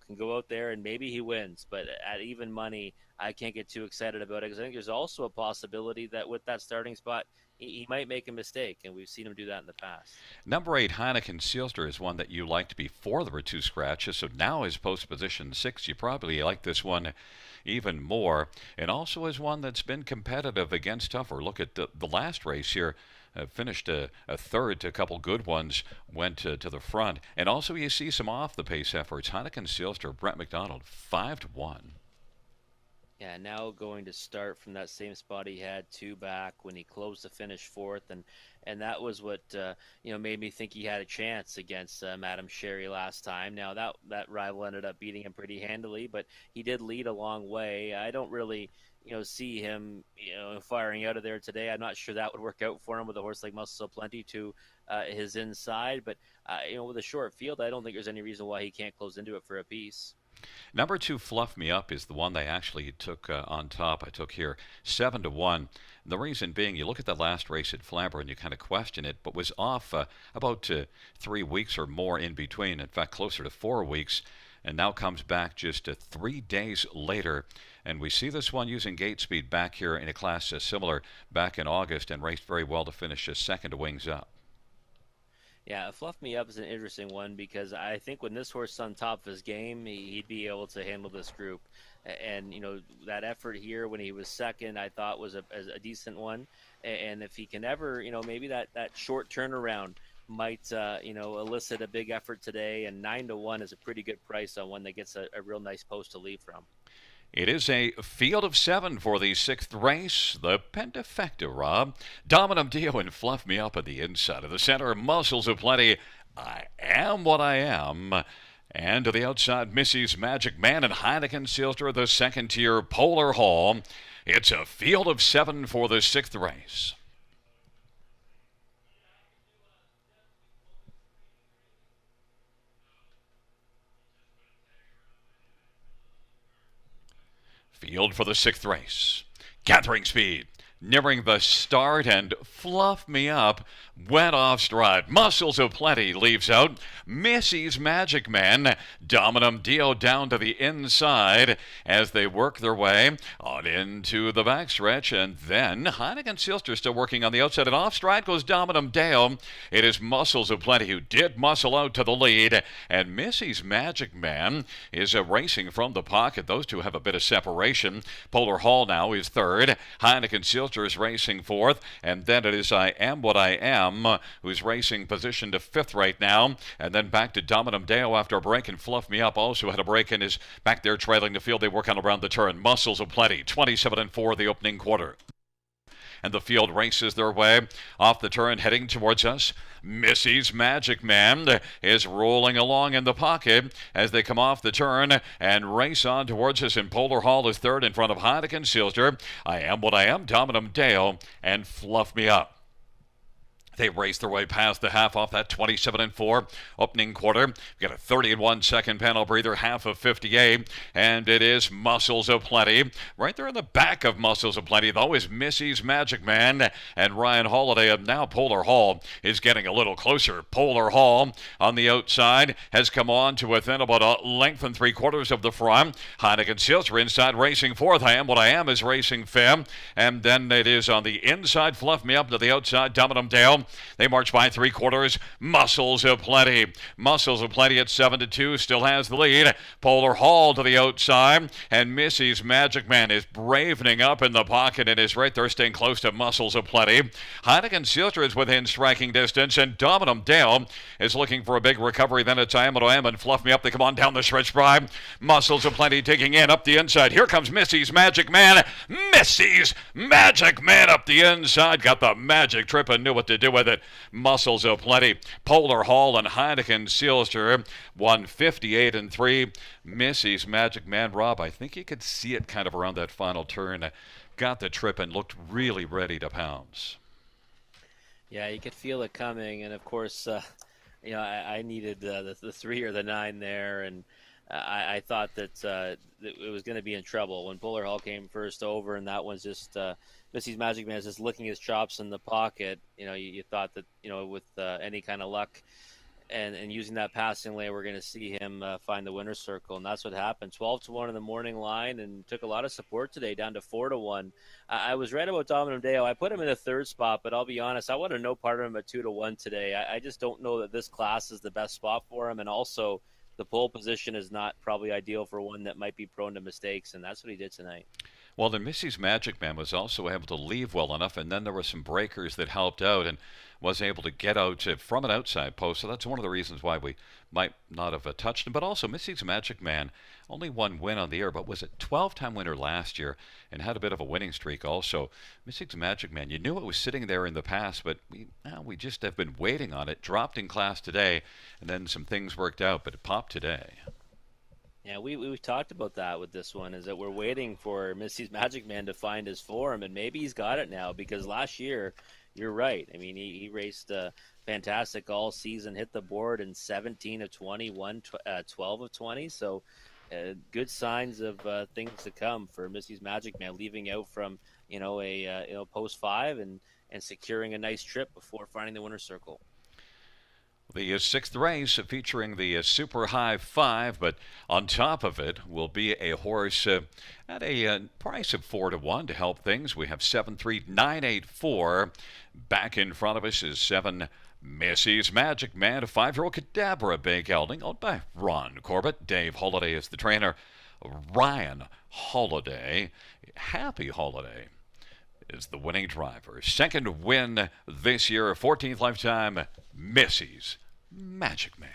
can go out there and maybe he wins, but at even money, I can't get too excited about it, because I think there's also a possibility that with that starting spot, he might make a mistake, and we've seen him do that in the past.
Number 8, Heineken Sealster, is one that you liked before there were 2 scratches, so now is post position 6. You probably like this one even more, and also is one that's been competitive against tougher. Look at the last race here. finished a third. A couple good ones went to the front. And also you see some off the pace efforts. Heineken Sealster, Brett McDonald, 5-1.
Yeah, now going to start from that same spot he had two back when he closed the finish fourth, and that was what made me think he had a chance against Madam Sherry last time. Now that rival ended up beating him pretty handily, but he did lead a long way. I don't really see him firing out of there today. I'm not sure that would work out for him with a horse like Muscle Plenty to his inside, but with a short field, I don't think there's any reason why he can't close into it for a piece.
Number 2, Fluff Me Up, is the one they actually took on top. I took here 7-1. The reason being, you look at the last race at Flamborough and you kind of question it, but was off about 3 weeks or more in between. In fact, closer to 4 weeks, and now comes back just 3 days later. And we see this one using gate speed back here in a class similar back in August, and raced very well to finish second to Wings Up.
Yeah, Fluff Me Up is an interesting one because I think when this horse is on top of his game, he'd be able to handle this group. And, that effort here when he was second, I thought was a decent one. And if he can ever, maybe that short turnaround might, elicit a big effort today. And 9-1 is a pretty good price on one that gets a real nice post to lead from.
It is a field of 7 for the 6th race. The Pentafecta, Rob. Dominum Dio and Fluff Me Up at the inside of the center. Muscles of Plenty. I Am What I Am. And to the outside, Missy's Magic Man and Heineken Sealster, the second tier Polar Hall. It's a field of 7 for the 6th race. Field for the 6th race. Gathering speed. Nearing the start, and Fluff Me Up went off stride. Muscles of Plenty leaves out. Missy's Magic Man. Dominum Dio down to the inside as they work their way on into the backstretch. And then Heineken Sealster still working on the outside, and off stride goes Dominum Dio. It is Muscles of Plenty who did muscle out to the lead, and Missy's Magic Man is racing from the pocket. Those two have a bit of separation. Polar Hall now is third. Heineken Sealster is racing fourth, and then it is I Am What I Am who's racing position to fifth right now, and then back to Dominum Deo after a break, and Fluff Me Up also had a break and is back there trailing the field. They work on around the turn. Muscles of Plenty, 27-4 the opening quarter. And the field races their way off the turn, heading towards us. Missy's Magic Man is rolling along in the pocket as they come off the turn and race on towards us. And Polar Hall is third in front of Heineken Sealster. I Am What I Am, Dominum Dale, and Fluff Me Up. They race their way past the half off that 27-4 opening quarter. We've got a 30-1 second panel breather, half of 58, and it is Muscles of Plenty. Right there in the back of Muscles of Plenty, though, is Missy's Magic Man and Ryan Holiday. And now Polar Hall is getting a little closer. Polar Hall on the outside has come on to within about a length and 3/4 of the front. Heineken Sealster inside racing fourth. I Am What I Am is racing fifth. And then it is on the inside, Fluff Me Up to the outside, Dominum Dale. They march by 3/4. Muscles of Plenty. Muscles of Plenty at 7-2 still has the lead. Polar Hall to the outside, and Missy's Magic Man is bravening up in the pocket and is right there staying close to Muscles of Plenty. Heineken Sealster is within striking distance, and Dominum Dale is looking for a big recovery. Then it's I Am What I Am and Fluff Me Up. They come on down the stretch by. Muscles of Plenty digging in up the inside. Here comes Missy's Magic Man. Missy's Magic Man up the inside. Got the magic trip and knew what to do with it. Muscles of Plenty. Polar Hall and Heineken Sealster won 58-3. Missy's Magic Man, Rob, I think you could see it kind of around that final turn. Got the trip and looked really ready to pounce.
Yeah, you could feel it coming, and of course, I needed the 3 or the 9 there, and I thought that it was going to be in trouble when Polar Hall came first over, and that one's just Missy's Magic Man is just licking his chops in the pocket. You thought that with any kind of luck and using that passing lane, we're going to see him find the winner's circle, and that's what happened. 12-1 in the morning line, and took a lot of support today, down to 4-1. I was right about Dominum Deo. I put him in the third spot, but I'll be honest, I wanted no part of him at 2-1 today. I just don't know that this class is the best spot for him, and also the pole position is not probably ideal for one that might be prone to mistakes, and that's what he did tonight.
Well, then Missy's Magic Man was also able to leave well enough, and then there were some breakers that helped out and was able to get out from an outside post. So that's one of the reasons why we might not have touched him. But also, Missy's Magic Man only one win on the year, but was a 12-time winner last year and had a bit of a winning streak also. Missy's Magic Man, you knew it was sitting there in the past, but we just have been waiting on it. Dropped in class today, and then some things worked out, but it popped today.
Yeah, we've talked about that with this one, is that we're waiting for Missy's Magic Man to find his form, and maybe he's got it now, because last year, you're right. I mean, he raced fantastic all season, hit the board in 17 of 20, 12 of 20, so good signs of things to come for Missy's Magic Man, leaving out from a post 5 and securing a nice trip before finding the winner's circle.
The sixth race featuring the Super High 5, but on top of it will be a horse at a price of 4 to 1 to help things. We have 73984. Back in front of us is 7 Missy's Magic Man, a 5-year-old Cadabra Bay Gelding, owned by Ron Corbett. Dave Holiday is the trainer. Ryan Holiday, Happy Holiday, is the winning driver. Second win this year, 14th lifetime, Missy's Magic Man.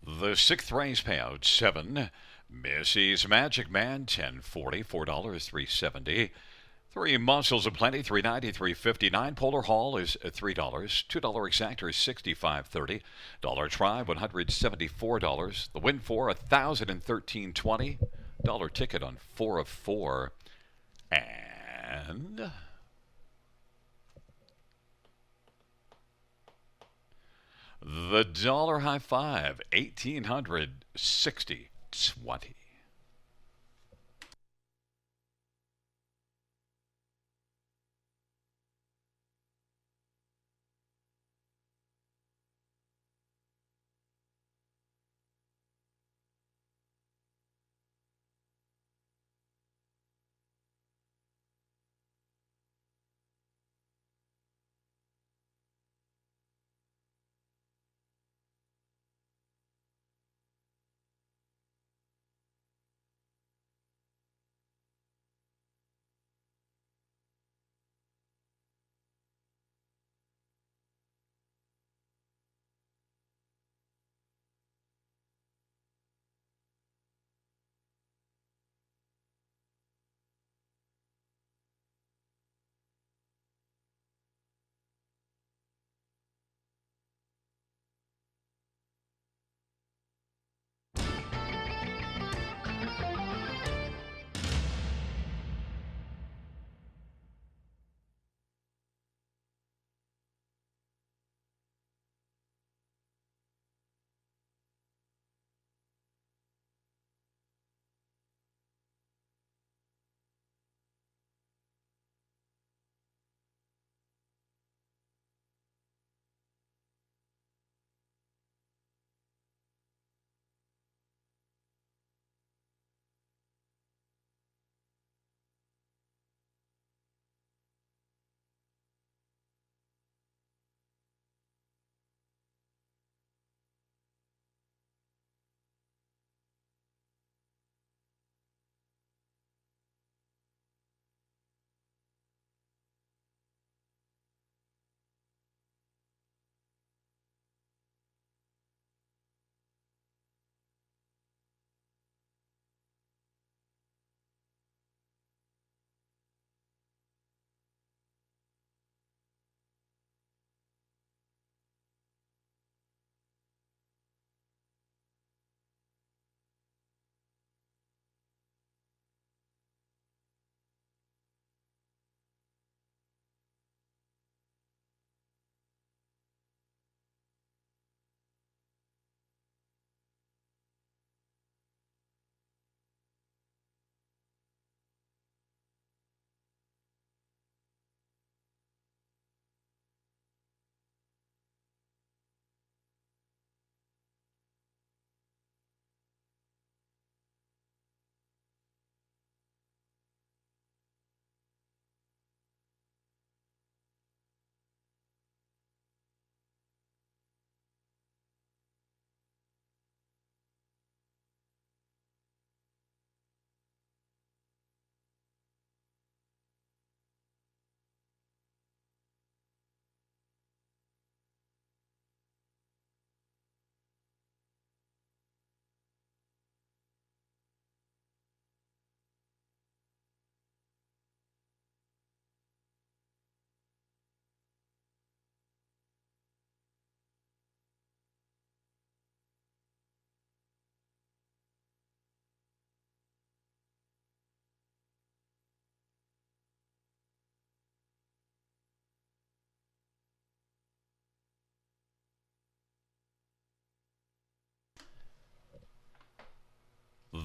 The sixth race payout, 7 Missy's Magic Man, 1040, $4, 370. 3 Muscles of Plenty, 390, 359. Polar Hall is $3. $2 exactor is 65.30. Dollar Tribe, $174. The win for 1,013.20. Dollar ticket on 4 of 4. And the Dollar High Five, 1,860.20.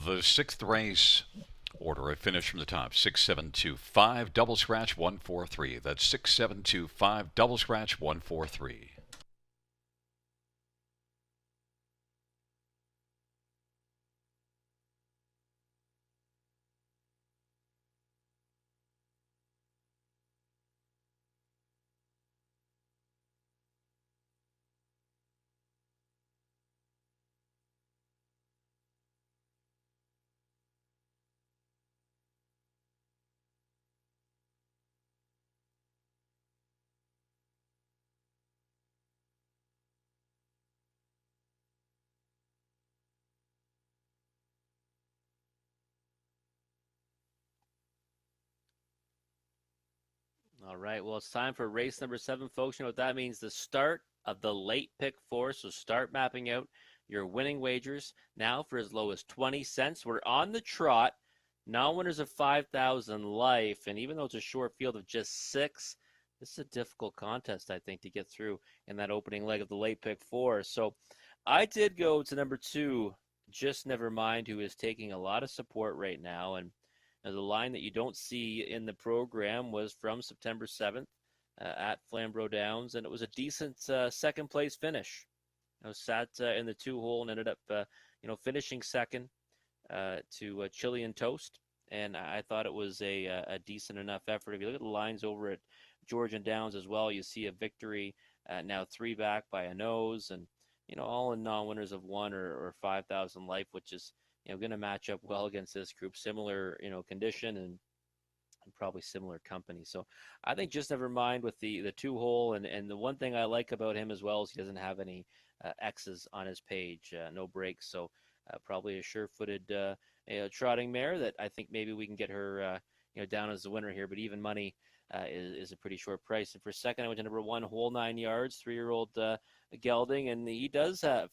The sixth race, order of finish from the top: 6725, double scratch 143. That's 6725, double scratch 143.
All right. Well, it's time for race number 7, folks. You know what that means? The start of the late pick four. So start mapping out your winning wagers now for as low as 20 cents. We're on the trot. Non-winners of 5,000 life. And even though it's a short field of just 6, this is a difficult contest, I think, to get through in that opening leg of the late pick four. So I did go to number 2, Just Never Mind, who is taking a lot of support right now. And the line that you don't see in the program was from September 7th at Flamborough Downs, and it was a decent second place finish. I sat in the 2-hole and ended up, finishing second to Chilean Toast, and I thought it was a decent enough effort. If you look at the lines over at Georgian Downs as well, you see a victory now 3 back by a nose, and all in non-winners of 1 or 5,000 life, which is going to match up well against this group. Similar, condition and probably similar company. So I think Just Never Mind with the 2-hole, and the one thing I like about him as well is he doesn't have any X's on his page, no breaks. So probably a sure-footed trotting mare that I think maybe we can get her down as the winner here. But even money is a pretty short price. And for second, I went to number 1, Whole 9 Yards, 3-year-old gelding, and he does have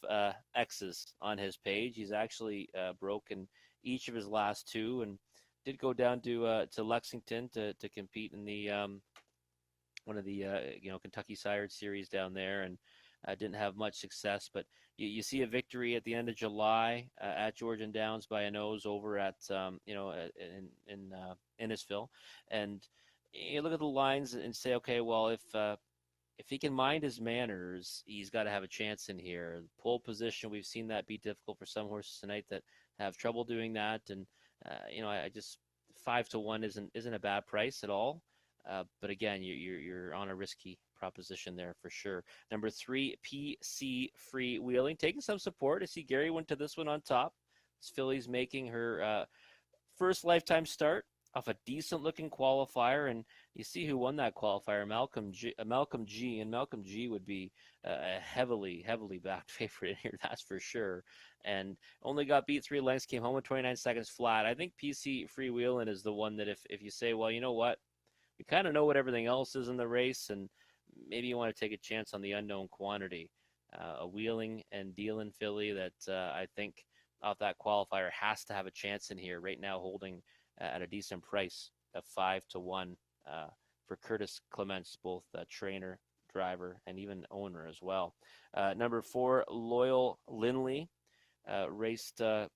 X's on his page. He's actually broken each of his last 2, and did go down to Lexington to compete in the one of the Kentucky Sired Series down there, and didn't have much success. But you see a victory at the end of July at Georgian Downs by a nose over at in Innisfil, and you look at the lines and say, okay, well, if he can mind his manners, he's got to have a chance in here. Pole position, we've seen that be difficult for some horses tonight that have trouble doing that, and I just 5-1 isn't a bad price at all. But again, you're on a risky proposition there for sure. Number 3, PC Freewheeling, taking some support. I see Gary went to this one on top. This filly's making her first lifetime start off a decent looking qualifier, and you see who won that qualifier, Malcolm G, and Malcolm G would be a heavily backed favorite in here, that's for sure, and only got beat 3 lengths, came home with 29 seconds flat. I think PC Freewheeling is the one that if you say, well, you know what, we kind of know what everything else is in the race, and maybe you want to take a chance on the unknown quantity, a wheeling and dealing filly that I think off that qualifier has to have a chance in here right now, holding at a decent price of 5-1 for Curtis Clements, both trainer, driver, and even owner as well. Number 4, Loyal Linley, raced at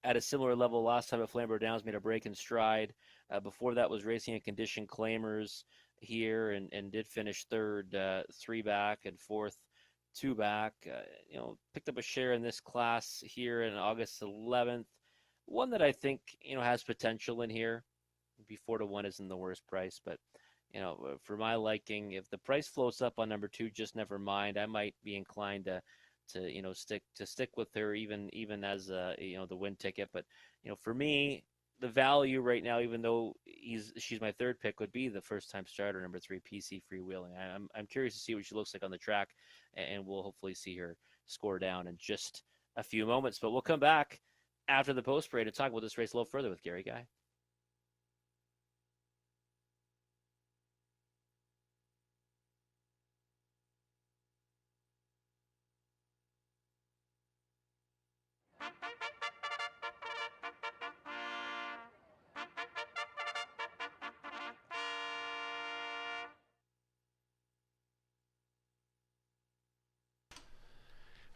a similar level last time at Flamborough Downs, made a break in stride. Before that was racing in condition claimers here and did finish third, 3 back, and fourth, 2 back. Picked up a share in this class here in August 11th. One that I think, has potential in here. Maybe 4-1 isn't the worst price, but, for my liking, if the price floats up on number 2, Just Never Mind, I might be inclined to stick with her even as the win ticket. But, for me, the value right now, even though she's my third pick, would be the first time starter, number 3, PC Freewheeling. I'm curious to see what she looks like on the track, and we'll hopefully see her score down in just a few moments. But we'll come back after the post parade to talk about this race a little further with Gary Guy.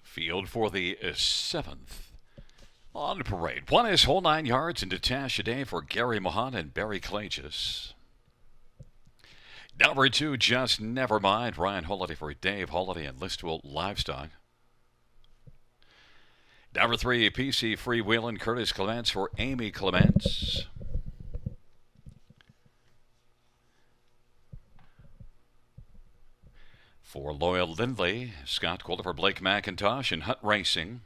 Field for the 7th On parade, one is whole 9 yards into Tash a day for Gary Mahan and Barry Clages. Number 2, Just Never Mind, Ryan Holiday for Dave Holiday and Listwell Livestock. Number 3, PC Freewheelin', Curtis Clements for Amy Clements. For Loyal Lindley, Scott Calder for Blake McIntosh and Hut Racing.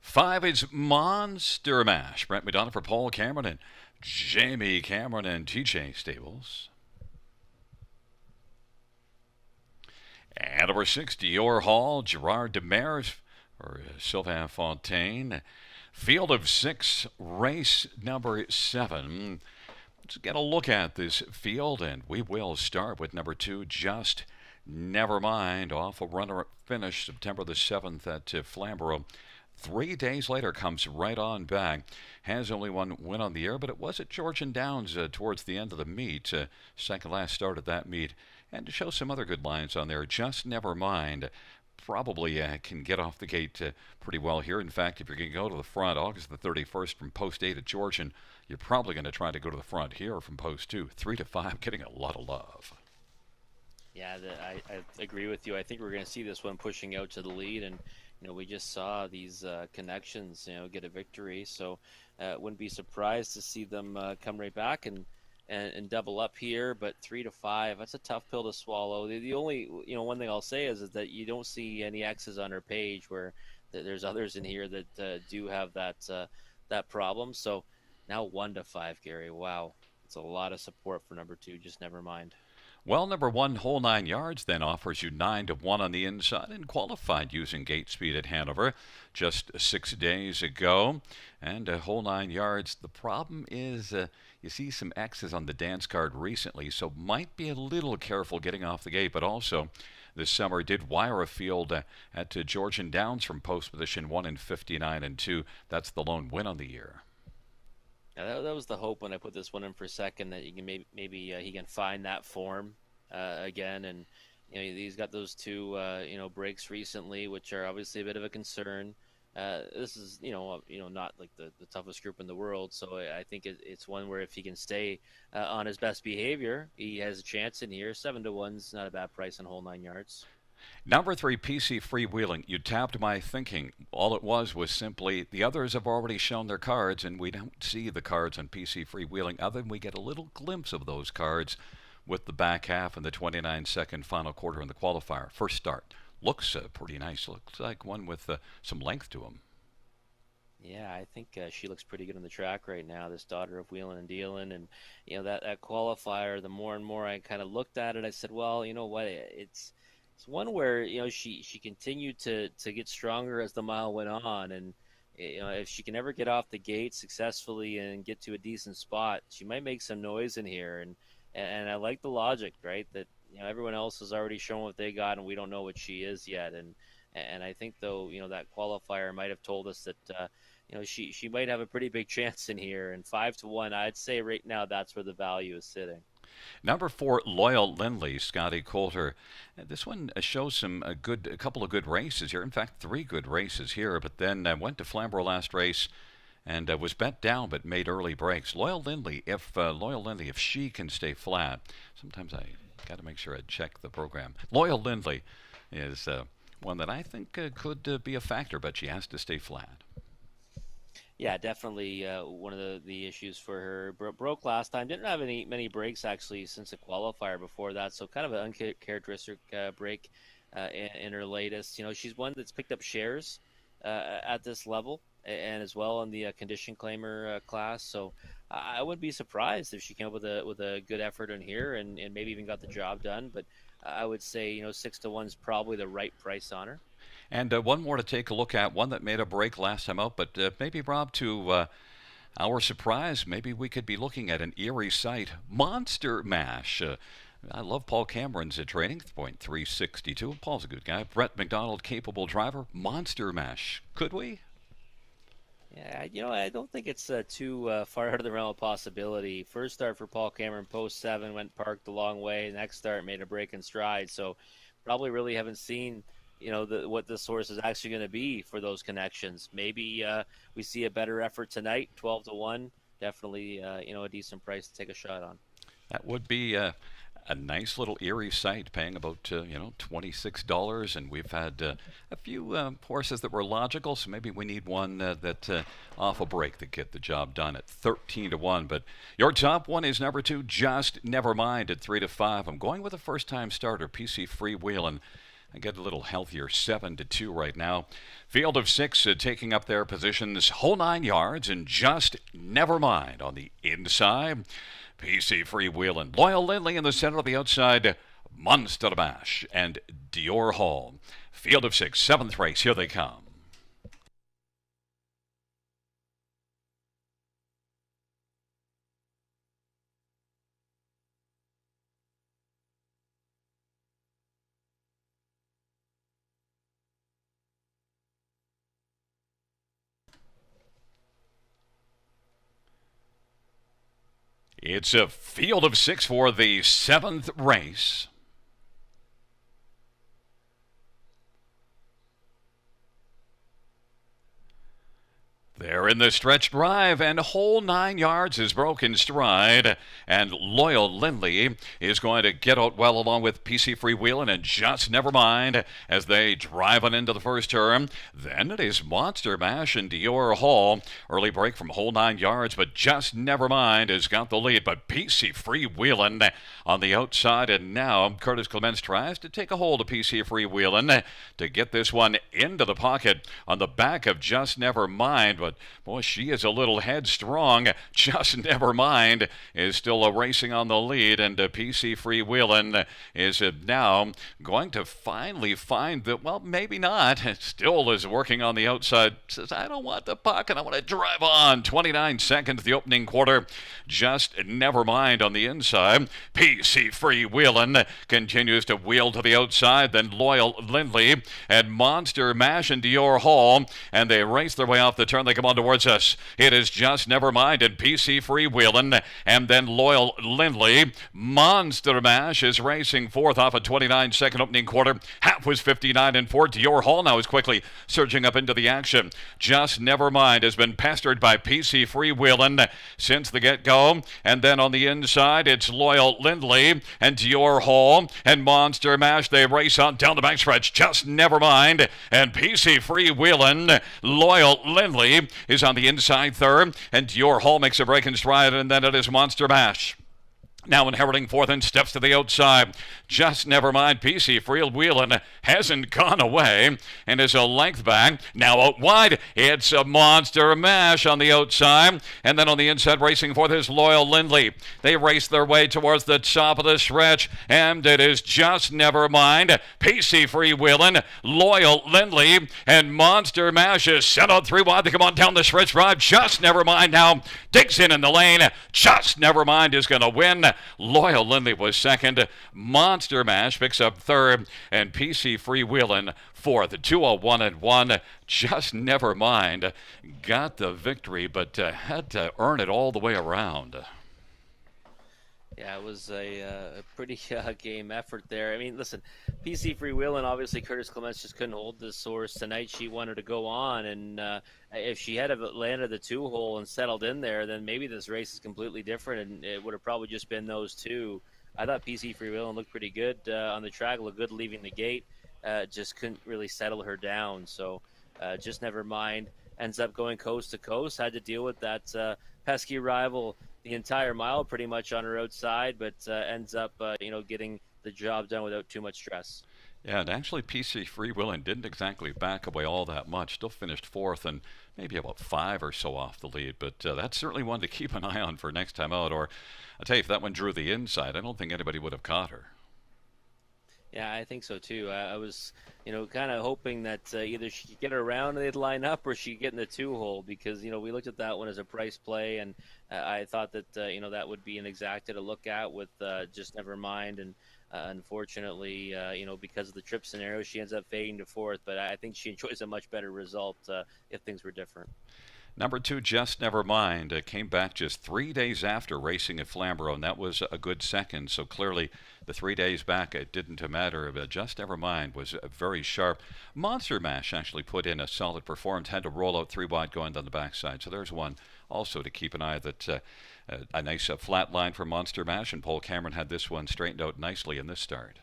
5 is Monster Mash, Brent McDonough for Paul Cameron and Jamie Cameron and TJ Stables. And number 6, Dior Hall, Gerard Demers for Sylvain Fontaine. Field of 6, race number 7. Let's get a look at this field, and we will start with number 2, Just Never Mind, off a runner finish September the 7th at Flamborough. 3 days later, comes right on back. Has only one win on the year, but it was at Georgian Downs towards the end of the meet. Second last start at that meet. And to show some other good lines on there, Just Never Mind probably can get off the gate pretty well here. In fact, if you're going to go to the front August the 31st from post 8 at Georgian, you're probably going to try to go to the front here from post 2. 3 to 5, getting a lot of love.
Yeah, I agree with you. I think we're going to see this one pushing out to the lead, and we just saw these connections, get a victory. So wouldn't be surprised to see them come right back and double up here. But 3 to 5, that's a tough pill to swallow. The only one thing I'll say is that you don't see any X's on her page, where there's others in here that do have that problem. So now 1 to 5, Gary. Wow, it's a lot of support for number 2. Just Never Mind.
Well, number 1, whole 9 yards, then offers you 9 to 1 on the inside and qualified using gate speed at Hanover just 6 days ago. And whole 9 yards. The problem is you see some X's on the dance card recently, so might be a little careful getting off the gate. But also, this summer did wire a field at Georgian Downs from post position 1 in 59 and 2. That's the lone win on the year.
Yeah, that was the hope when I put this one in for second, that you can maybe he can find that form again. And he's got those 2 breaks recently, which are obviously a bit of a concern. This is not like the toughest group in the world, so I think it's one where if he can stay on his best behavior, he has a chance in here. 7 to 1's not a bad price on whole 9 yards.
Number 3, PC Freewheeling. You tapped my thinking. All it was simply the others have already shown their cards, and we don't see the cards on PC Freewheeling other than we get a little glimpse of those cards with the back half and the 29-second final quarter in the qualifier. First start. Looks pretty nice. Looks like one with some length to him.
Yeah, I think she looks pretty good on the track right now, this daughter of wheeling and dealing. And, that qualifier, the more and more I kind of looked at it, I said, well, you know what, it's one where she continued to get stronger as the mile went on, and if she can ever get off the gate successfully and get to a decent spot, she might make some noise in here. And I like the logic, right? That everyone else has already shown what they got, and we don't know what she is yet. And I think though that qualifier might have told us that she might have a pretty big chance in here. And 5 to 1, I'd say right now that's where the value is sitting.
Number 4, Loyal Lindley, Scotty Coulter. This one shows a couple of good races here. In fact, 3 good races here, but then went to Flamborough last race and was bet down but made early breaks. Loyal Lindley, if she can stay flat, sometimes I got to make sure I check the program. Loyal Lindley is one that I think could be a factor, but she has to stay flat.
Yeah, definitely one of the issues for her. Broke last time. Didn't have many breaks actually since the qualifier before that. So kind of an uncharacteristic break in her latest. She's one that's picked up shares at this level and as well in the condition claimer class. So I wouldn't be surprised if she came up with a good effort in here and maybe even got the job done. But I would say 6 to 1 is probably the right price on her.
And one more to take a look at, one that made a break last time out, but maybe, Rob, to our surprise, maybe we could be looking at an eerie sight. Monster Mash. I love Paul Cameron's training, point 362. Paul's a good guy. Brett McDonald, capable driver. Monster Mash. Could we?
Yeah, I don't think it's too far out of the realm of possibility. First start for Paul Cameron, post 7, went parked a long way. Next start, made a break in stride. So probably really haven't seen what the source is actually going to be for those connections. Maybe we see a better effort tonight, 12-1. Definitely, a decent price to take a shot on.
That would be a nice little Erie site, paying about $26, and we've had a few horses that were logical, so maybe we need one that off a break that get the job done at 13-1. But your top one is number 2, Just Never Mind at 3-5. I'm going with a first-time starter, PC Freewheelin'. I get a little healthier, 7-2 right now. Field of 6 taking up their positions, whole 9 yards, and Just Never Mind on the inside. PC Freewheelin', Loyal Lindley in the center of the outside, Monster Mash and Dior Hall. Field of 6, 7th race, here they come. It's a field of 6 for the 7th race. They're in the stretch drive, and whole 9 yards is broken stride. And Loyal Lindley is going to get out well along with PC Freewheelin' and Just Never Mind as they drive on into the first turn. Then it is Monster Mash and Dior Hall. Early break from whole 9 yards, but Just Never Mind has got the lead. But PC Freewheelin' on the outside, and now Curtis Clements tries to take a hold of PC Freewheelin' to get this one into the pocket on the back of Just Never Mind. But boy, she is a little headstrong. Just Never Mind is still racing on the lead, and PC Freewheelin' is now going to finally find that, well, maybe not. Still is working on the outside. Says, I don't want the puck, and I want to drive on. 29 seconds, the opening quarter. Just Never Mind on the inside. PC Freewheelin' continues to wheel to the outside. Then Loyal Lindley and Monster Mash and Dior Hall, and they race their way off the turn. They come on towards us. It is Just Never Mind and PC Freewheelin', and then Loyal Lindley. Monster Mash is racing fourth off a 29-second opening quarter. Half was 59-4. Dior Hall now is quickly surging up into the action. Just Never Mind has been pestered by PC Freewheelin' since the get-go, and then on the inside it's Loyal Lindley and Dior Hall and Monster Mash. They race on down the backstretch. Just Never Mind and PC Freewheelin'. Loyal Lindley is on the inside third, and Dior Hall makes a break in stride, and then it is Monster Mash. Now inheriting fourth and steps to the outside. Just Never Mind. PC Freewheelin' hasn't gone away and is a length back. Now out wide, it's a Monster Mash on the outside. And then on the inside, racing fourth is Loyal Lindley. They race their way towards the top of the stretch, and it is Just Never Mind. PC Freewheelin', Loyal Lindley, and Monster Mash is set out 3 wide. They come on down the stretch drive. Just Never Mind now digs in the lane. Just Never Mind is going to win. Loyal Lindley was second. Monster Mash picks up third, and PC Freewheelin' fourth. 201-1. Just Never Mind got the victory, but had to earn it all the way around.
Yeah, it was a pretty game effort there. I mean, listen, PC Freewheelin', obviously Curtis Clements just couldn't hold this source tonight. She wanted to go on, and if she had landed the 2-hole and settled in there, then maybe this race is completely different, and it would have probably just been those two. I thought PC Freewheelin' looked pretty good on the track, looked good leaving the gate. Just couldn't really settle her down. So Just Never Mind ends up going coast to coast. Had to deal with that pesky rival the entire mile pretty much on her outside, but ends up getting the job done without too much stress.
Yeah, and actually PC Freewheelin' didn't exactly back away all that much. Still finished fourth and maybe about 5 or so off the lead, but that's certainly one to keep an eye on for next time out. Or I'll tell you, if that one drew the inside, I don't think anybody would have caught her.
Yeah, I think so too. I was, kind of hoping that either she could get around and they'd line up, or she could get in the 2-hole, because we looked at that one as a price play, and I thought that that would be an exacta to look at with Just Never Mind, and unfortunately, because of the trip scenario, she ends up fading to fourth. But I think she enjoys a much better result if things were different.
Number 2, Just Never Mind, came back just 3 days after racing at Flamborough, and that was a good second. So clearly, the 3 days back, it didn't matter. But Just Never Mind was very sharp. Monster Mash actually put in a solid performance, had to roll out 3 wide going down the backside. So there's one also to keep an eye that a nice flat line for Monster Mash, and Paul Cameron had this one straightened out nicely in this start.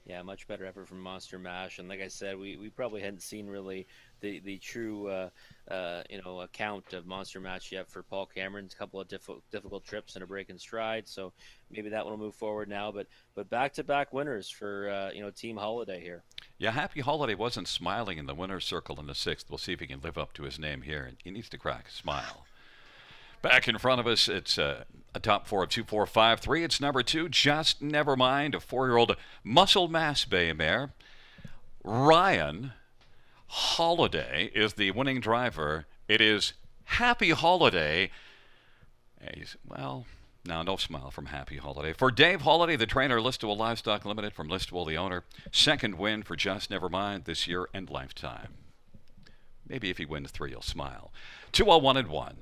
Yeah, much better effort from Monster Mash, and like I said, we probably hadn't seen really the true account of Monster Mash yet for Paul Cameron. A couple of difficult trips and a break in stride, so maybe that one will move forward now. But back-to-back winners for Team Holiday here.
Yeah, Happy Holiday wasn't smiling in the winner's circle in the 6th. We'll see if he can live up to his name here. He needs to crack a smile. Back in front of us, it's a top 4 of 2, 4, 5, 3. It's number 2, Just Never Mind, a 4-year-old muscle mass bay mare. Ryan Holiday is the winning driver. It is Happy Holiday. No smile from Happy Holiday. For Dave Holiday, the trainer, Listowel Livestock Limited, from Listowel, the owner. Second win for Just Never Mind this year and lifetime. Maybe if he wins 3, he'll smile. 2-1 and 1.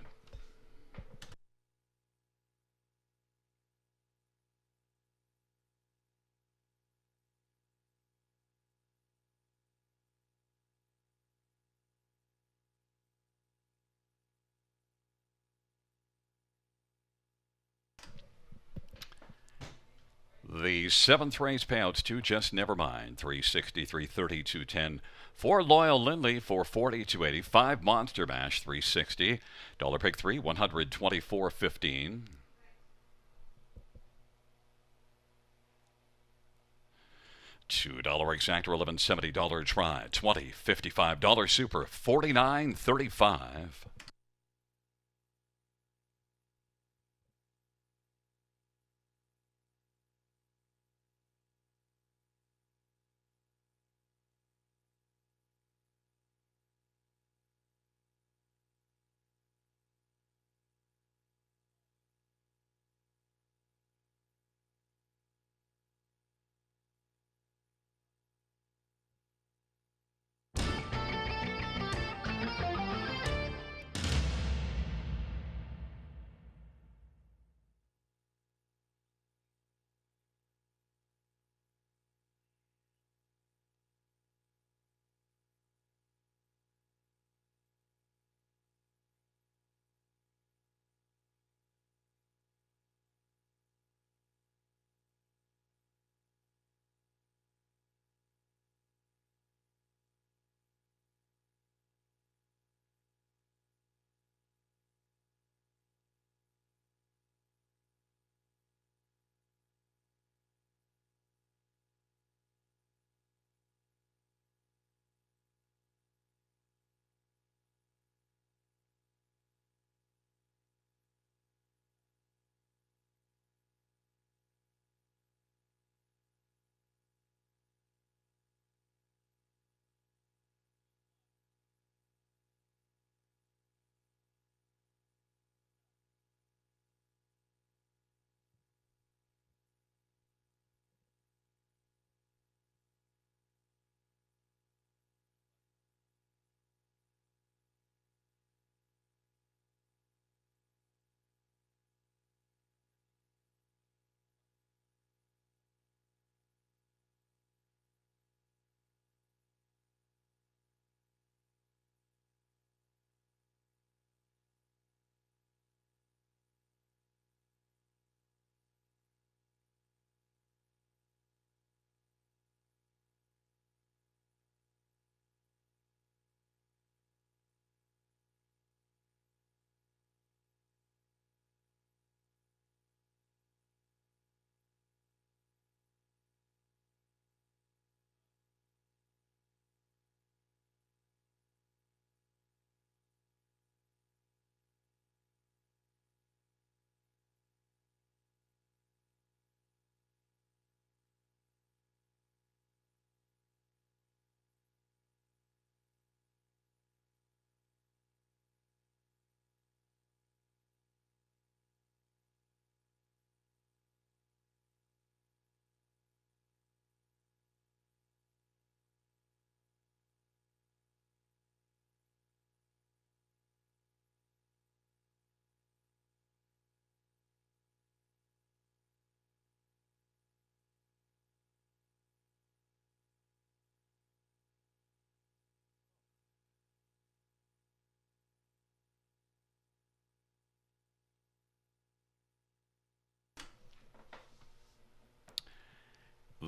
The 7th race payouts to Just Never Mind, 360, 330, 210. 4 Loyal Lindley, 440, 280. 5 Monster Mash, 360. Dollar Pick 3, 124.15. $2 exactor, $11.70 try, $20, $55 super, $49.35.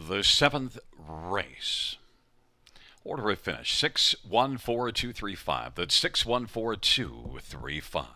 The seventh race. Order of finish 614235. That's 614235.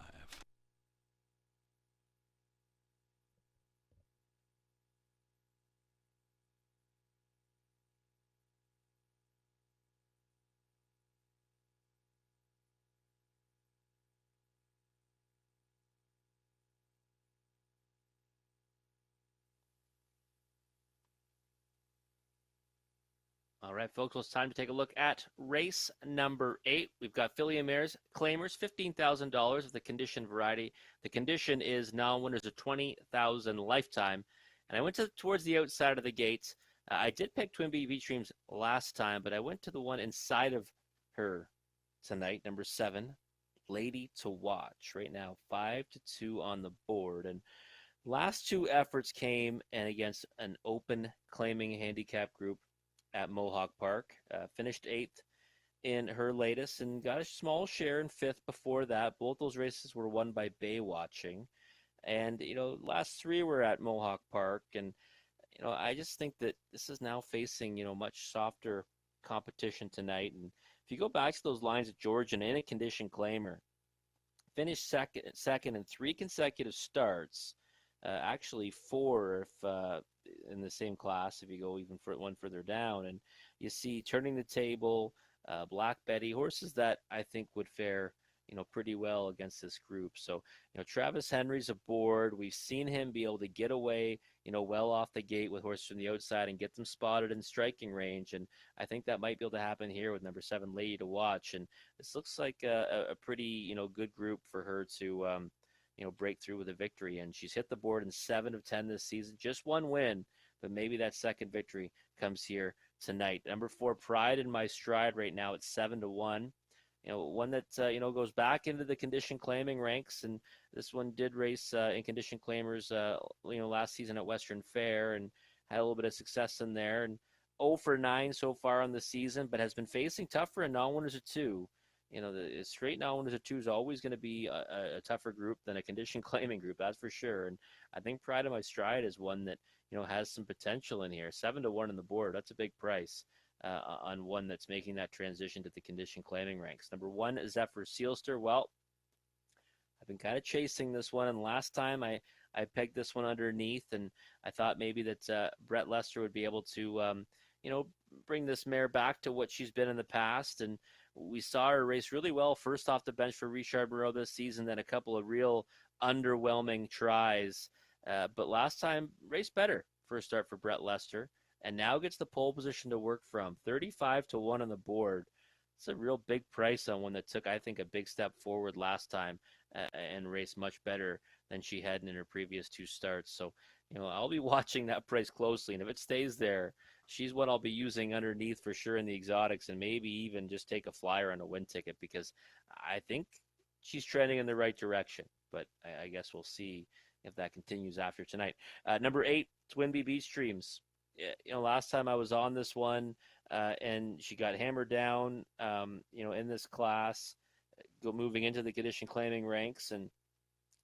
All right, folks, well, it's time to take a look at race number 8. We've got filly and mares claimers, $15,000 of the condition variety. The condition is non-winners of $20,000 lifetime. And I went towards the outside of the gates. I did pick Twin Beat Streams last time, but I went to the one inside of her tonight, number 7, Lady to Watch. Right now, 5-2 on the board. And last two efforts came and against an open claiming handicap group at Mohawk Park. Finished 8th in her latest and got a small share in 5th before that. Both those races were won by Bay Watching. And, last 3 were at Mohawk Park. And, I just think that this is now facing, much softer competition tonight. And if you go back to those lines at Georgian in a condition claimer, finished second in 3 consecutive starts. Actually 4 if in the same class if you go even one further down, and you see Turning the Table, Black Betty, horses that I think would fare pretty well against this group. So Travis Henry's aboard. We've seen him be able to get away well off the gate with horses from the outside and get them spotted in striking range, and I think that might be able to happen here with number 7 Lady to Watch. And this looks like a pretty good group for her to break through with a victory. And she's hit the board in 7 of 10 this season. Just one win, but maybe that second victory comes here tonight. Number 4, Pride in My Stride right now at 7-1. One that goes back into the condition claiming ranks, and this one did race in condition claimers last season at Western Fair and had a little bit of success in there. And 0 for 9 so far on the season, but has been facing tougher and non-winners of 2. The straight non-winners of 2 is always going to be a tougher group than a condition claiming group, that's for sure. And I think Pride of My Stride is one that has some potential in here. 7-1 on the board, that's a big price on one that's making that transition to the condition claiming ranks. Number 1 is Zephyr Sealster. Well, I've been kind of chasing this one, and last time I pegged this one underneath, and I thought maybe that Brett Lester would be able to bring this mare back to what she's been in the past. And we saw her race really well first off the bench for Richard Moreau this season, then a couple of real underwhelming tries. But last time, raced better first start for Brett Lester, and now gets the pole position to work from. 35-1 on the board. It's a real big price on one that took, I think, a big step forward last time and raced much better than she had in her previous 2 starts. So, I'll be watching that price closely, and if it stays there, she's what I'll be using underneath for sure in the exotics, and maybe even just take a flyer on a win ticket, because I think she's trending in the right direction. But I guess we'll see if that continues after tonight. Number 8, Twin Beat Streams. Last time I was on this one, and she got hammered down, in this class, moving into the condition claiming ranks, and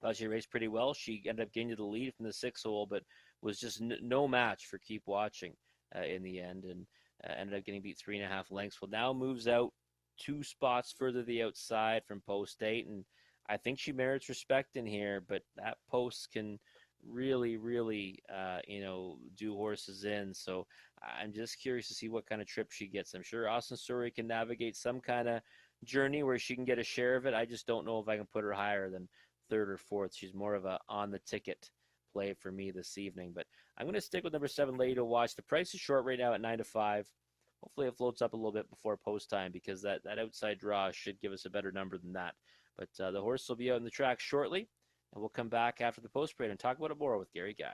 thought she raced pretty well. She ended up gaining the lead from the 6th hole, but was just no match for Keep Watching in the end, and ended up getting beat 3.5 lengths. Well, now moves out 2 spots further to the outside from post 8, and I think she merits respect in here, but that post can really, really, do horses in. So I'm just curious to see what kind of trip she gets. I'm sure Austin Story can navigate some kind of journey where she can get a share of it. I just don't know if I can put her higher than 3rd or 4th. She's more of a on the ticket play for me this evening. But I'm going to stick with number 7, Lady to Watch. The price is short right now at 9-5. Hopefully it floats up a little bit before post time, because that outside draw should give us a better number than that. But the horse will be out in the track shortly, and we'll come back after the post parade and talk about it more with Gary Guy.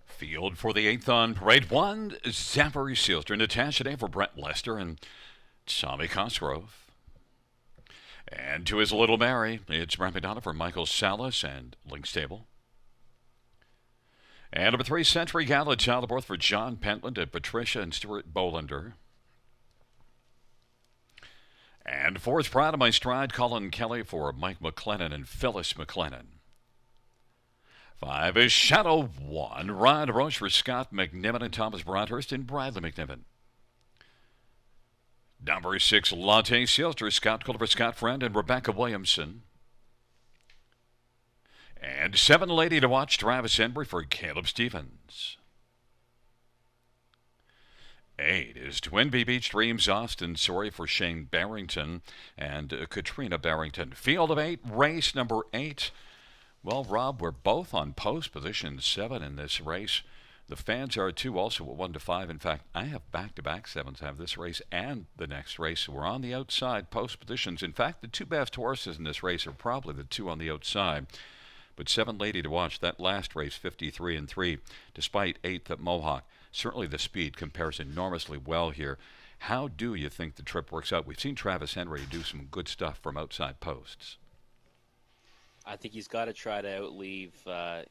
Field for the 8th on Parade 1, Zachary Sealster, Natasha Day for Brent Lester and Tommy Cosgrove. And to his little Mary, it's Brent McDonough for Michael Salas and Link Stable. And number 3, Century Gala Child Birth for John Pentland and Patricia and Stuart Bolander. And 4's Pride of My Stride, Colin Kelly for Mike McLennan and Phyllis McLennan. 5 is Shadow 1, Rod Roche for Scott McNiven and Thomas Broadhurst and Bradley McNiven. Number 6, Latte Sealster, Scott Culver, Scott Friend and Rebecca Williamson. And 7, Lady to Watch, Travis Embry for Caleb Stevens. 8 is Twin Beach Dreams, Austin Sorry for Shane Barrington and Katrina Barrington. Field of 8, race number 8. Well, Rob, we're both on post position 7 in this race. The fans are too, also at 1 to 5. In fact, I have back-to-back 7s. I have this race and the next race. We're on the outside post positions. In fact, the 2 best horses in this race are probably the 2 on the outside. But 7, Lady to Watch, that last race, 53 and 3, despite 8th at Mohawk. Certainly the speed compares enormously well here. How do you think the trip works out? We've seen Travis Henry do some good stuff from outside posts.
I think he's got to try to outleave, a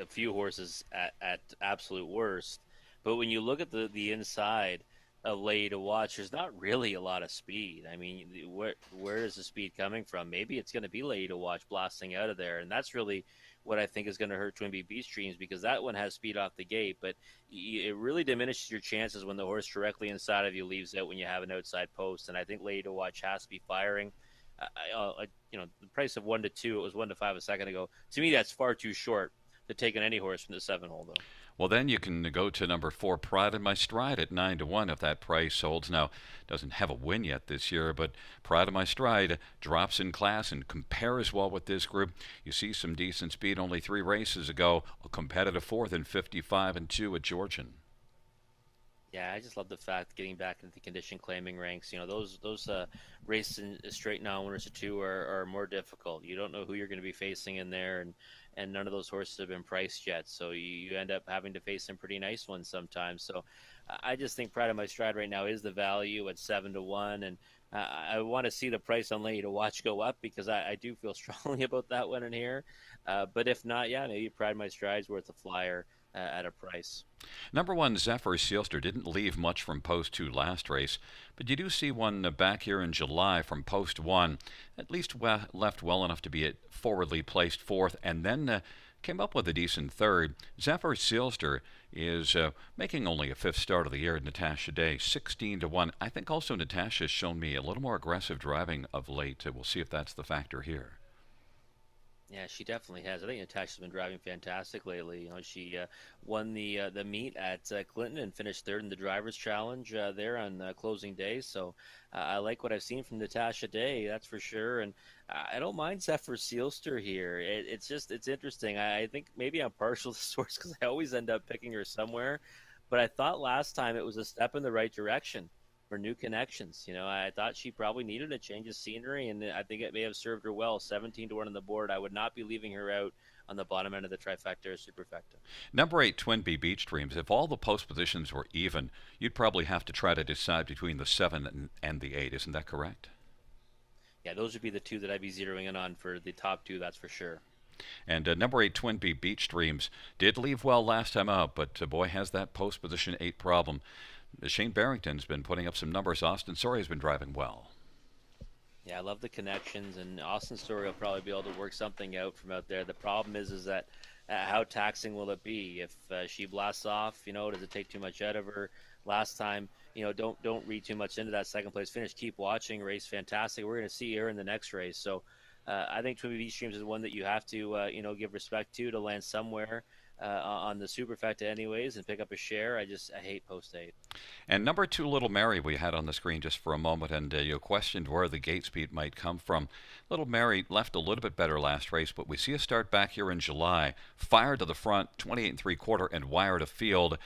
few horses at absolute worst. But when you look at the inside of Lady to Watch, there's not really a lot of speed. I mean, where is the speed coming from? Maybe it's going to be Lady to Watch blasting out of there, and that's really what I think is going to hurt Twin Beach Dreams, because that one has speed off the gate, but it really diminishes your chances when the horse directly inside of you leaves out when you have an outside post. And I think Lady to Watch has to be firing. The price of 1 to 2, it was 1 to 5 a second ago. To me, that's far too short to take on any horse from the 7 hole, though.
Well, then you can go to number 4, Pride of My Stride at 9 to 1 if that price holds. Now, doesn't have a win yet this year, but Pride of My Stride drops in class and compares well with this group. You see some decent speed only 3 races ago, a competitive 4th in 55 and 2 at Georgian.
Yeah, I just love the fact getting back into the condition claiming ranks. Those races in straight now 1 or 2 are more difficult. You don't know who you're going to be facing in there, and none of those horses have been priced yet. So you end up having to face some pretty nice ones sometimes. So I just think Pride of My Stride right now is the value at 7 to 1, and I want to see the price on Lady to Watch go up, because I do feel strongly about that one in here. But if not, yeah, maybe Pride of My Stride's worth a flyer at a price.
Number 1, Zephyr Sealster didn't leave much from post 2 last race, but you do see one back here in July from post 1, at least left well enough to be at forwardly placed 4th, and then came up with a decent 3rd. Zephyr Sealster is making only a 5th start of the year at Natasha Day, 16 to 1. I think also Natasha has shown me a little more aggressive driving of late. We'll see if that's the factor here.
Yeah, she definitely has. I think Natasha's been driving fantastic lately. She won the meet at Clinton and finished 3rd in the Drivers' Challenge there on closing day. So I like what I've seen from Natasha Day, that's for sure. And I don't mind Zephyr Sealster here. It's interesting. I think maybe I'm partial to this horse because I always end up picking her somewhere. But I thought last time it was a step in the right direction for new connections. I thought she probably needed a change of scenery, and I think it may have served her well. 17 to 1 on the board. I would not be leaving her out on the bottom end of the trifecta or superfecta.
Number 8, Twin Beach Dreams. If all the post positions were even, you'd probably have to try to decide between the 7 and the 8. Isn't that correct?
Yeah, those would be the 2 that I'd be zeroing in on for the top 2, that's for sure.
And number 8, Twin Beach Dreams, did leave well last time out, but boy, has that post position 8 problem. Shane Barrington's been putting up some numbers. Austin Sorry has been driving well.
Yeah, I love the connections, and Austin Story will probably be able to work something out from out there. The problem is that how taxing will it be if she blasts off? Does it take too much out of her? Last time, don't read too much into that second place finish. Keep watching. Race fantastic. We're going to see her in the next race. So I think Twin Beach Dreams is one that you have to give respect to land somewhere on the superfecta anyways and pick up a share. I hate post 8.
And number 2, Little Mary, we had on the screen just for a moment, and you questioned where the gate speed might come from. Little Mary left a little bit better last race, but we see a start back here in July. Fire to the front, 28 3/4, and wire to field.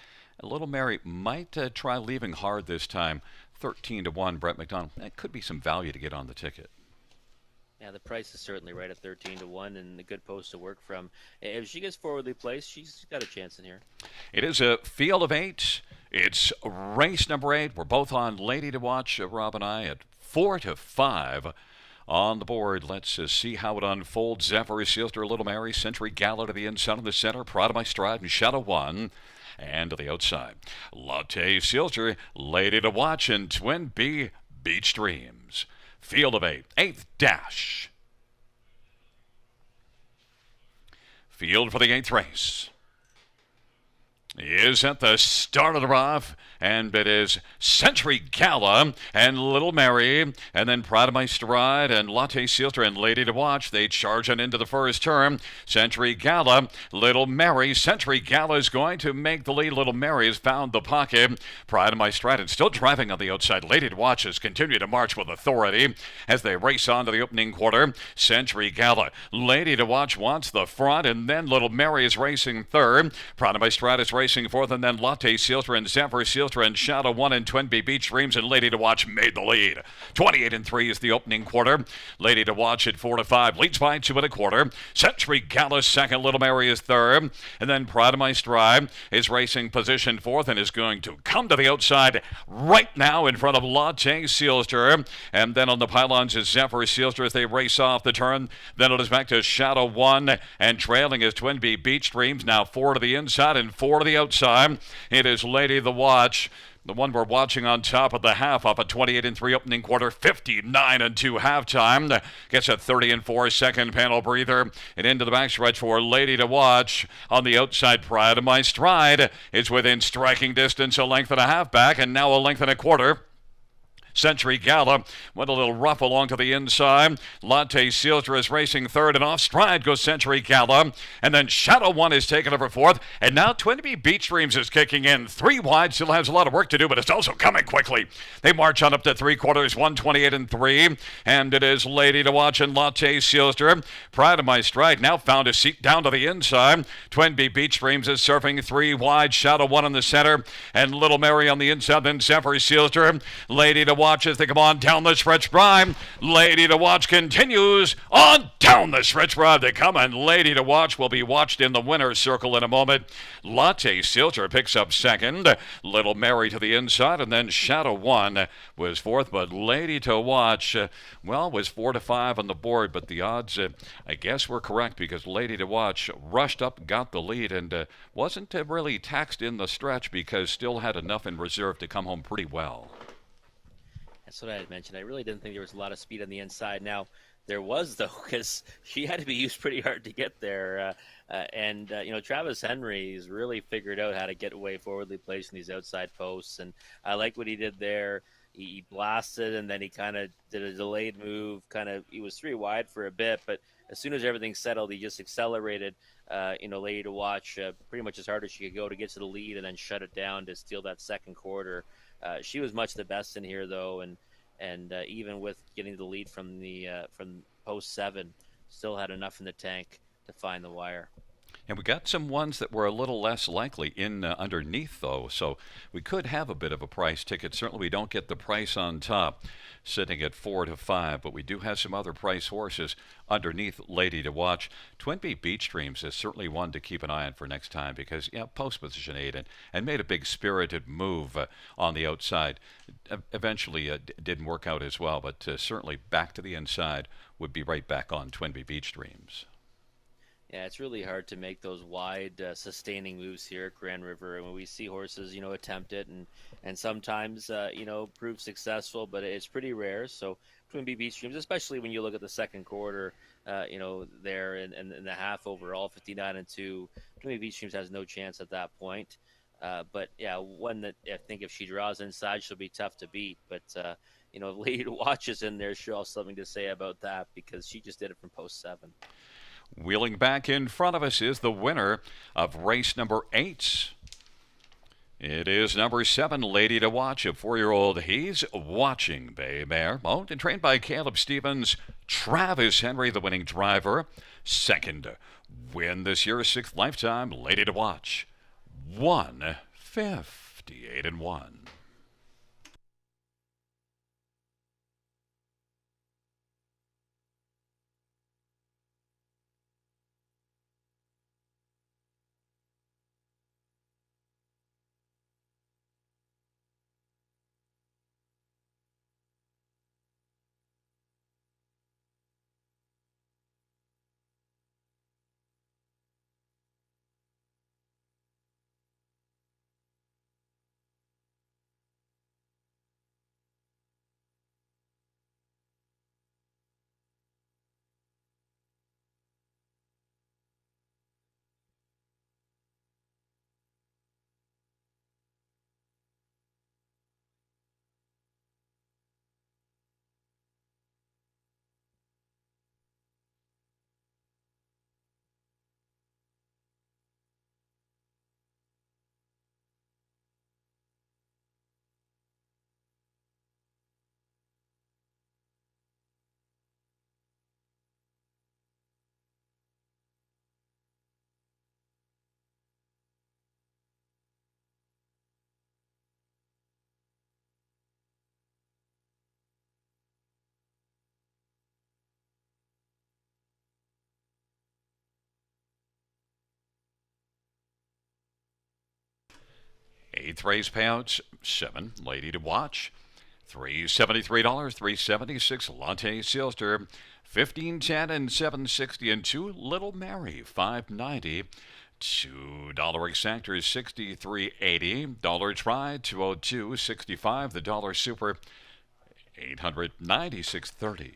Little Mary might try leaving hard this time. 13-1, Brett McDonald. That could be some value to get on the ticket.
Yeah, the price is certainly right at 13-1, and a good post to work from. If she gets forwardly placed, she's got a chance in here.
It is a field of 8. It's race number 8. We're both on Lady to Watch, Rob and I, at 4-5 on the board. Let's see how it unfolds. Zephyr Sealster, Little Mary, Century Gala to the inside of the center, Proud of My Stride, and Shadow 1. And to the outside, Latte Sealster, Lady to Watch, and Twin B, Beach Dreams. Field of 8, 8th dash. Field for the 8th race is at the start of the rough, and it is Century Gala and Little Mary, and then Proud of My Stride and Latte Sealster and Lady to Watch. They charge on into the first turn. Century Gala, Little Mary. Century Gala is going to make the lead. Little Mary has found the pocket. Proud of My Stride and still driving on the outside. Lady to Watch has continued to march with authority as they race on to the opening quarter. Century Gala, Lady to Watch wants the front, and then Little Mary is racing third. Proud of My Stride is racing fourth, and then Latte Sealster and Zephyr Sealster and Shadow 1 and Twin B Beach Dreams and Lady to Watch made the lead. 28-3 is the opening quarter. Lady to Watch at 4-5 leads by 2 1/4. Century Gala second, Little Mary is third, and then Proud of My Stride is racing position fourth and is going to come to the outside right now in front of Latte Sealster, and then on the pylons is Zephyr Sealster as they race off the turn. Then it is back to Shadow 1, and trailing is Twin B Beach Dreams, now 4 to the inside and 4 to the outside. It is Lady to Watch, the one we're watching on top of the half, up at 28-3 opening quarter, 59-2 halftime. Gets a 30-4 second panel breather, and into the backstretch for Lady to Watch. On the outside, Proud of My Stride is within striking distance, a length and a half back, and now a length and a quarter. Century Gala went a little rough along to the inside. Latte Sealster is racing third, and off stride goes Century Gala. And then Shadow 1 is taken over fourth. And now Twin B Beach Dreams is kicking in. 3 wide, still has a lot of work to do, but it's also coming quickly. They march on up to 3/4, 128-3. And it is Lady to Watch and Latte Sealster. Proud of My Stride now found a seat down to the inside. Twin B Beach Dreams is surfing 3 wide. Shadow 1 in the center, and Little Mary on the inside. Then Zephyr Sealster. Lady to Watch as they come on down the stretch prime. Lady to Watch continues on down the stretch prime. They come, and Lady to Watch will be watched in the winner's circle in a moment. Latte Sealster picks up second. Little Mary to the inside, and then Shadow 1 was fourth. But Lady to Watch, was 4-5 on the board. But the odds, I guess, were correct, because Lady to Watch rushed up, got the lead, and wasn't really taxed in the stretch because still had enough in reserve to come home pretty well.
That's what I had mentioned. I really didn't think there was a lot of speed on the inside. Now, there was, though, because she had to be used pretty hard to get there. Travis Henry's really figured out how to get away forwardly placed in these outside posts. And I like what he did there. He blasted, and then he kind of did a delayed move. He was 3 wide for a bit, but as soon as everything settled, he just accelerated, Lady to Watch pretty much as hard as she could go to get to the lead and then shut it down to steal that second quarter. She was much the best in here, though, and even with getting the lead from post 7, still had enough in the tank to find the wire.
And we got some ones that were a little less likely in underneath, though, so we could have a bit of a price ticket. Certainly we don't get the price on top sitting at 4-5, but we do have some other price horses underneath Lady to Watch. Twin B Beach Dreams is certainly one to keep an eye on for next time, because post position 8 and made a big spirited move on the outside. Eventually didn't work out as well, but certainly back to the inside would be right back on Twin B Beach Dreams.
Yeah, it's really hard to make those wide sustaining moves here at Grand River. And when we see horses, attempt it and sometimes, prove successful, but it's pretty rare. So Twin B Beach Dreams, especially when you look at the second quarter, there in the half overall, 59-2, Twin B Beach Dreams has no chance at that point. But yeah, one that I think if she draws inside, she'll be tough to beat. But, if Lady to Watch is in there, she'll have something to say about that, because she just did it from post 7.
Wheeling back in front of us is the winner of race number 8. It is number 7, Lady to Watch, a 4-year-old. He's watching Bay Mare, owned and trained by Caleb Stevens. Travis Henry, the winning driver. Second win this year, 6th lifetime, Lady to Watch. 1 58-1. Eighth race payouts, 7. Lady to watch, $373, 376. Latte Silster, 1510 and 760. And 2. Little Mary, 590. $2 exactor is 63.80. Dollar try, 202.65. The dollar super, 896.30.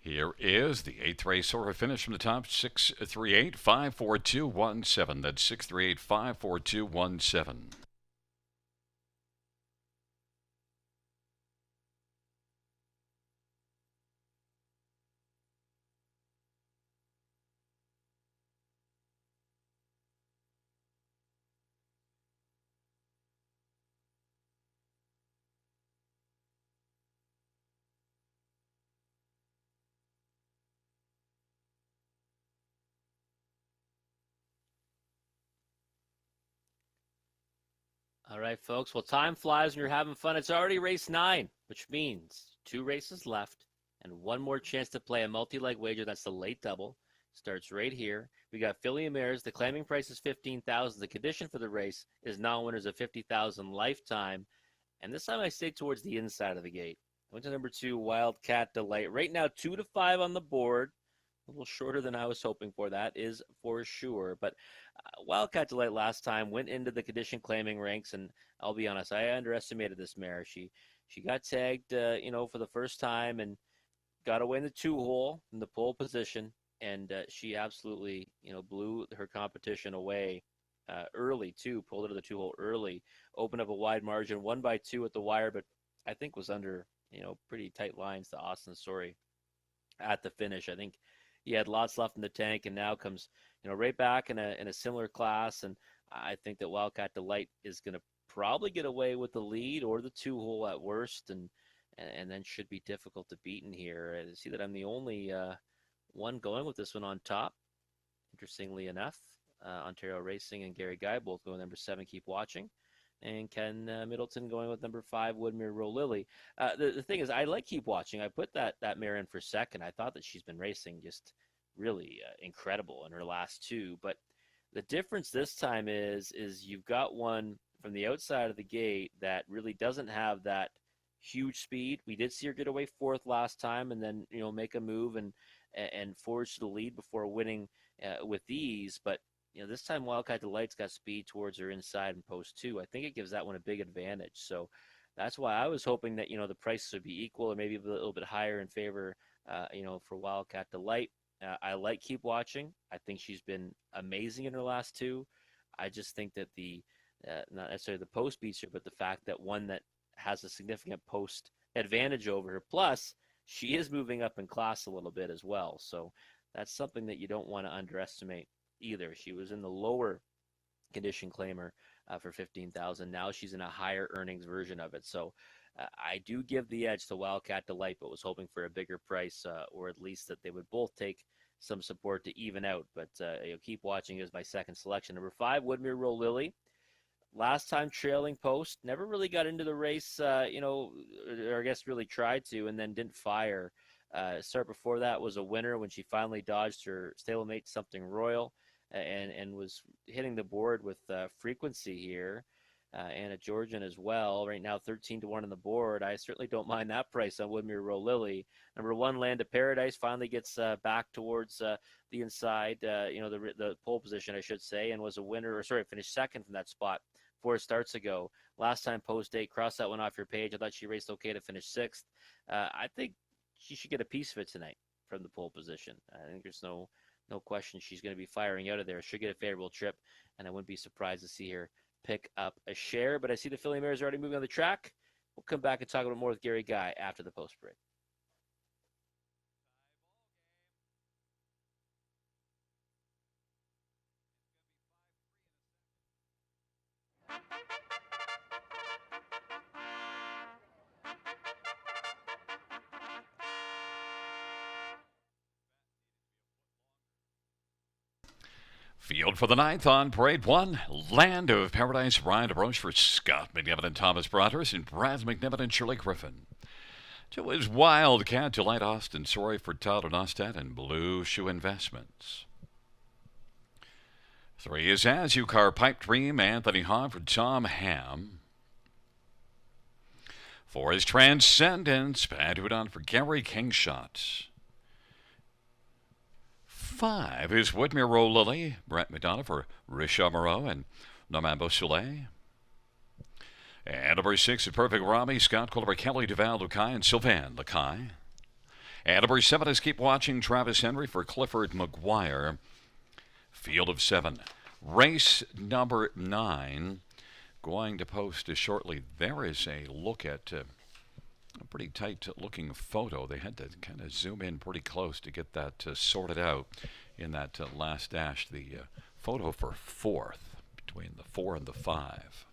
Here is the eighth race order finish from the top. 638-54217. That's 638-54217.
All right, folks. Well, time flies when you're having fun. It's already race 9, which means 2 races left and one more chance to play a multi-leg wager. That's the late double. Starts right here. We got Filly and Mares. The claiming price is $15,000. The condition for the race is non-winners of $50,000 lifetime. And this time I stay towards the inside of the gate. I went to number 2, Wildcat Delight. Right now, 2-5 on the board. A little shorter than I was hoping for, that is for sure. But Wildcat Delight last time went into the condition claiming ranks, and I'll be honest, I underestimated this mare. She got tagged, for the first time and got away in the 2-hole in the pole position, and she absolutely, blew her competition away early too. Pulled it to the 2-hole early, opened up a wide margin, 1 by 2 at the wire, but I think was under pretty tight lines to Austin Story at the finish. I think he had lots left in the tank, and now comes right back in a similar class. And I think that Wildcat Delight is going to probably get away with the lead or the 2-hole at worst, and then should be difficult to beat in here. I see that I'm the only one going with this one on top. Interestingly enough, Ontario Racing and Gary Guy both going number 7, Keep Watching, and Ken Middleton going with number 5, Woodmere Roll Lily. The thing is, I like Keep Watching. I put that mare in for second. I thought that she's been racing just really incredible in her last 2. But the difference this time is you've got one from the outside of the gate that really doesn't have that huge speed. We did see her get away 4th last time, and then make a move and forge to the lead before winning with ease. But this time Wildcat Delight's got speed towards her inside and post 2. I think it gives that one a big advantage. So that's why I was hoping that the prices would be equal or maybe a little bit higher in favor for Wildcat Delight. I like Keep Watching. I think she's been amazing in her last 2. I just think that the not necessarily the post beats her, but the fact that one that has a significant post advantage over her. Plus, she is moving up in class a little bit as well. So that's something that you don't want to underestimate either. She was in the lower condition claimer for $15,000. Now she's in a higher earnings version of it. So I do give the edge to Wildcat Delight, but was hoping for a bigger price, or at least that they would both take some support to even out. But Keep Watching is my second selection. Number 5, Woodmere Roll Lily. Last time trailing post, never really got into the race, or I guess really tried to, and then didn't fire. Start before that was a winner when she finally dodged her stablemate Something Royal, and was hitting the board with frequency here. And a Georgian as well. Right now, 13-1 on the board. I certainly don't mind that price on Woodmere Roll Lily. Number 1, Land of Paradise, finally gets back towards the inside, the pole position, I should say, and was a winner, finished second from that spot 4 starts ago. Last time post 8, cross that one off your page. I thought she raced okay to finish 6th. I think she should get a piece of it tonight from the pole position. I think there's no question she's going to be firing out of there. Should get a favorable trip, and I wouldn't be surprised to see her pick up a share. But I see the Filly Mares already moving on the track. We'll come back and talk about more with Gary Guy after the post break.
Field for the 9th on Parade 1. Land of Paradise, Brian DeBroche for Scott McNiven and Thomas Brothers, and Brad McNiven and Shirley Griffin. 2 is Wildcat Delight, Austin Sorry for Todd Nostad and Blue Shoe Investments. 3 is As You Car Pipe Dream, Anthony Hahn for Tom Ham. 4 is Transcendence, Pat Hudon for Gary Kingshot. 5 is Woodmere Roll Lily, Brett McDonough for Risha Moreau and Norman Beausoleil. And number 6 is Perfect Robbie, Scott Culver, Kelly Duval Lukai, and Sylvain Lakai. And number 7 is Keep Watching Travis Henry for Clifford McGuire. Field of 7. Race number 9 going to post shortly. There is a look at a pretty tight looking photo. They had to kind of zoom in pretty close to get that sorted out in that last dash. The photo for 4th, between the 4 and the 5.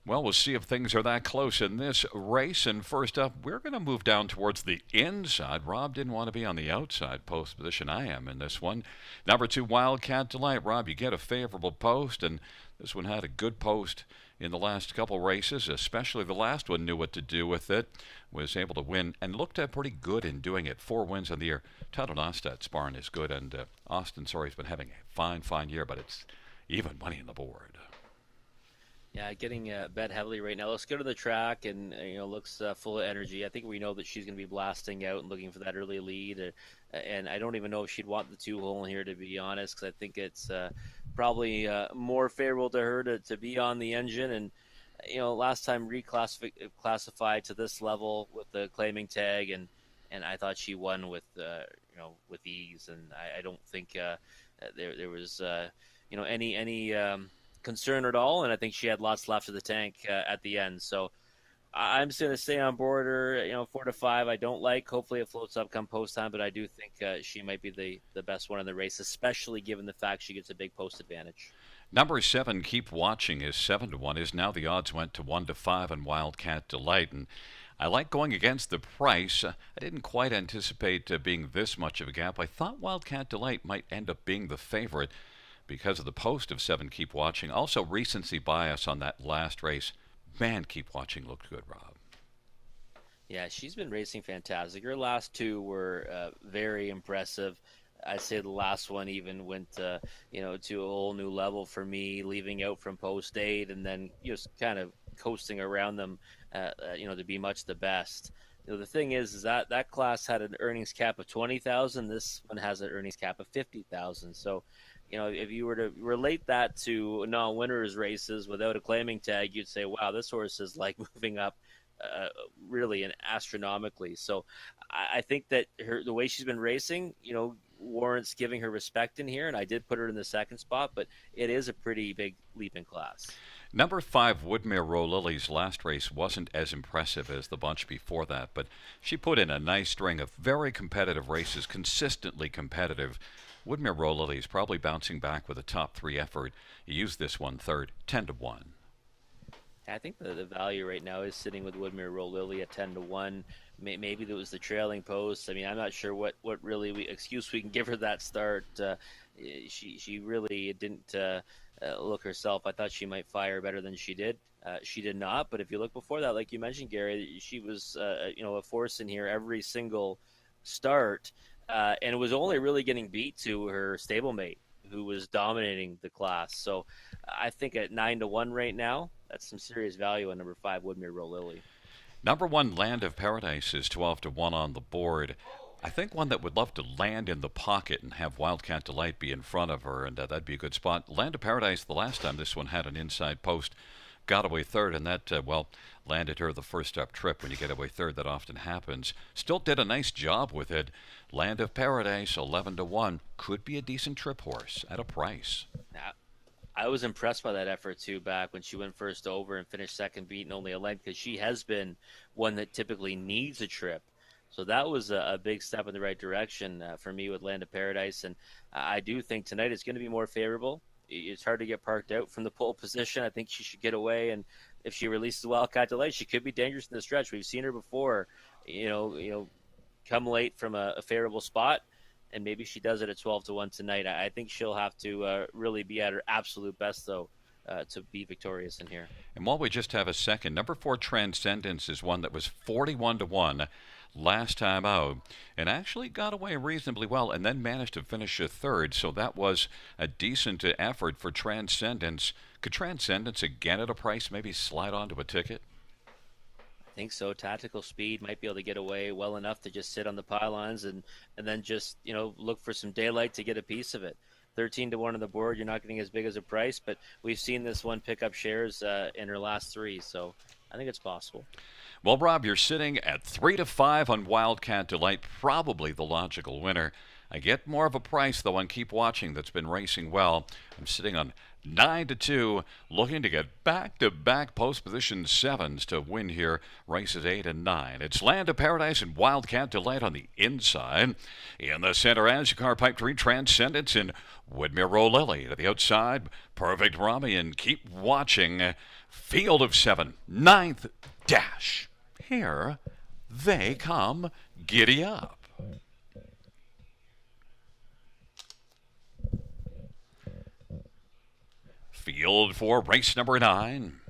Well, we'll see if things are that close in this race. And first up, we're going to move down towards the inside. Rob didn't want to be on the outside post position. I am in this one. Number 2, Wildcat Delight. Rob, you get a favorable post, and this one had a good post in the last couple races, especially the last one knew what to do with it, was able to win, and looked pretty good in doing it. 4 wins on the year. Tyler Nostad's barn is good, and Austin Sorry's been having a fine year, but it's even money on the board.
Yeah, getting bet heavily right now. Let's go to the track, and looks full of energy. I think we know that she's going to be blasting out and looking for that early lead. And I don't even know if she'd want the 2-hole in here, to be honest, because I think it's probably more favorable to her to be on the engine. And last time reclassified to this level with the claiming tag, and I thought she won with with ease. And I don't think there was any concern at all, and I think she had lots left of the tank at the end. So I'm just going to stay on board her. 4 to 5 I don't like. Hopefully it floats up come post time, but I do think she might be the best one in the race, especially given the fact she gets a big post advantage.
Number 7, Keep Watching, is 7 to 1. Is now the odds went to 1 to 5 on Wildcat Delight, and I like going against the price. I didn't quite anticipate being this much of a gap. I thought Wildcat Delight might end up being the favorite because of the post of 7, Keep Watching. Also, recency bias on that last race. Man, Keep Watching looked good, Rob.
Yeah, she's been racing fantastic. Her last 2 were very impressive. I'd say the last one even went to a whole new level for me, leaving out from post 8 and then just kind of coasting around them, to be much the best. The thing is that class had an earnings cap of 20,000. This one has an earnings cap of 50,000. So, if you were to relate that to non-winners races without a claiming tag, you'd say, wow, this horse is like moving up really and astronomically. So I think that the way she's been racing, warrants giving her respect in here. And I did put her in the 2nd spot, but it is a pretty big leap in class.
Number 5, Woodmere Row Lily's last race wasn't as impressive as the bunch before that, but she put in a nice string of very competitive races, consistently competitive. Woodmere Row Lily's probably bouncing back with a top 3 effort. You use this one third, 10 to 1.
I think the value right now is sitting with Woodmere Row Lily at 10 to 1. Maybe it was the trailing post. I mean, I'm not sure what really excuse we can give her that start. She really didn't look herself. I thought she might fire better than she did. She did not. But if you look before that, like you mentioned, Gary, she was a force in here every single start, and was only really getting beat to her stablemate, who was dominating the class. So I think at 9 to 1 right now, that's some serious value on number 5, Woodmere Row Lily.
Number 1, Land of Paradise, is 12 to 1 on the board. I think one that would love to land in the pocket and have Wildcat Delight be in front of her, and that'd be a good spot. Land of Paradise, the last time this one had an inside post, got away third, and that, landed her the first up trip. When you get away third, that often happens. Still did a nice job with it. Land of Paradise, 11 to 1, could be a decent trip horse at a price.
Now, I was impressed by that effort, too, back when she went first over and finished second, beating only a length, because she has been one that typically needs a trip. So that was a big step in the right direction for me with Land of Paradise. And I do think tonight it's going to be more favorable. It's hard to get parked out from the pole position. I think she should get away. And if she releases Wildcat Delight, she could be dangerous in the stretch. We've seen her before, come late from a favorable spot. And maybe she does it at 12 to 1 tonight. I think she'll have to really be at her absolute best, though, to be victorious in here.
And while we just have a second, number 4, Transcendence, is one that was 41 to 1 last time out and actually got away reasonably well and then managed to finish a third. So that was a decent effort for Transcendence. Could Transcendence again at a price maybe slide onto a ticket?
I think so. Tactical speed might be able to get away well enough to just sit on the pylons and then just, look for some daylight to get a piece of it. 13 to 1 on the board, you're not getting as big as a price, but we've seen this one pick up shares in her last 3. So I think it's possible.
Well, Rob, you're sitting at 3-5 on Wildcat Delight, probably the logical winner. I get more of a price though on Keep Watching that's been racing well. I'm sitting on 9-2, looking to get back-to-back post position sevens to win here. Races 8 and 9. It's Land of Paradise and Wildcat Delight on the inside. In the center, Azukar Pipe Dream Transcendence and Woodmere Row Lily. To the outside, Perfect Rami and Keep Watching. Field of 7, ninth dash. Here they come. Giddy up. Field for race number 9.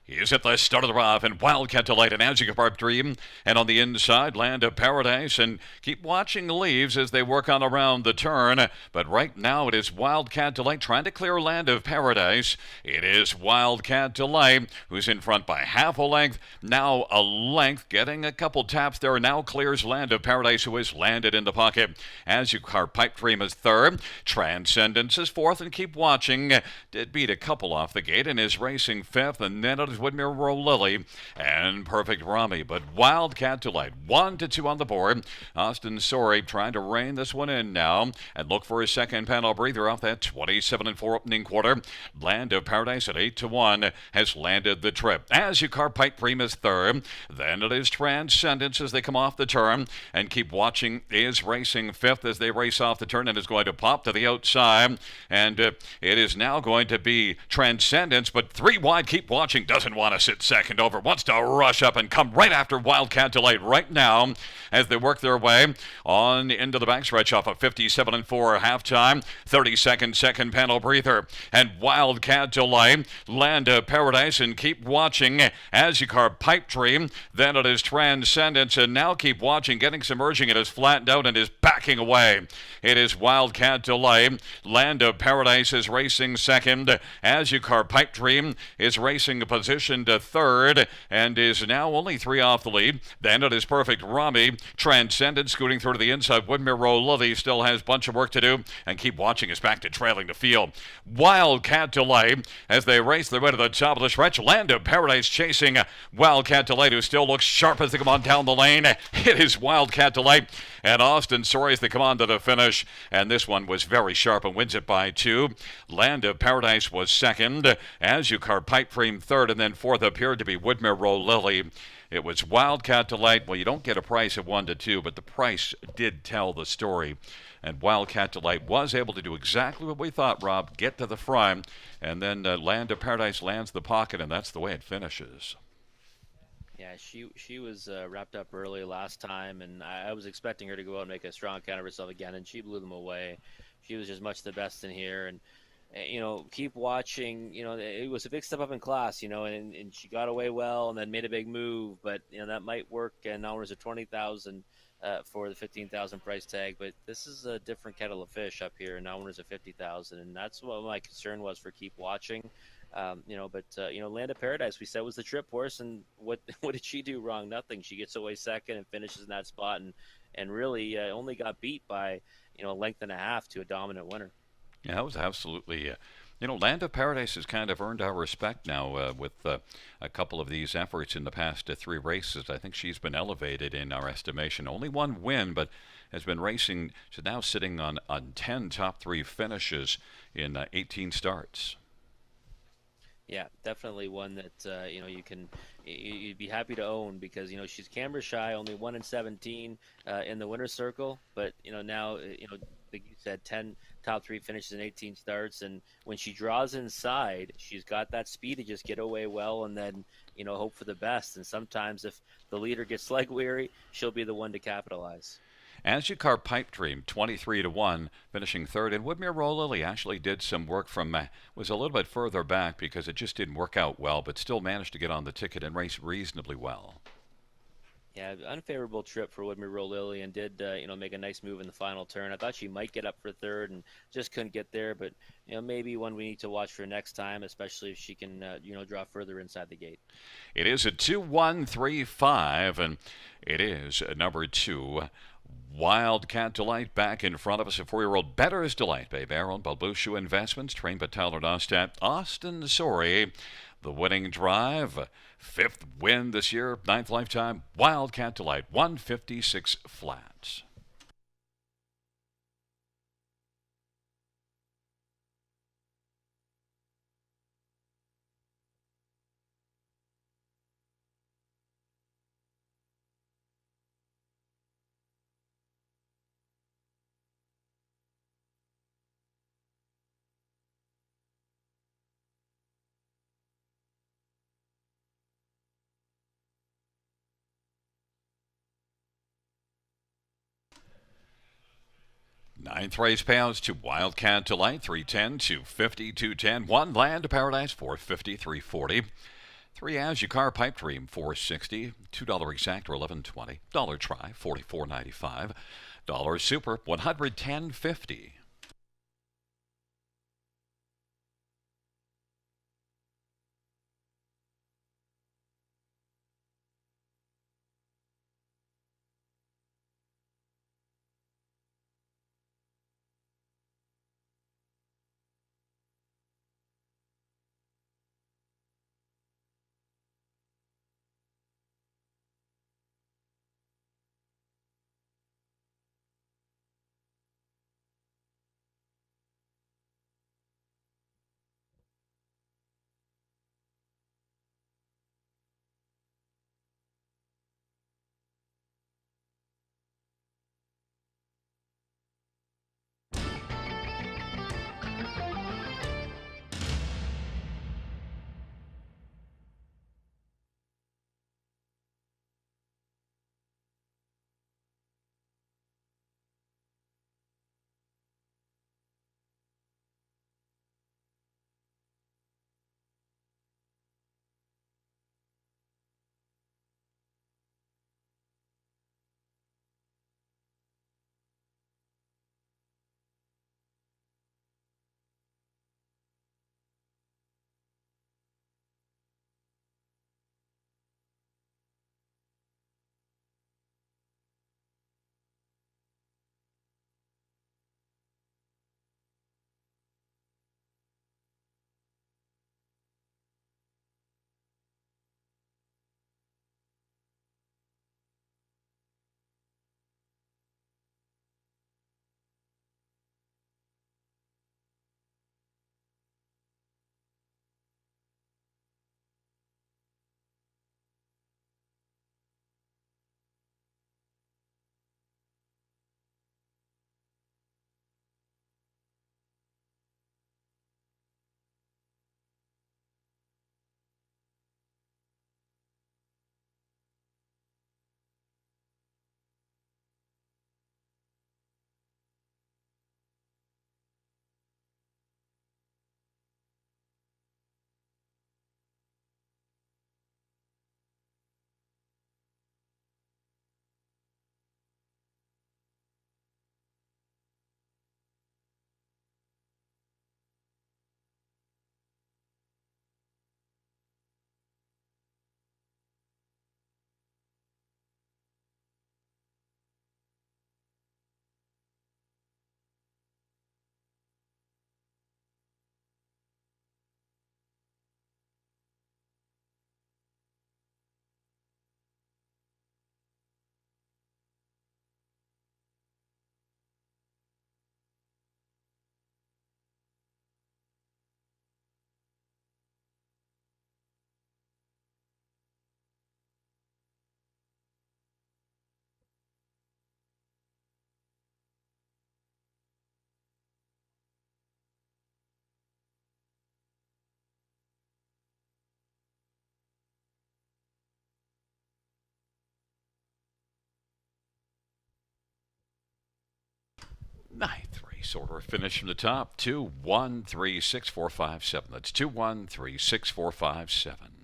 He's at the start of the rough, and Wildcat Delight and Azure Park Dream. And on the inside, Land of Paradise. And Keep Watching leaves as they work on around the turn. But right now it is Wildcat Delight trying to clear Land of Paradise. It is Wildcat Delight who's in front by half a length. Now a length, getting a couple taps there. Now clears Land of Paradise, who has landed in the pocket. Azure Pipe Dream is third. Transcendence is fourth, and Keep Watching did beat a couple off the gate and is racing fifth. And then it is Woodmere Row Lily and Perfect Rami. But Wildcat Delight 1-2 on the board. Austin Sorey trying to rein this one in now and look for his second panel breather off that 27-4 opening quarter. Land of Paradise at 8-1 has landed the trip. Azukar Pipe Dream is third. Then it is Transcendence as they come off the turn, and Keep Watching is racing fifth as they race off the turn and is going to pop to the outside. And it is now going to be Transcendence, but 3 wide. Keep Watching doesn't want to sit second over, wants to rush up and come right after Wildcat Delight right now as they work their way on into the backstretch off of 57-4 halftime. 30-second second panel breather, and Wildcat Delight, Land of Paradise, and Keep Watching. Azukar Pipe Dream, then it is Transcendence, and now Keep Watching getting submerging. It is flattened out and is backing away. It is Wildcat Delight. Land of Paradise is racing second. Azukar Pipe Dream is racing a position to third and is now only 3 off the lead. Then it is Perfect Rami. Transcendent scooting through to the inside. Woodmere Row Lily still has a bunch of work to do, and Keep Watching is back to trailing the field. Wildcat Delight as they race their way to the top of the stretch. Land of Paradise chasing Wildcat Delight, who still looks sharp as they come on down the lane. It is Wildcat Delight and Austin Sorey as they come on to the finish, and this one was very sharp and wins it by 2. Land of Paradise was second. Azukar Pipe Dream third, and then fourth appeared to be Woodmere Row Lily. It was Wildcat Delight. Well, you don't get a price of 1-2, but the price did tell the story. And Wildcat Delight was able to do exactly what we thought, Rob, get to the front, and then Land of Paradise lands the pocket, and that's the way it finishes.
Yeah, she was wrapped up early last time, and I was expecting her to go out and make a strong count of herself again, and she blew them away. She was just much the best in here, and Keep Watching. It was a big step up in class, and she got away well, and then made a big move. But that might work. And now there's a 20,000 for the 15,000 price tag. But this is a different kettle of fish up here, and now there's a 50,000, and that's what my concern was for Keep Watching. Land of Paradise, we said, was the trip horse, and what did she do wrong? Nothing. She gets away second and finishes in that spot, and really only got beat by a length and a half to a dominant winner.
Yeah, that was absolutely. Land of Paradise has kind of earned our respect now with a couple of these efforts in the past 3 races. I think she's been elevated in our estimation. Only 1 win, but has been racing. She's now sitting on 10 top 3 finishes in 18 starts.
Yeah, definitely one that you'd be happy to own, because she's camera shy, only 1 in 17 in the winner's circle, but now like you said, 10 top 3 finishes in 18 starts, and when she draws inside, she's got that speed to just get away well, and then hope for the best. And sometimes if the leader gets leg weary, she'll be the one to capitalize.
Azukar Pipe Dream, 23-1, finishing third. And Woodmere Row Lily actually did some work was a little bit further back because it just didn't work out well, but still managed to get on the ticket and race reasonably well.
Yeah, unfavorable trip for Woodmere Row Lily, and did make a nice move in the final turn. I thought she might get up for third and just couldn't get there, but maybe one we need to watch for next time, especially if she can draw further inside the gate.
It is a 2-1-3-5, and it is number 2. Wildcat Delight back in front of us. A 4-year-old Better's Delight by Baron Balbushu Investments, trained by Tyler Dostat. Austin Sorey, The winning drive, fifth win this year, ninth lifetime, Wildcat Delight, 156 flats. Ninth race payouts to Wildcat Delight, 310, 250, 210. One Land to Paradise, 450, 340. Three As You Car Pipe Dream, 460. $2 exact or 1120. Dollar Try, 44.95. Dollar Super, 110.50. Ninth race order finish from the top. 2, 1, 3, 6, 4, 5, 7. That's 2, 1, 3, 6, 4, 5, 7.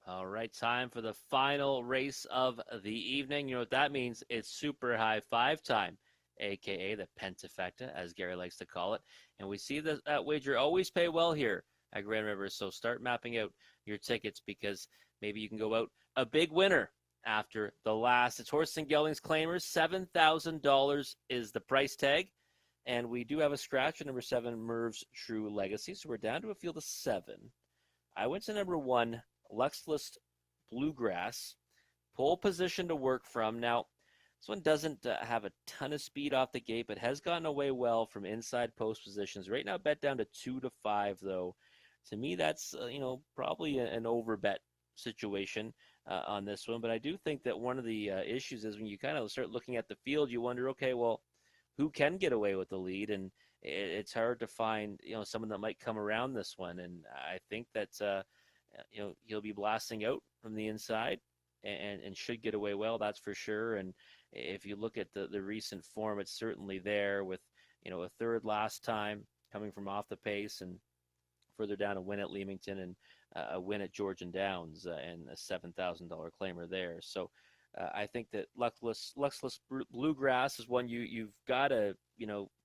All right, time for the final race of the evening. You know what that means? It's super high five time, aka the pentafecta, as Gary likes to call it. And we see that wager always pay well here at Grand River. So start mapping out your tickets because maybe you can go out a big winner after the last. It's Horse and Geldings Claimers. $7,000 is the price tag. And we do have a scratch at number 7, Merv's True Legacy. So we're down to a field of 7. I went to number 1, Luxless Bluegrass. Pole position to work from. Now, this one doesn't have a ton of speed off the gate, but has gotten away well from inside post positions. Right now, bet down to 2 to 5, though. To me, that's probably an overbet situation on this one. But I do think that one of the issues is when you kind of start looking at the field, you wonder, okay, well, who can get away with the lead? And it's hard to find someone that might come around this one. And I think that he'll be blasting out from the inside and should get away well, that's for sure. And if you look at the recent form, it's certainly there with a third last time coming from off the pace, and further down a win at Leamington and a win at Georgian Downs and a $7,000 claimer there. So I think that Luxless Bluegrass is one you've got to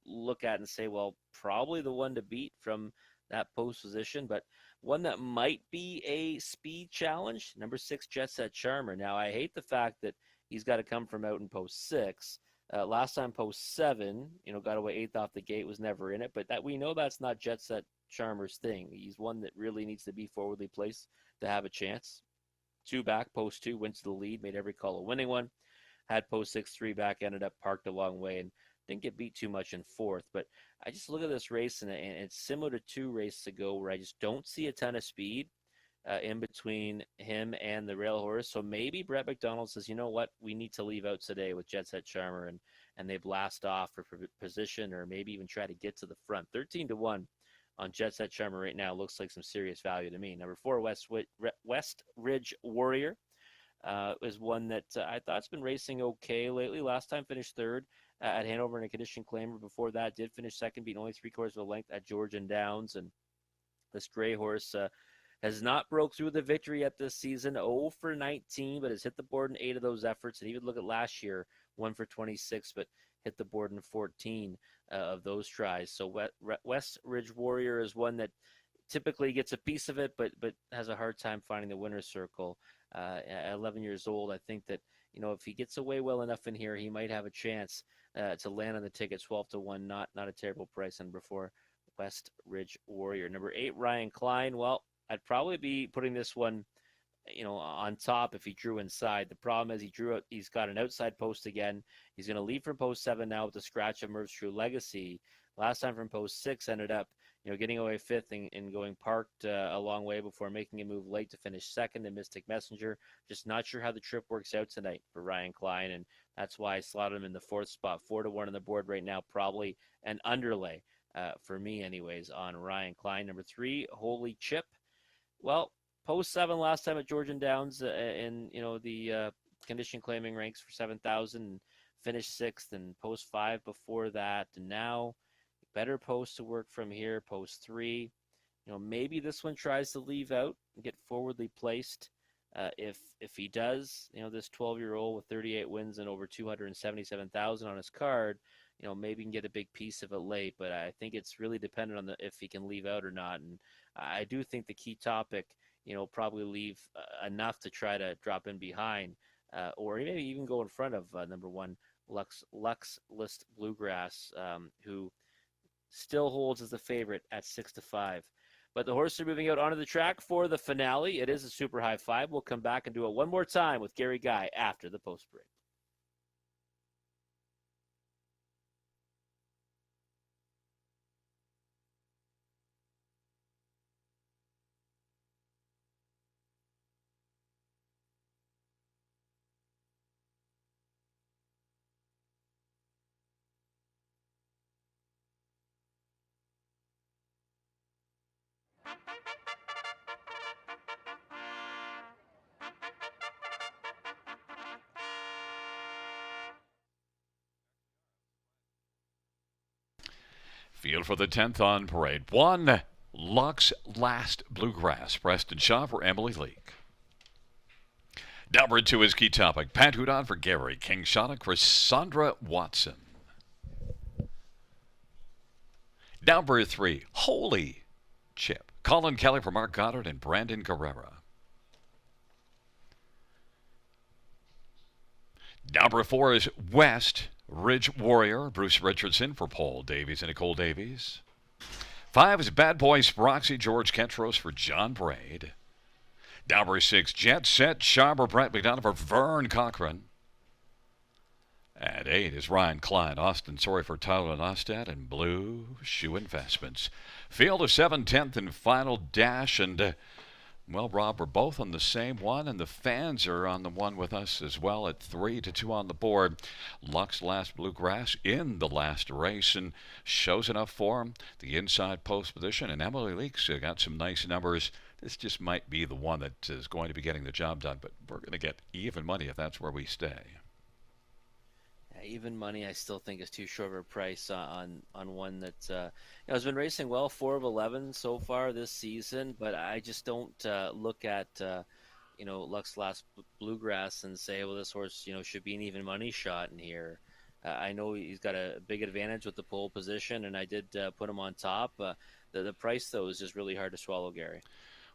look at and say, well, probably the one to beat from that post position, but one that might be a speed challenge. Number 6, Jet Set Charmer. Now, I hate the fact that he's got to come from out in post 6. Last time post 7, got away 8th off the gate, was never in it, but that we know that's not Jet Set Charmer's thing. He's one that really needs to be forwardly placed to have a chance. 2 back, post 2, went to the lead, made every call a winning one. Had post 6, 3 back, ended up parked a long way, and didn't get beat too much in 4th. But I just look at this race, and it's similar to 2 races ago where I just don't see a ton of speed in between him and the rail horse. So maybe Brett McDonald says, you know what, we need to leave out today with Jet Set Charmer, and they blast off for position or maybe even try to get to the front. 13 to 1 on Jet Set Charmer right now looks like some serious value to me. Number 4, West Ridge Warrior is one that I thought's been racing okay lately. Last time finished 3rd at Hanover in a condition claimer. Before that, did finish 2nd, beating only 3/4 of a length at Georgian Downs. And this gray horse has not broke through the victory yet this season. 0 for 19, but has hit the board in 8 of those efforts. And even look at last year, 1 for 26, but hit the board in 14 of those tries. So West Ridge Warrior is one that typically gets a piece of it, but has a hard time finding the winner's circle. At 11 years old, I think that if he gets away well enough in here, he might have a chance to land on the ticket. 12 to 1, not a terrible price. Number 4, West Ridge Warrior. Number 8, Ryan Klein. Well, I'd probably be putting this one on top if he drew inside. The problem is he's got an outside post again. He's going to lead from post 7 now with the scratch of Merv's True Legacy. Last time from post 6 ended up, getting away 5th and going parked a long way before making a move late to finish 2nd in Mystic Messenger. Just not sure how the trip works out tonight for Ryan Klein, and that's why I slotted him in the 4th spot. 4 to 1 on the board right now, probably an underlay for me anyways on Ryan Klein. Number 3, Holy Chip. Well, post 7 last time at Georgian Downs in the condition claiming ranks for 7,000, finished 6th, and post 5 before that, and now better post to work from here. Post 3, maybe this one tries to leave out and get forwardly placed. If he does, this 12-year-old with 38 wins and over 277,000 on his card, maybe he can get a big piece of it late. But I think it's really dependent on if he can leave out or not. And I do think the key topic, probably leave enough to try to drop in behind, or maybe even go in front of number 1, Luxless Bluegrass, who still holds as the favorite at 6 to 5. But the horses are moving out onto the track for the finale. It is a super high 5. We'll come back and do it one more time with Gary Guy after the post break.
Field for the 10th on parade. 1, Lux Last Bluegrass. Preston Shaw for Emily Leake. Number 2 is Key Topic. Pat Hudon for Gary King Shana, Cassandra Watson. Number 3, Holy Chip. Colin Kelly for Mark Goddard and Brandon Guerrera. Number 4 is West Ridge Warrior. Bruce Richardson for Paul Davies and Nicole Davies. 5 is Bad Boy Sproxy. George Kentros for John Braid. Number 6, Jet Set Charmer. Brett McDonough for Vern Cochran. At 8 is Ryan Klein. Austin Sorry for Tyler Nostad and Blue Shoe Investments. Field of 7, 10th and final dash. And, well, Rob, we're both on the same one, and the fans are on the one with us as well at 3-2 on the board. Lux Last Bluegrass in the last race and shows enough form. The inside post position, and Emily Leaks got some nice numbers. This just might be the one that is going to be getting the job done, but we're going to get even money if that's where we stay.
Even money, I still think is too short of a price on one that has been racing well, 4 of 11 so far this season. But I just don't look at Lux Last Bluegrass and say, well, this horse should be an even money shot in here. I know he's got a big advantage with the pole position, and I did put him on top. The price though is just really hard to swallow, Gary.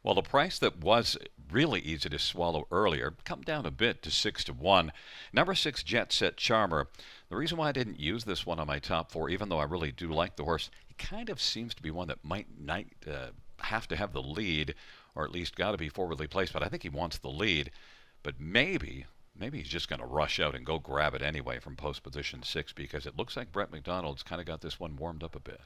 Well, the price that was really easy to swallow earlier come down a bit to 6-1. Number 6, Jet Set Charmer. The reason why I didn't use this one on my top 4, even though I really do like the horse, it kind of seems to be one that might have to have the lead, or at least got to be forwardly placed. But I think he wants the lead. But maybe he's just going to rush out and go grab it anyway from post position 6, because it looks like Brett McDonald's kind of got this one warmed up a bit.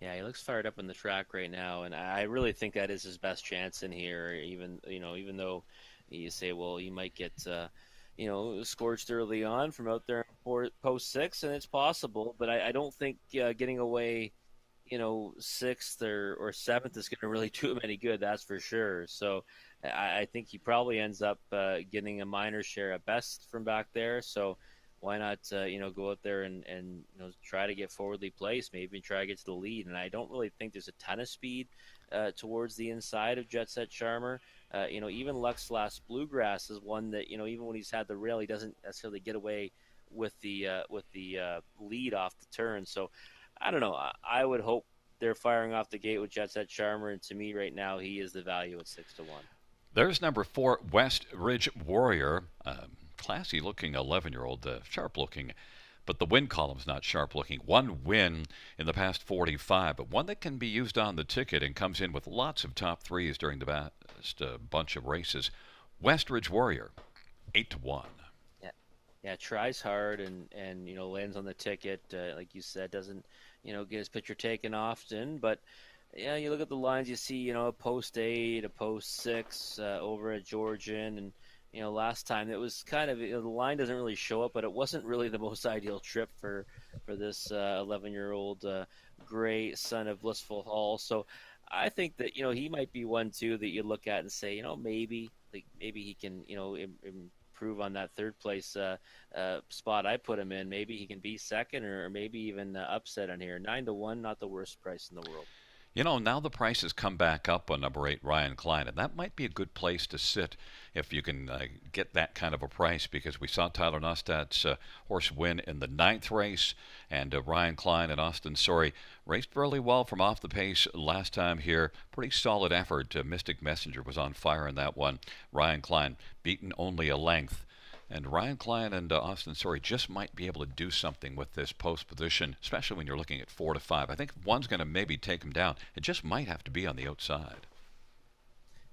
Yeah, he looks fired up on the track right now, and I really think that is his best chance in here. Even though you say, well, he might get scorched early on from out there in post 6, and it's possible. But I don't think getting away, 6th or 7th is going to really do him any good. That's for sure. So I think he probably ends up getting a minor share at best from back there. So why not, go out there and try to get forwardly placed, maybe try to get to the lead. And I don't really think there's a ton of speed towards the inside of Jet Set Charmer. Even Lux Last Bluegrass is one that, even when he's had the rail, he doesn't necessarily get away with the lead off the turn. So I don't know. I would hope they're firing off the gate with Jet Set Charmer. And to me right now, he is the value at 6-1.
There's number 4, West Ridge Warrior. Classy looking 11-year-old, sharp looking, but the win column's not sharp looking. 1 win in the past 45, but one that can be used on the ticket and comes in with lots of top 3s during the past bunch of races. West Ridge Warrior, 8-1.
Yeah, tries hard and lands on the ticket. Like you said, doesn't get his picture taken often, but yeah, you look at the lines, you see a post 8, a post 6 over at Georgian, and last time it was kind of the line doesn't really show up, but it wasn't really the most ideal trip for this 11-year-old Gray, son of Blissful Hall. So I think that he might be one too that you look at and say maybe he can improve on that 3rd place spot I put him in. Maybe he can be 2nd or maybe even upset on here. 9-1, not the worst price in the world.
Now the price has come back up on number 8, Ryan Klein, and that might be a good place to sit if you can get that kind of a price, because we saw Tyler Nostad's horse win in the 9th race, and Ryan Klein and Austin Sorry raced really well from off the pace last time here. Pretty solid effort. Mystic Messenger was on fire in that one. Ryan Klein beaten only a length. And Ryan Klein and Austin Sorry just might be able to do something with this post position, especially when you're looking at 4-5. I think one's going to maybe take him down. It just might have to be on the outside.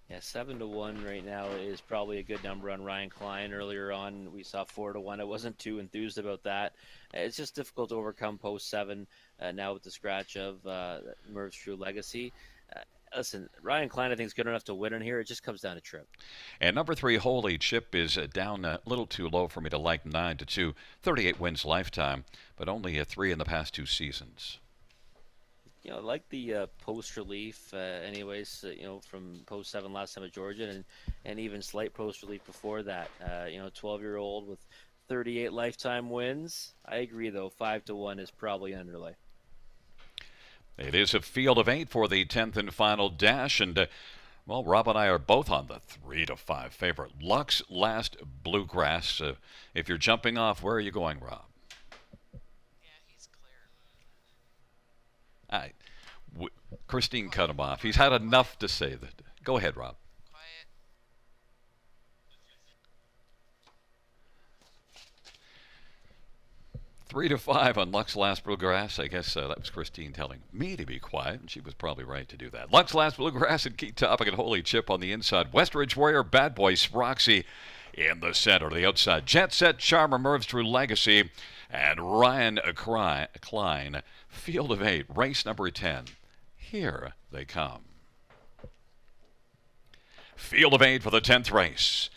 Yeah, 7-1 right now is probably a good number on Ryan Klein. Earlier on, we saw 4-1. I wasn't too enthused about that. It's just difficult to overcome post 7 now with the scratch of Merv's True Legacy. Listen, Ryan Klein, I think, is good enough to win in here. It just comes down to trip.
And number 3, Holy Chip, is down a little too low for me to like. 9-2, 38 wins lifetime, but only a 3 in the past 2 seasons.
I like the post relief, anyways. From post 7 last time at Georgia, and even slight post relief before that. 12-year-old with 38 lifetime wins. I agree, though. 5-1 is probably underlay.
It is a field of 8 for the 10th and final dash, and Well, Rob and I are both on the 3-5 favorite. Lux Last Bluegrass. If you're jumping off, where are you going, Rob?
Yeah, he's clear.
I, Christine cut him off. He's had enough to say that. Go ahead, Rob.
Quiet.
3-5 on Lux Last Bluegrass. I guess that was Christine telling me to be quiet, and she was probably right to do that. Lux Last Bluegrass and Key Topic and Holy Chip on the inside. Westridge Warrior, Bad Boy Sproxy in the center. The outside, Jet Set Charmer, Merv's True Legacy, and Ryan Klein. Field of 8, race number 10. Here they come. Field of 8 for the 10th race.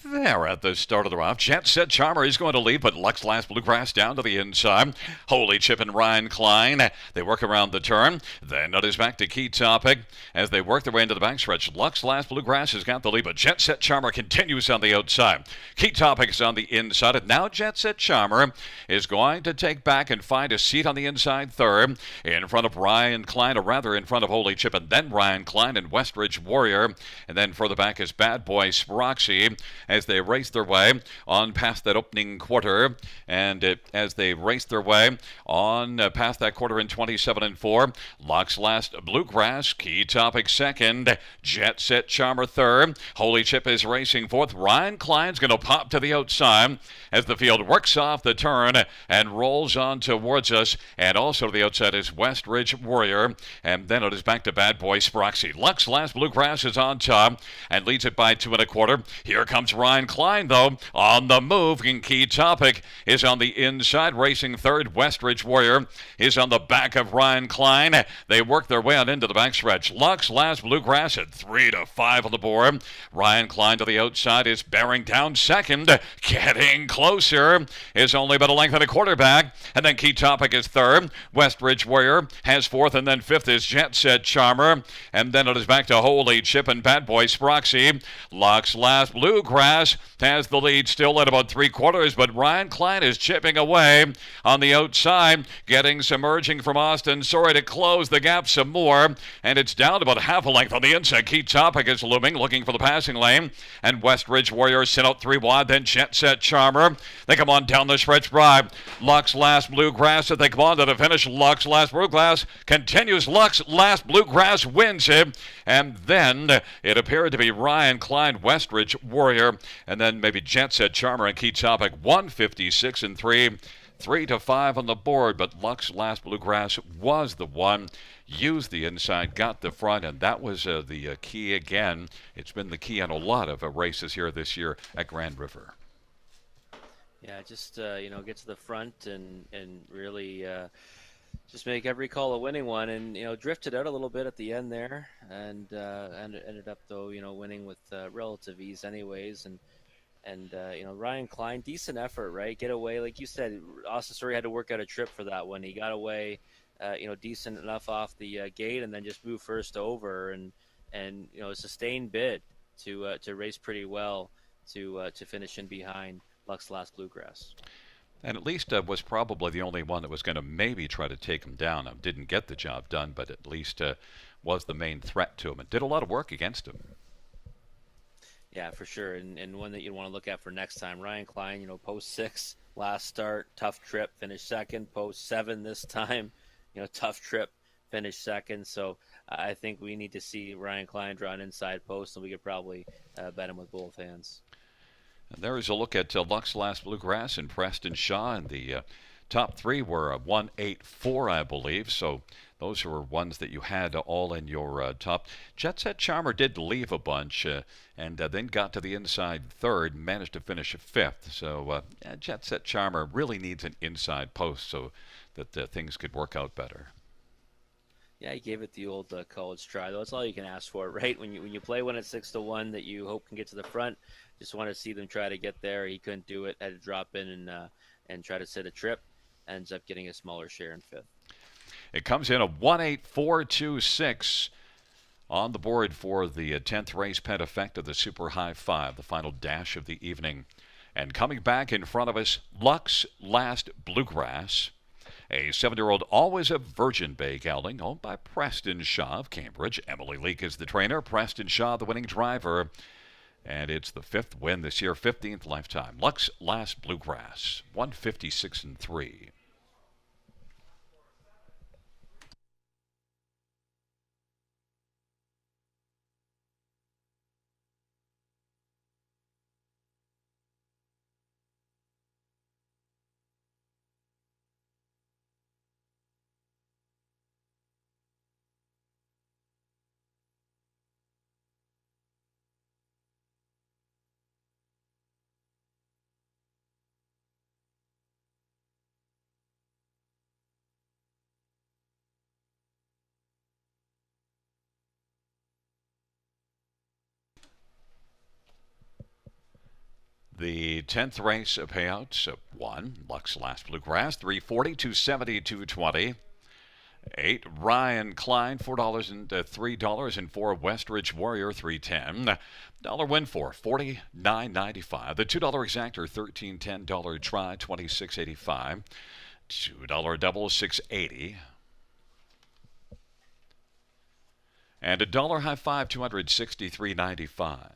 There at the start of the round. Jet Set Charmer is going to lead, but Lux Last Bluegrass down to the inside. Holy Chip and Ryan Klein, they work around the turn. Then it is back to Key Topic as they work their way into the backstretch. Lux Last Bluegrass has got the lead, but Jet Set Charmer continues on the outside. Key Topic is on the inside, and now Jet Set Charmer is going to take back and find a seat on the inside third in front of Ryan Klein, or rather in front of Holy Chip, and then Ryan Klein and Westridge Warrior. And then further back is Bad Boy Sproxy as they race their way on past that opening quarter, and as they race their way on past that quarter in 27-4, Lux Last Bluegrass, Key Topic second, Jet Set Charmer third, Holy Chip is racing fourth. Ryan Klein's going to pop to the outside as the field works off the turn and rolls on towards us, and also to the outside is Westridge Warrior, and then it is back to Bad Boy Sproxy. Lux Last Bluegrass is on top and leads it by 2 1/4. Here comes Ryan Klein, though, on the move, and Key Topic is on the inside, racing third. Westridge Warrior is on the back of Ryan Klein. They work their way on into the backstretch. Lux Last Bluegrass at 3-5 on the board. Ryan Klein to the outside is bearing down second. Getting closer is only about a length and a quarter back. And then Key Topic is third. Westridge Warrior has fourth, and then fifth is Jet Set Charmer. And then it is back to Holy Chip and Bad Boy Sproxy. Lux Last Bluegrass has the lead still at about 3/4, but Ryan Klein is chipping away on the outside, getting submerging from Austin Sorry to close the gap some more, and it's down to about half a length on the inside. Key Topic is looming, looking for the passing lane, and Westridge Warrior sit out 3 wide, then Jet Set Charmer. They come on down the stretch by Lux Last Bluegrass as they come on to the finish. Lux Last Bluegrass continues. Lux Last Bluegrass wins it, and then it appeared to be Ryan Klein, Westridge Warrior, and then maybe Jet Set Charmer and Key Topic. 156-3, 3-5 on the board, but Lux Last Bluegrass was the one. Used the inside, got the front, and that was the key again. It's been the key on a lot of races here this year at Grand River.
Yeah, just get to the front and really just make every call a winning one, and drifted out a little bit at the end there, and ended up though winning with relative ease anyways, and Ryan Klein, decent effort, right? Get away, like you said, Austin Story had to work out a trip for that one. He got away, decent enough off the gate, and then just moved first over, and a sustained bid to race pretty well to finish in behind Lux Last Bluegrass.
And at least was probably the only one that was going to maybe try to take him down. Didn't get the job done, but at least was the main threat to him and did a lot of work against him.
Yeah, for sure. And one that you want to look at for next time. Ryan Klein, post 6 last start, tough trip, finished second. Post 7 this time, tough trip, finished second. So I think we need to see Ryan Klein draw an inside post, and we could probably bet him with both hands.
And there is a look at Lux Last Bluegrass and Preston Shaw, and the top 3 were 1-8-4, I believe. So those were ones that you had all in your top. Jet Set Charmer did leave a bunch and then got to the inside third, managed to finish 5th. So Jet Set Charmer really needs an inside post so that things could work out better.
Yeah, he gave it the old college try, though. That's all you can ask for, right? When you play one at 6-1 that you hope can get to the front, just want to see them try to get there. He couldn't do it, had to drop in and try to sit a trip. Ends up getting a smaller share in 5th.
It comes in a 1-8-4-2-6 on the board for the 10th race Pentafect of the Super High 5, the final dash of the evening. And coming back in front of us, Lux Last Bluegrass. A 7-year-old always a Virgin Bay gelding owned by Preston Shaw of Cambridge. Emily Leake is the trainer. Preston Shaw, the winning driver. And it's the 5th win this year, 15th lifetime. Lux Last Bluegrass, 156-3. The 10th race payouts of 1, Lux Last Bluegrass, 340, 270, 220. 8, Ryan Klein, $4 and $3, and 4, Westridge Warrior, $3.10. Dollar win for $49.95. The $2 exactor, $13.10. Dollar try, $26.85. $2 double, $6.80. And a dollar high five, $263.95.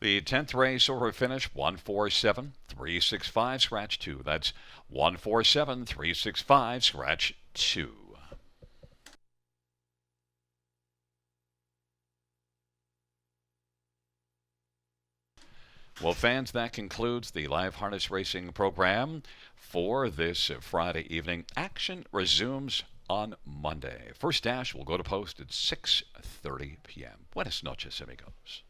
The 10th race order finish 147-365, scratch 2. That's 147-365, scratch 2. Well, fans, that concludes the live harness racing program for this Friday evening. Action resumes on Monday. First dash will go to post at 6:30 p.m. Buenas noches, amigos.